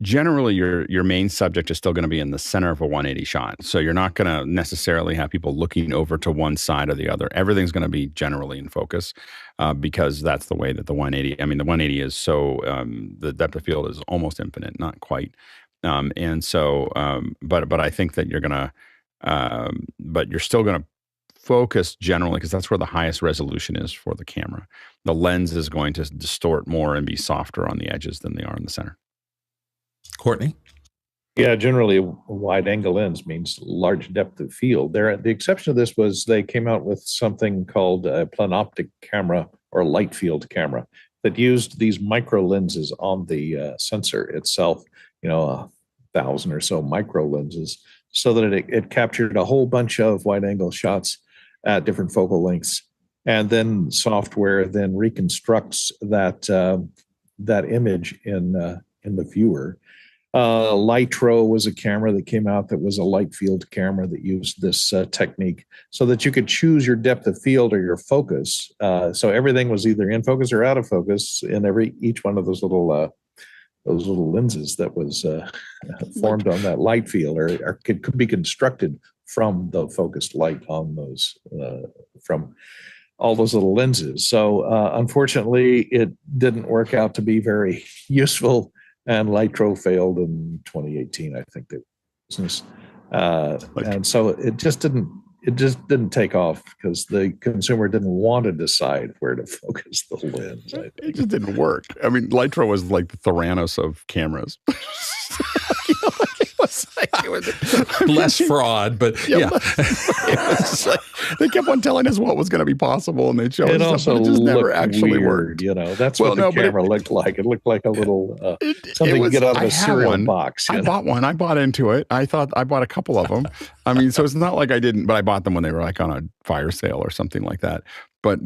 Generally, your main subject is still going to be in the center of a 180 shot. So you're not going to necessarily have people looking over to one side or the other. Everything's going to be generally in focus because that's the way that the 180, the 180 is so, the depth of field is almost infinite, not quite. But I think that you're gonna, but you're still gonna focus generally because that's where the highest resolution is for the camera. The lens is going to distort more and be softer on the edges than they are in the center. Courtney? Yeah, generally a wide angle lens means large depth of field. The exception to this was they came out with something called a planoptic camera or light field camera that used these micro lenses on the sensor itself. 1,000 or so micro lenses, so that it captured a whole bunch of wide angle shots at different focal lengths, and then software then reconstructs that image in the viewer. Litro was a camera that came out that was a light field camera that used this technique, so that you could choose your depth of field or your focus. So everything was either in focus or out of focus in each one of those little lenses that was formed on that light field, or could be constructed from the focused light on those, from all those little lenses. So unfortunately, it didn't work out to be very useful, and Litro failed in 2018, I think, the business. And so it just didn't take off because the consumer didn't want to decide where to focus the lens. It just didn't work. Litro was like the Theranos of cameras. Less fraud, but yeah. They kept on telling us what was going to be possible, and they showed it us also it just never actually weird, worked. That's what the camera looked like. It looked like a little something you get out of a cereal box. I bought one. I bought into it. I bought a couple of them. So it's not like I didn't, but I bought them when they were like on a fire sale or something like that. But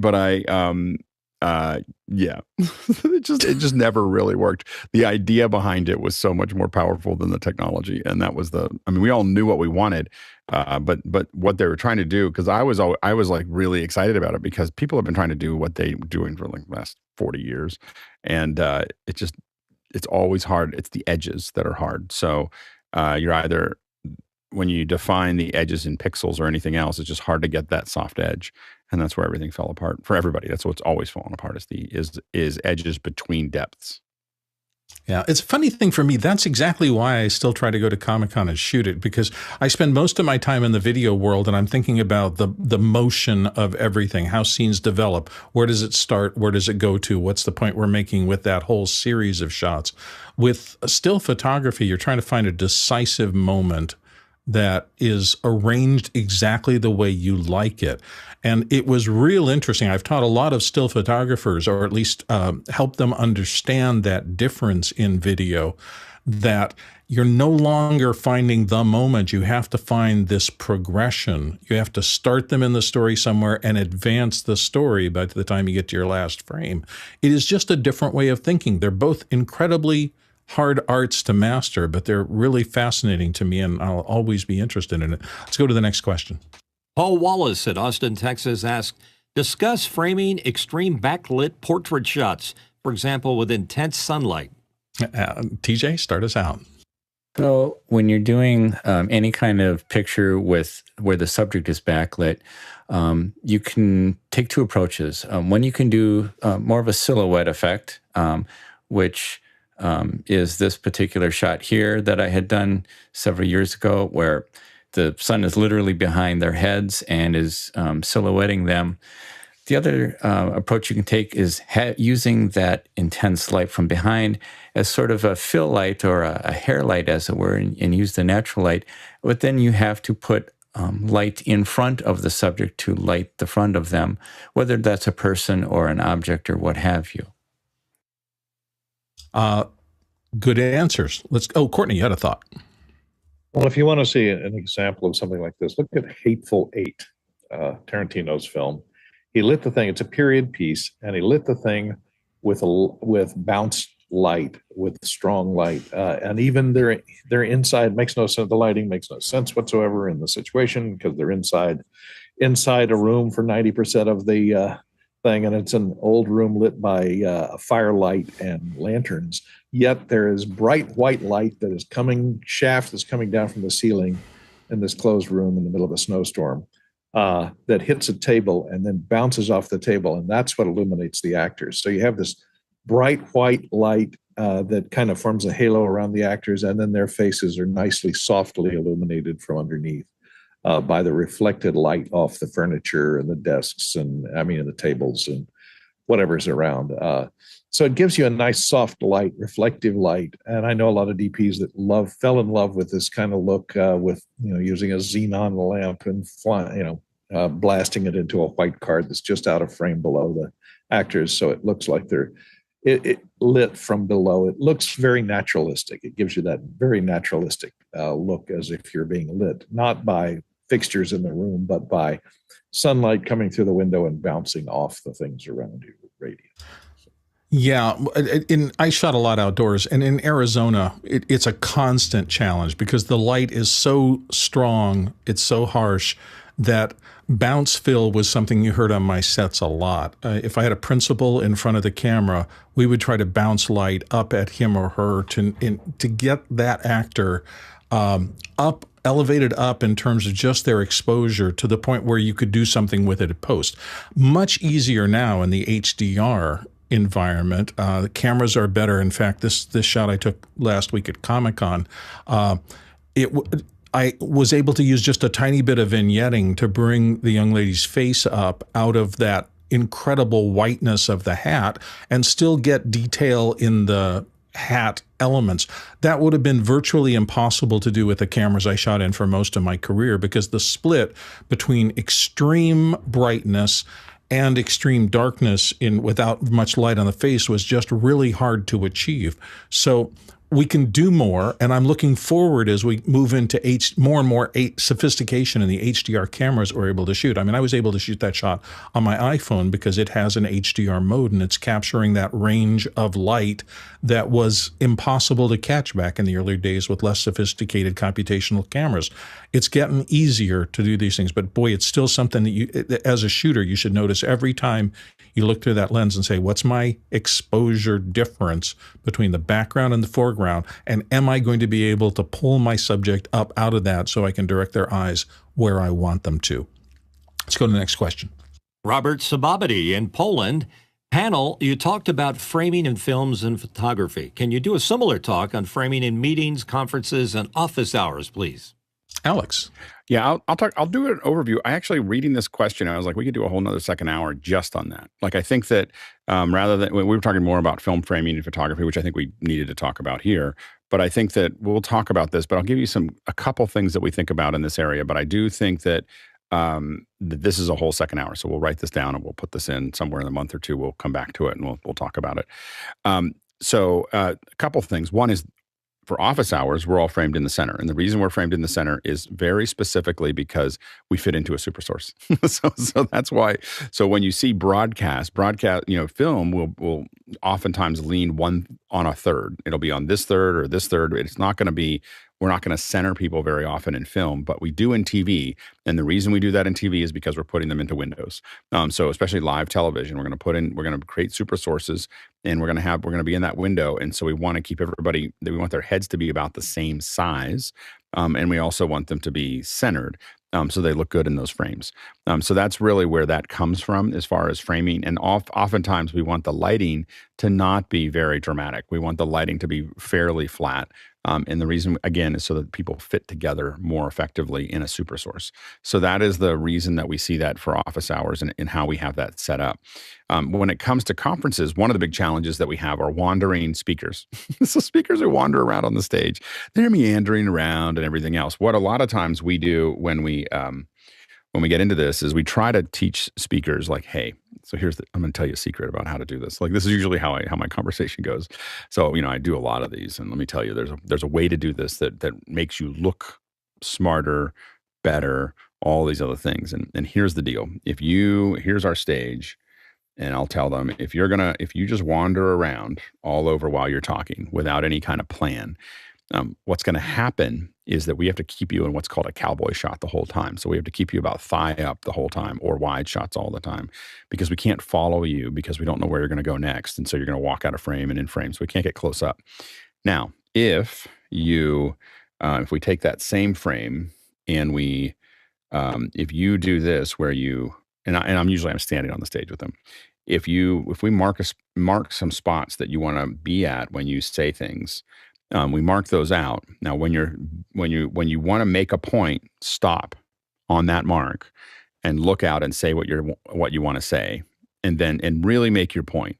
it just never really worked. The idea behind it was so much more powerful than the technology, and that was we all knew what we wanted, but what they were trying to do, because I was like really excited about it because people have been trying to do what they're doing for like the last 40 years, and it's always hard. It's the edges that are hard. So you're either, when you define the edges in pixels or anything else, it's just hard to get that soft edge. And that's where everything fell apart for everybody. That's what's always fallen apart is edges between depths. Yeah, it's a funny thing for me. That's exactly why I still try to go to Comic-Con and shoot it, because I spend most of my time in the video world and I'm thinking about the motion of everything, how scenes develop, where does it start, where does it go to, what's the point we're making with that whole series of shots. With still photography, you're trying to find a decisive moment that is arranged exactly the way you like it. And it was real interesting. I've taught a lot of still photographers, or at least helped them understand that difference in video, that you're no longer finding the moment. You have to find this progression. You have to start them in the story somewhere and advance the story by the time you get to your last frame. It is just a different way of thinking. They're both incredibly hard arts to master, but they're really fascinating to me, and I'll always be interested in it. Let's go to the next question. Paul Wallace at Austin, Texas asked, discuss framing extreme backlit portrait shots, for example, with intense sunlight. TJ, start us out. So when you're doing any kind of picture with where the subject is backlit, you can take two approaches. One, you can do more of a silhouette effect, which is this particular shot here that I had done several years ago, where the sun is literally behind their heads and is silhouetting them. The other approach you can take is using that intense light from behind as sort of a fill light or a hair light, as it were, and use the natural light. But then you have to put light in front of the subject to light the front of them, whether that's a person or an object or what have you. Good answers. Courtney, you had a thought. Well, if you want to see an example of something like this, look at Hateful Eight, Tarantino's film. He lit the thing, it's a period piece, and he lit the thing with bounced light, with strong light. And even their inside makes no sense. The lighting makes no sense whatsoever in the situation because they're inside a room for 90% of the thing, and it's an old room lit by firelight and lanterns. Yet there is bright white light that is shaft that's coming down from the ceiling in this closed room in the middle of a snowstorm. That hits a table and then bounces off the table, and that's what illuminates the actors. So you have this bright white light that kind of forms a halo around the actors, and then their faces are nicely, softly illuminated from underneath by the reflected light off the furniture and the desks and the tables and whatever's around. So it gives you a nice soft light, reflective light. And I know a lot of DPs that fell in love with this kind of look with, using a xenon lamp and blasting it into a white card that's just out of frame below the actors. So it looks like it lit from below. It looks very naturalistic. It gives you that very naturalistic look as if you're being lit, not by fixtures in the room, but by sunlight coming through the window and bouncing off the things around you, radiant. Yeah, I shot a lot outdoors, and in Arizona, it's a constant challenge because the light is so strong, it's so harsh, that bounce fill was something you heard on my sets a lot. If I had a principal in front of the camera, we would try to bounce light up at him or her to get that actor elevated up in terms of just their exposure to the point where you could do something with it at post. Much easier now in the HDR environment. The cameras are better. In fact, this shot I took last week at Comic-Con, I was able to use just a tiny bit of vignetting to bring the young lady's face up out of that incredible whiteness of the hat and still get detail in the hat elements. That would have been virtually impossible to do with the cameras I shot in for most of my career because the split between extreme brightness and extreme darkness without much light on the face was just really hard to achieve. So we can do more, and I'm looking forward as we move into more and more sophistication in the HDR cameras we're able to shoot. I was able to shoot that shot on my iPhone because it has an HDR mode, and it's capturing that range of light that was impossible to catch back in the earlier days with less sophisticated computational cameras. It's getting easier to do these things, but boy, it's still something that you, as a shooter, you should notice every time you look through that lens and say, what's my exposure difference between the background and the foreground? And am I going to be able to pull my subject up out of that so I can direct their eyes where I want them to? Let's go to the next question. Robert Sababity in Poland. Panel, you talked about framing in films and photography. Can you do a similar talk on framing in meetings, conferences, and office hours, please? Alex. Yeah, I'll do an overview. I actually, reading this question, I was like, we could do a whole nother second hour just on that. Like, I think that rather than, we were talking more about film framing and photography, which I think we needed to talk about here. But I think that we'll talk about this, but I'll give you a couple things that we think about in this area. But I do think that this is a whole second hour. So we'll write this down and we'll put this in somewhere in a month or two. We'll come back to it and we'll talk about it. So a couple things. One is for office hours, we're all framed in the center. And the reason we're framed in the center is very specifically because we fit into a super source. so that's why. So when you see broadcast, film will oftentimes lean one on a third. It'll be on this third or this third. It's not going to be, we're not going to center people very often in film, but we do in TV. And the reason we do that in TV is because we're putting them into windows. So especially live television, we're going to create super sources, and we're going to be in that window. And so we want to keep everybody, we want their heads to be about the same size. And we also want them to be centered. So they look good in those frames. So that's really where that comes from as far as framing. And oftentimes we want the lighting to not be very dramatic. We want the lighting to be fairly flat. And the reason, again, is so that people fit together more effectively in a super source. So that is the reason that we see that for office hours and how we have that set up. When it comes to conferences, one of the big challenges that we have are wandering speakers. So speakers who wander around on the stage, they're meandering around and everything else. What a lot of times we do when we get into this is we try to teach speakers like, hey, so I'm going to tell you a secret about how to do this. Like, this is usually how my conversation goes. So, I do a lot of these, and let me tell you, there's a way to do this that makes you look smarter, better, all these other things. And here's the deal. Here's our stage, and I'll tell them, if you just wander around all over while you're talking without any kind of plan, what's going to happen is that we have to keep you in what's called a cowboy shot the whole time. So we have to keep you about thigh up the whole time, or wide shots all the time, because we can't follow you because we don't know where you're going to go next. And so you're going to walk out of frame and in frame. So we can't get close up. Now, if we take that same frame and if you do this where I'm standing on the stage with them. If we mark some spots that you want to be at when you say things, we mark those out. Now, when you want to make a point, stop on that mark and look out and say what you want to say, and really make your point.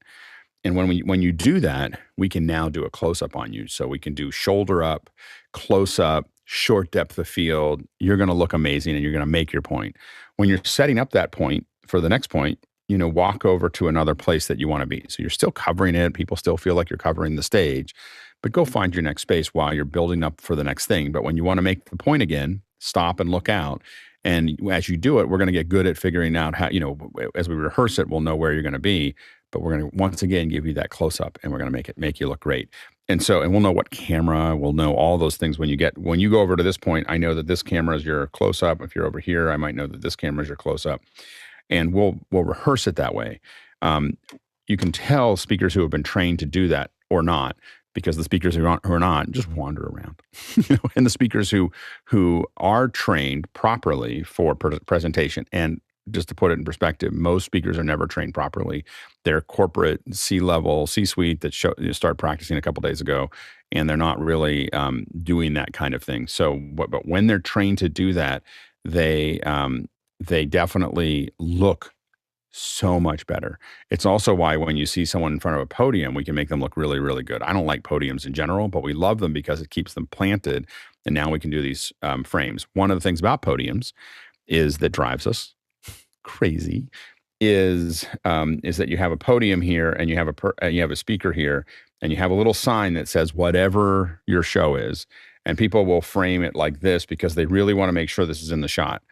And when you do that, we can now do a close up on you. So we can do shoulder up, close up, short depth of field. You're going to look amazing, and you're going to make your point. When you're setting up that point for the next point, walk over to another place that you want to be. So you're still covering it. People still feel like you're covering the stage, but go find your next space while you're building up for the next thing. But when you want to make the point again, stop and look out. And as you do it, we're going to get good at figuring out how, as we rehearse it, we'll know where you're going to be, but we're going to once again give you that close up, and we're going to make you look great. And we'll know what camera, we'll know all those things when you go over to this point. I know that this camera is your close up. If you're over here, I might know that this camera is your close up. And we'll rehearse it that way. You can tell speakers who have been trained to do that or not, because the speakers who are not just wander around. And the speakers who are trained properly for presentation, and just to put it in perspective, most speakers are never trained properly. They're corporate C-level, C-suite that started practicing a couple days ago, and they're not really doing that kind of thing. So, but when they're trained to do that, they definitely look so much better. It's also why when you see someone in front of a podium, we can make them look really, really good. I don't like podiums in general, but we love them because it keeps them planted. And now we can do these frames. One of the things about podiums that drives us crazy is that you have a podium here, and you have a speaker here, and you have a little sign that says whatever your show is, and people will frame it like this because they really want to make sure this is in the shot.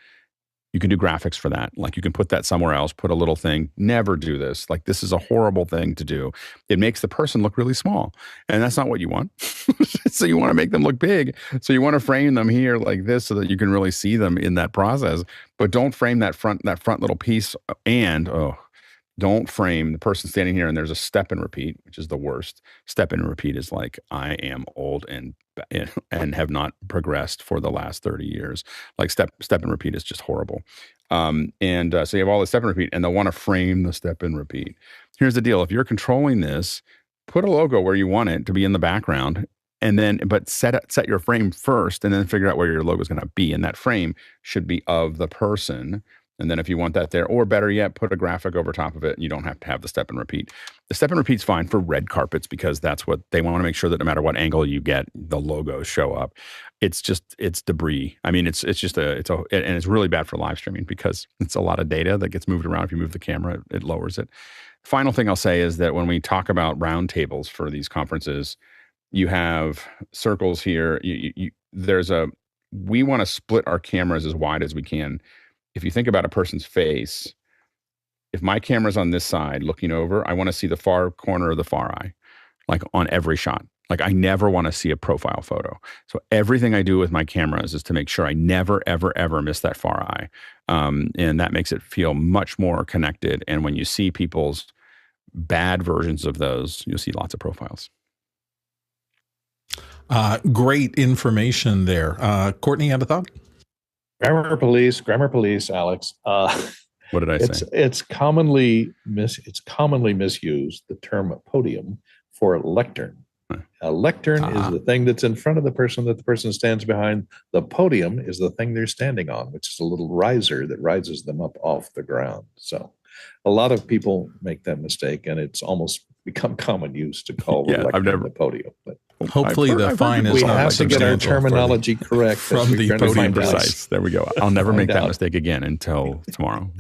You can do graphics for that. Like, you can put that somewhere else, put a little thing. Never do this. Like, this is a horrible thing to do. It makes the person look really small, and that's not what you want. So you want to make them look big. So you want to frame them here like this so that you can really see them in that process. But don't frame that front little piece, and don't frame the person standing here and there's a step and repeat, which is the worst. Step and repeat is like, I am old and have not progressed for the last 30 years. Like, step and repeat is just horrible. So you have all the step and repeat, and they'll want to frame the step and repeat. Here's the deal. If you're controlling this, put a logo where you want it to be in the background, but set your frame first, and then figure out where your logo is going to be. And that frame should be of the person. And then if you want that there, or better yet, put a graphic over top of it, and you don't have to have the step and repeat. The step and repeat's fine for red carpets, because that's what they want to make sure that no matter what angle you get, the logos show up. It's debris. I mean, it's really bad for live streaming because it's a lot of data that gets moved around. If you move the camera, it lowers it. Final thing I'll say is that when we talk about round tables for these conferences, You have circles here. We want to split our cameras as wide as we can. If you think about a person's face, if my camera's on this side looking over, I want to see the far corner of the far eye, like on every shot. Like I never want to see a profile photo. So everything I do with my cameras is to make sure I never, ever, ever miss that far eye. And that makes it feel much more connected. And when you see people's bad versions of those, you'll see lots of profiles. Great information there. Courtney, you have a thought? Grammar police, Alex. What did I say? It's commonly misused, the term podium, for lectern. A lectern is the thing that's in front of the person that the person stands behind. The podium is the thing they're standing on, which is a little riser that rises them up off the ground. So a lot of people make that mistake, and it's almost become common use to call the lectern the podium. But hopefully the fine is we not have to get our terminology correct from the podium precise. There we go. I'll never make that mistake again until tomorrow.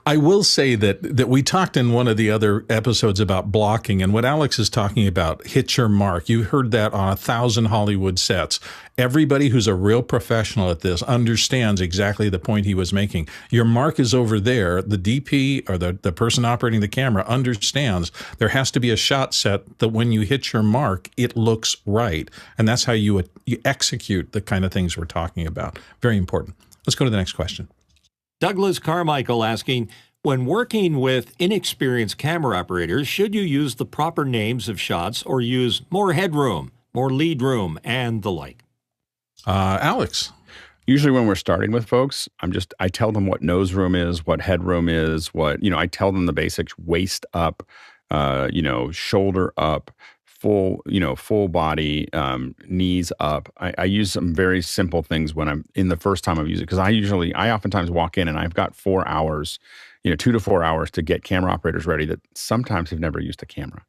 I will say that we talked in one of the other episodes about blocking, and what Alex is talking about, hit your mark. You heard that on 1,000 Hollywood sets. Everybody who's a real professional at this understands exactly the point he was making. Your mark is over there. The DP or the person operating the camera understands there has to be a shot set that when you hit your mark, it looks right. And that's how you execute the kind of things we're talking about. Very important. Let's go to the next question. Douglas Carmichael asking, when working with inexperienced camera operators, should you use the proper names of shots or use more headroom, more lead room, and the like? Alex? Usually when we're starting with folks, I tell them what nose room is, what headroom is, I tell them the basics: waist up, shoulder up, full body, knees up. I use some very simple things when I'm in the first time I've used it, because I oftentimes walk in and I've got 4 hours, 2 to 4 hours to get camera operators ready that sometimes have never used a camera.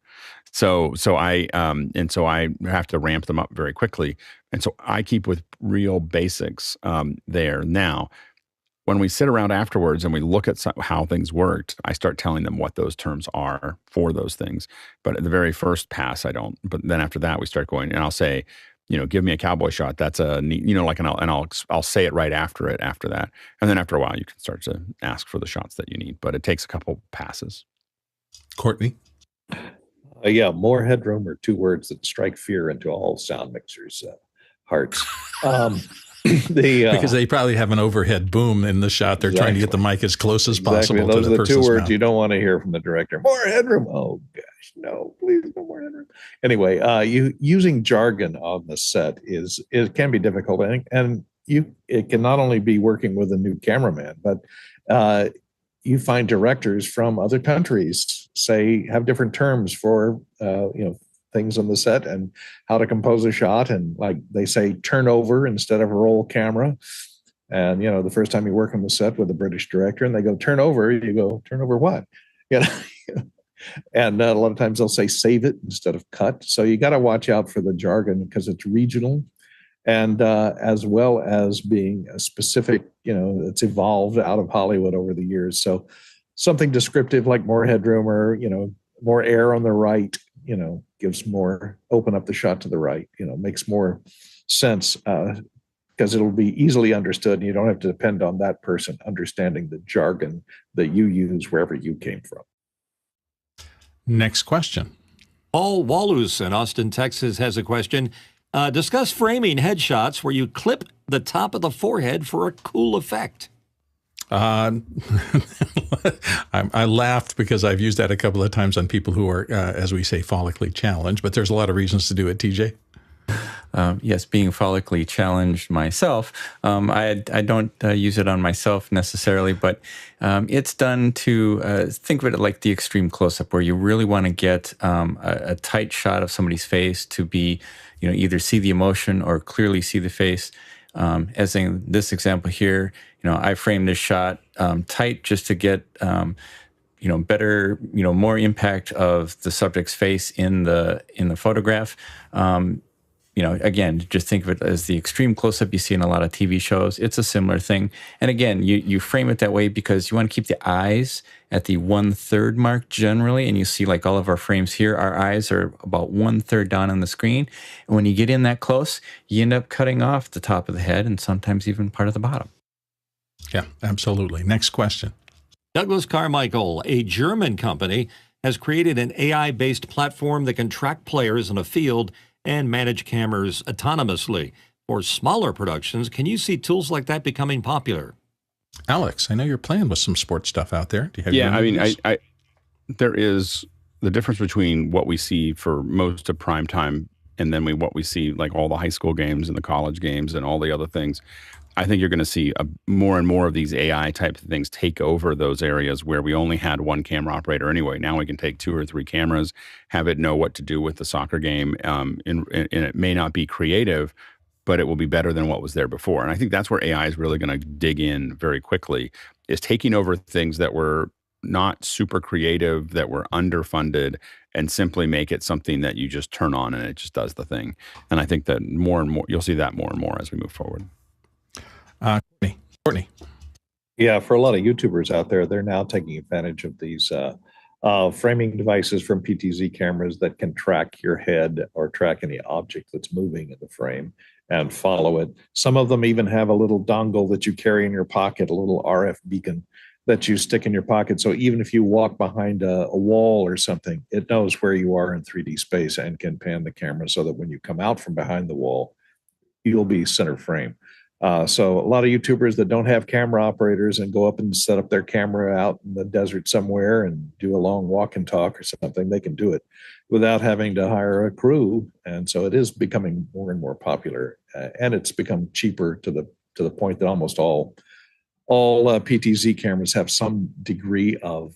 So I have to ramp them up very quickly. And so I keep with real basics there. Now, when we sit around afterwards and we look at how things worked, I start telling them what those terms are for those things. But at the very first pass, I don't. But then after that, we start going, and I'll say, give me a cowboy shot. That's a neat, I'll say it right after that. And then after a while, you can start to ask for the shots that you need. But it takes a couple passes. Courtney? More headroom are 2 words that strike fear into all sound mixers' hearts. Because they probably have an overhead boom in the shot. They're trying to get the mic as close as possible. Those to the are the 2 words mouth. You don't want to hear from the director. More headroom. Oh gosh, no, please no more headroom. Anyway, using jargon on the set it can be difficult, and it can not only be working with a new cameraman, but you find directors from other countries have different terms for things on the set and how to compose a shot. And like they say turnover instead of a roll camera. And, the first time you work on the set with a British director and they go turnover, you go, turnover what? And a lot of times they'll say save it instead of cut. So you got to watch out for the jargon because it's regional, and as well as being a specific, it's evolved out of Hollywood over the years. So something descriptive like more headroom or, more air on the right, gives more, open up the shot to the right, makes more sense because it'll be easily understood and you don't have to depend on that person understanding the jargon that you use wherever you came from. Next question. Paul Wallus in Austin, Texas has a question. Discuss framing headshots where you clip the top of the forehead for a cool effect. I laughed because I've used that a couple of times on people who are, as we say, follically challenged, but there's a lot of reasons to do it, TJ. Yes, being follically challenged myself, I don't use it on myself necessarily, but it's done to think of it like the extreme close-up where you really want to get a tight shot of somebody's face to be, either see the emotion or clearly see the face. As in this example here, I framed this shot tight just to get, better, more impact of the subject's face in the photograph. again, just think of it as the extreme close-up you see in a lot of TV shows. It's a similar thing. And again, you frame it that way because you want to keep the eyes at the 1/3 mark generally. And you see like all of our frames here, our eyes are about 1/3 down on the screen. And when you get in that close, you end up cutting off the top of the head and sometimes even part of the bottom. Yeah, absolutely. Next question. Douglas Carmichael, a German company, has created an AI-based platform that can track players in a field and manage cameras autonomously. For smaller productions, can you see tools like that becoming popular? Alex, I know you're playing with some sports stuff out there. Do you have Yeah, I mean, I there is the difference between what we see for most of prime time and then what we see like all the high school games and the college games and all the other things. I think you're going to see more and more of these AI type of things take over those areas where we only had one camera operator anyway. Now we can take 2 or 3 cameras, have it know what to do with the soccer game, and it may not be creative, but it will be better than what was there before. And I think that's where AI is really going to dig in very quickly, is taking over things that were not super creative, that were underfunded, and simply make it something that you just turn on and it just does the thing. And I think that more and more, you'll see that more and more as we move forward. Courtney. Yeah, for a lot of YouTubers out there, they're now taking advantage of these framing devices from PTZ cameras that can track your head or track any object that's moving in the frame and follow it. Some of them even have a little dongle that you carry in your pocket, a little RF beacon that you stick in your pocket. So even if you walk behind a wall or something, it knows where you are in 3D space and can pan the camera so that when you come out from behind the wall, you'll be center frame. So a lot of YouTubers that don't have camera operators and go up and set up their camera out in the desert somewhere and do a long walk and talk or something, they can do it without having to hire a crew. And so it is becoming more and more popular, and it's become cheaper to the point that almost all PTZ cameras have some degree of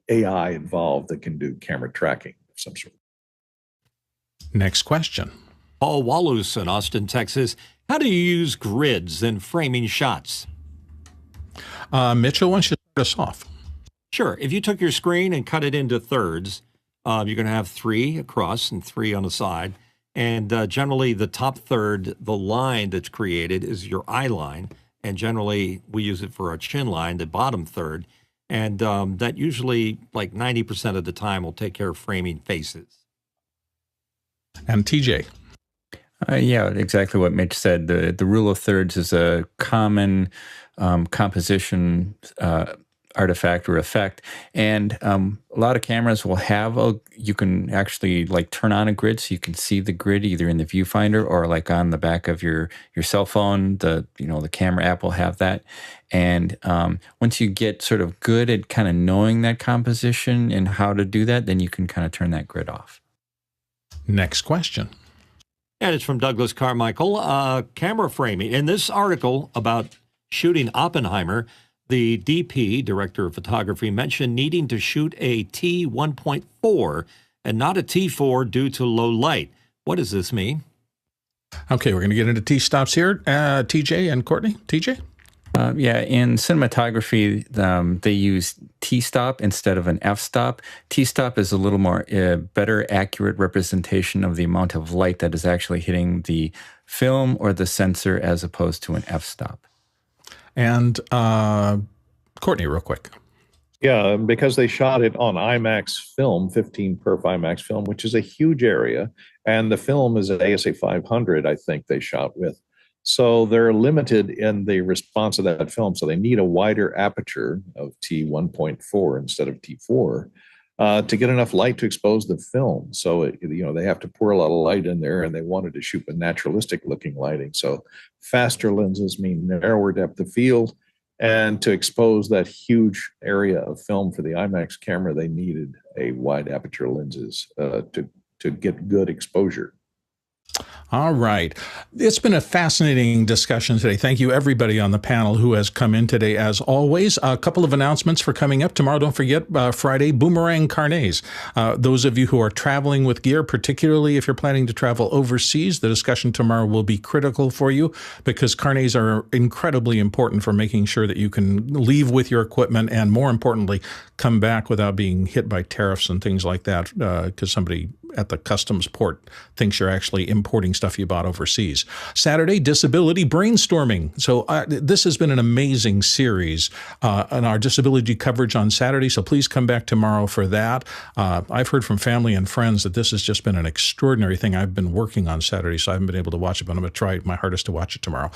AI involved that can do camera tracking of some sort. Next question. Paul Wallace in Austin, Texas. How do you use grids in framing shots? Mitchell, why don't you start us off? Sure. If you took your screen and cut it into thirds, you're going to have 3 across and 3 on the side. And generally, the top third, the line that's created is your eye line. And generally, we use it for our chin line, the bottom third. And that usually, like 90% of the time, will take care of framing faces. And TJ. Yeah, exactly what Mitch said. The rule of thirds is a common composition artifact or effect. And a lot of cameras will have you can actually like turn on a grid so you can see the grid either in the viewfinder or like on the back of your cell phone. The camera app will have that. And once you get sort of good at kind of knowing that composition and how to do that, then you can kind of turn that grid off. Next question. And it's from Douglas Carmichael, camera framing. In this article about shooting Oppenheimer, the DP, Director of Photography, mentioned needing to shoot a T1.4 and not a T4 due to low light. What does this mean? Okay, we're going to get into T-stops here. TJ and Courtney. TJ? Yeah, in cinematography, they use T-stop instead of an F-stop. T-stop is a little more better accurate representation of the amount of light that is actually hitting the film or the sensor as opposed to an F-stop. And Courtney, real quick. Yeah, because they shot it on IMAX film, 15 perf IMAX film, which is a huge area. And the film is an ASA 500, I think they shot with. So they're limited in the response of that film. So they need a wider aperture of T1.4 instead of T4 to get enough light to expose the film. So, they have to pour a lot of light in there, and they wanted to shoot with naturalistic looking lighting. So faster lenses mean narrower depth of field. And to expose that huge area of film for the IMAX camera, they needed a wide aperture lenses to get good exposure. All right. It's been a fascinating discussion today. Thank you, everybody on the panel who has come in today, as always. A couple of announcements for coming up tomorrow. Don't forget, Friday, Boomerang Carnets. Those of you who are traveling with gear, particularly if you're planning to travel overseas, the discussion tomorrow will be critical for you because carnets are incredibly important for making sure that you can leave with your equipment and, more importantly, come back without being hit by tariffs and things like that because somebody at the customs port thinks you're actually importing stuff you bought overseas. Saturday, disability brainstorming. So this has been an amazing series on our disability coverage on Saturday, so please come back tomorrow for that. I've heard from family and friends that this has just been an extraordinary thing. I've been working on Saturday, so I haven't been able to watch it, but I'm going to try my hardest to watch it tomorrow.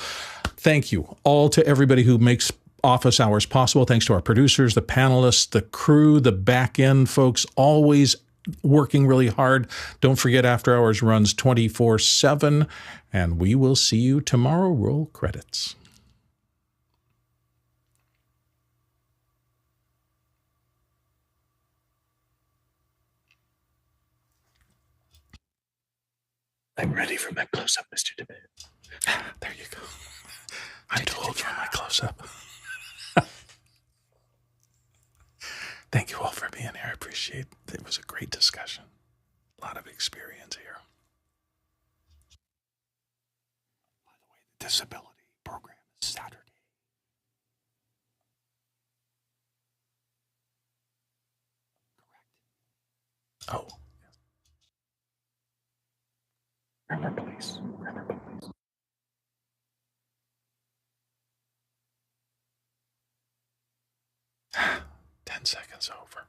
Thank you all to everybody who makes office hours possible. Thanks to our producers, the panelists, the crew, the back end folks, always working really hard. Don't forget, After Hours runs 24/7, and we will see you tomorrow. Roll credits. I'm ready for my close-up, Mr. DeMille. There you go. I'm too old for my close-up. Thank you all for being here. I appreciate it. It was a great discussion. A lot of experience here. By the way, the disability program is Saturday. Correct. Oh. Grammar, please. Grammar, please. Ten seconds over.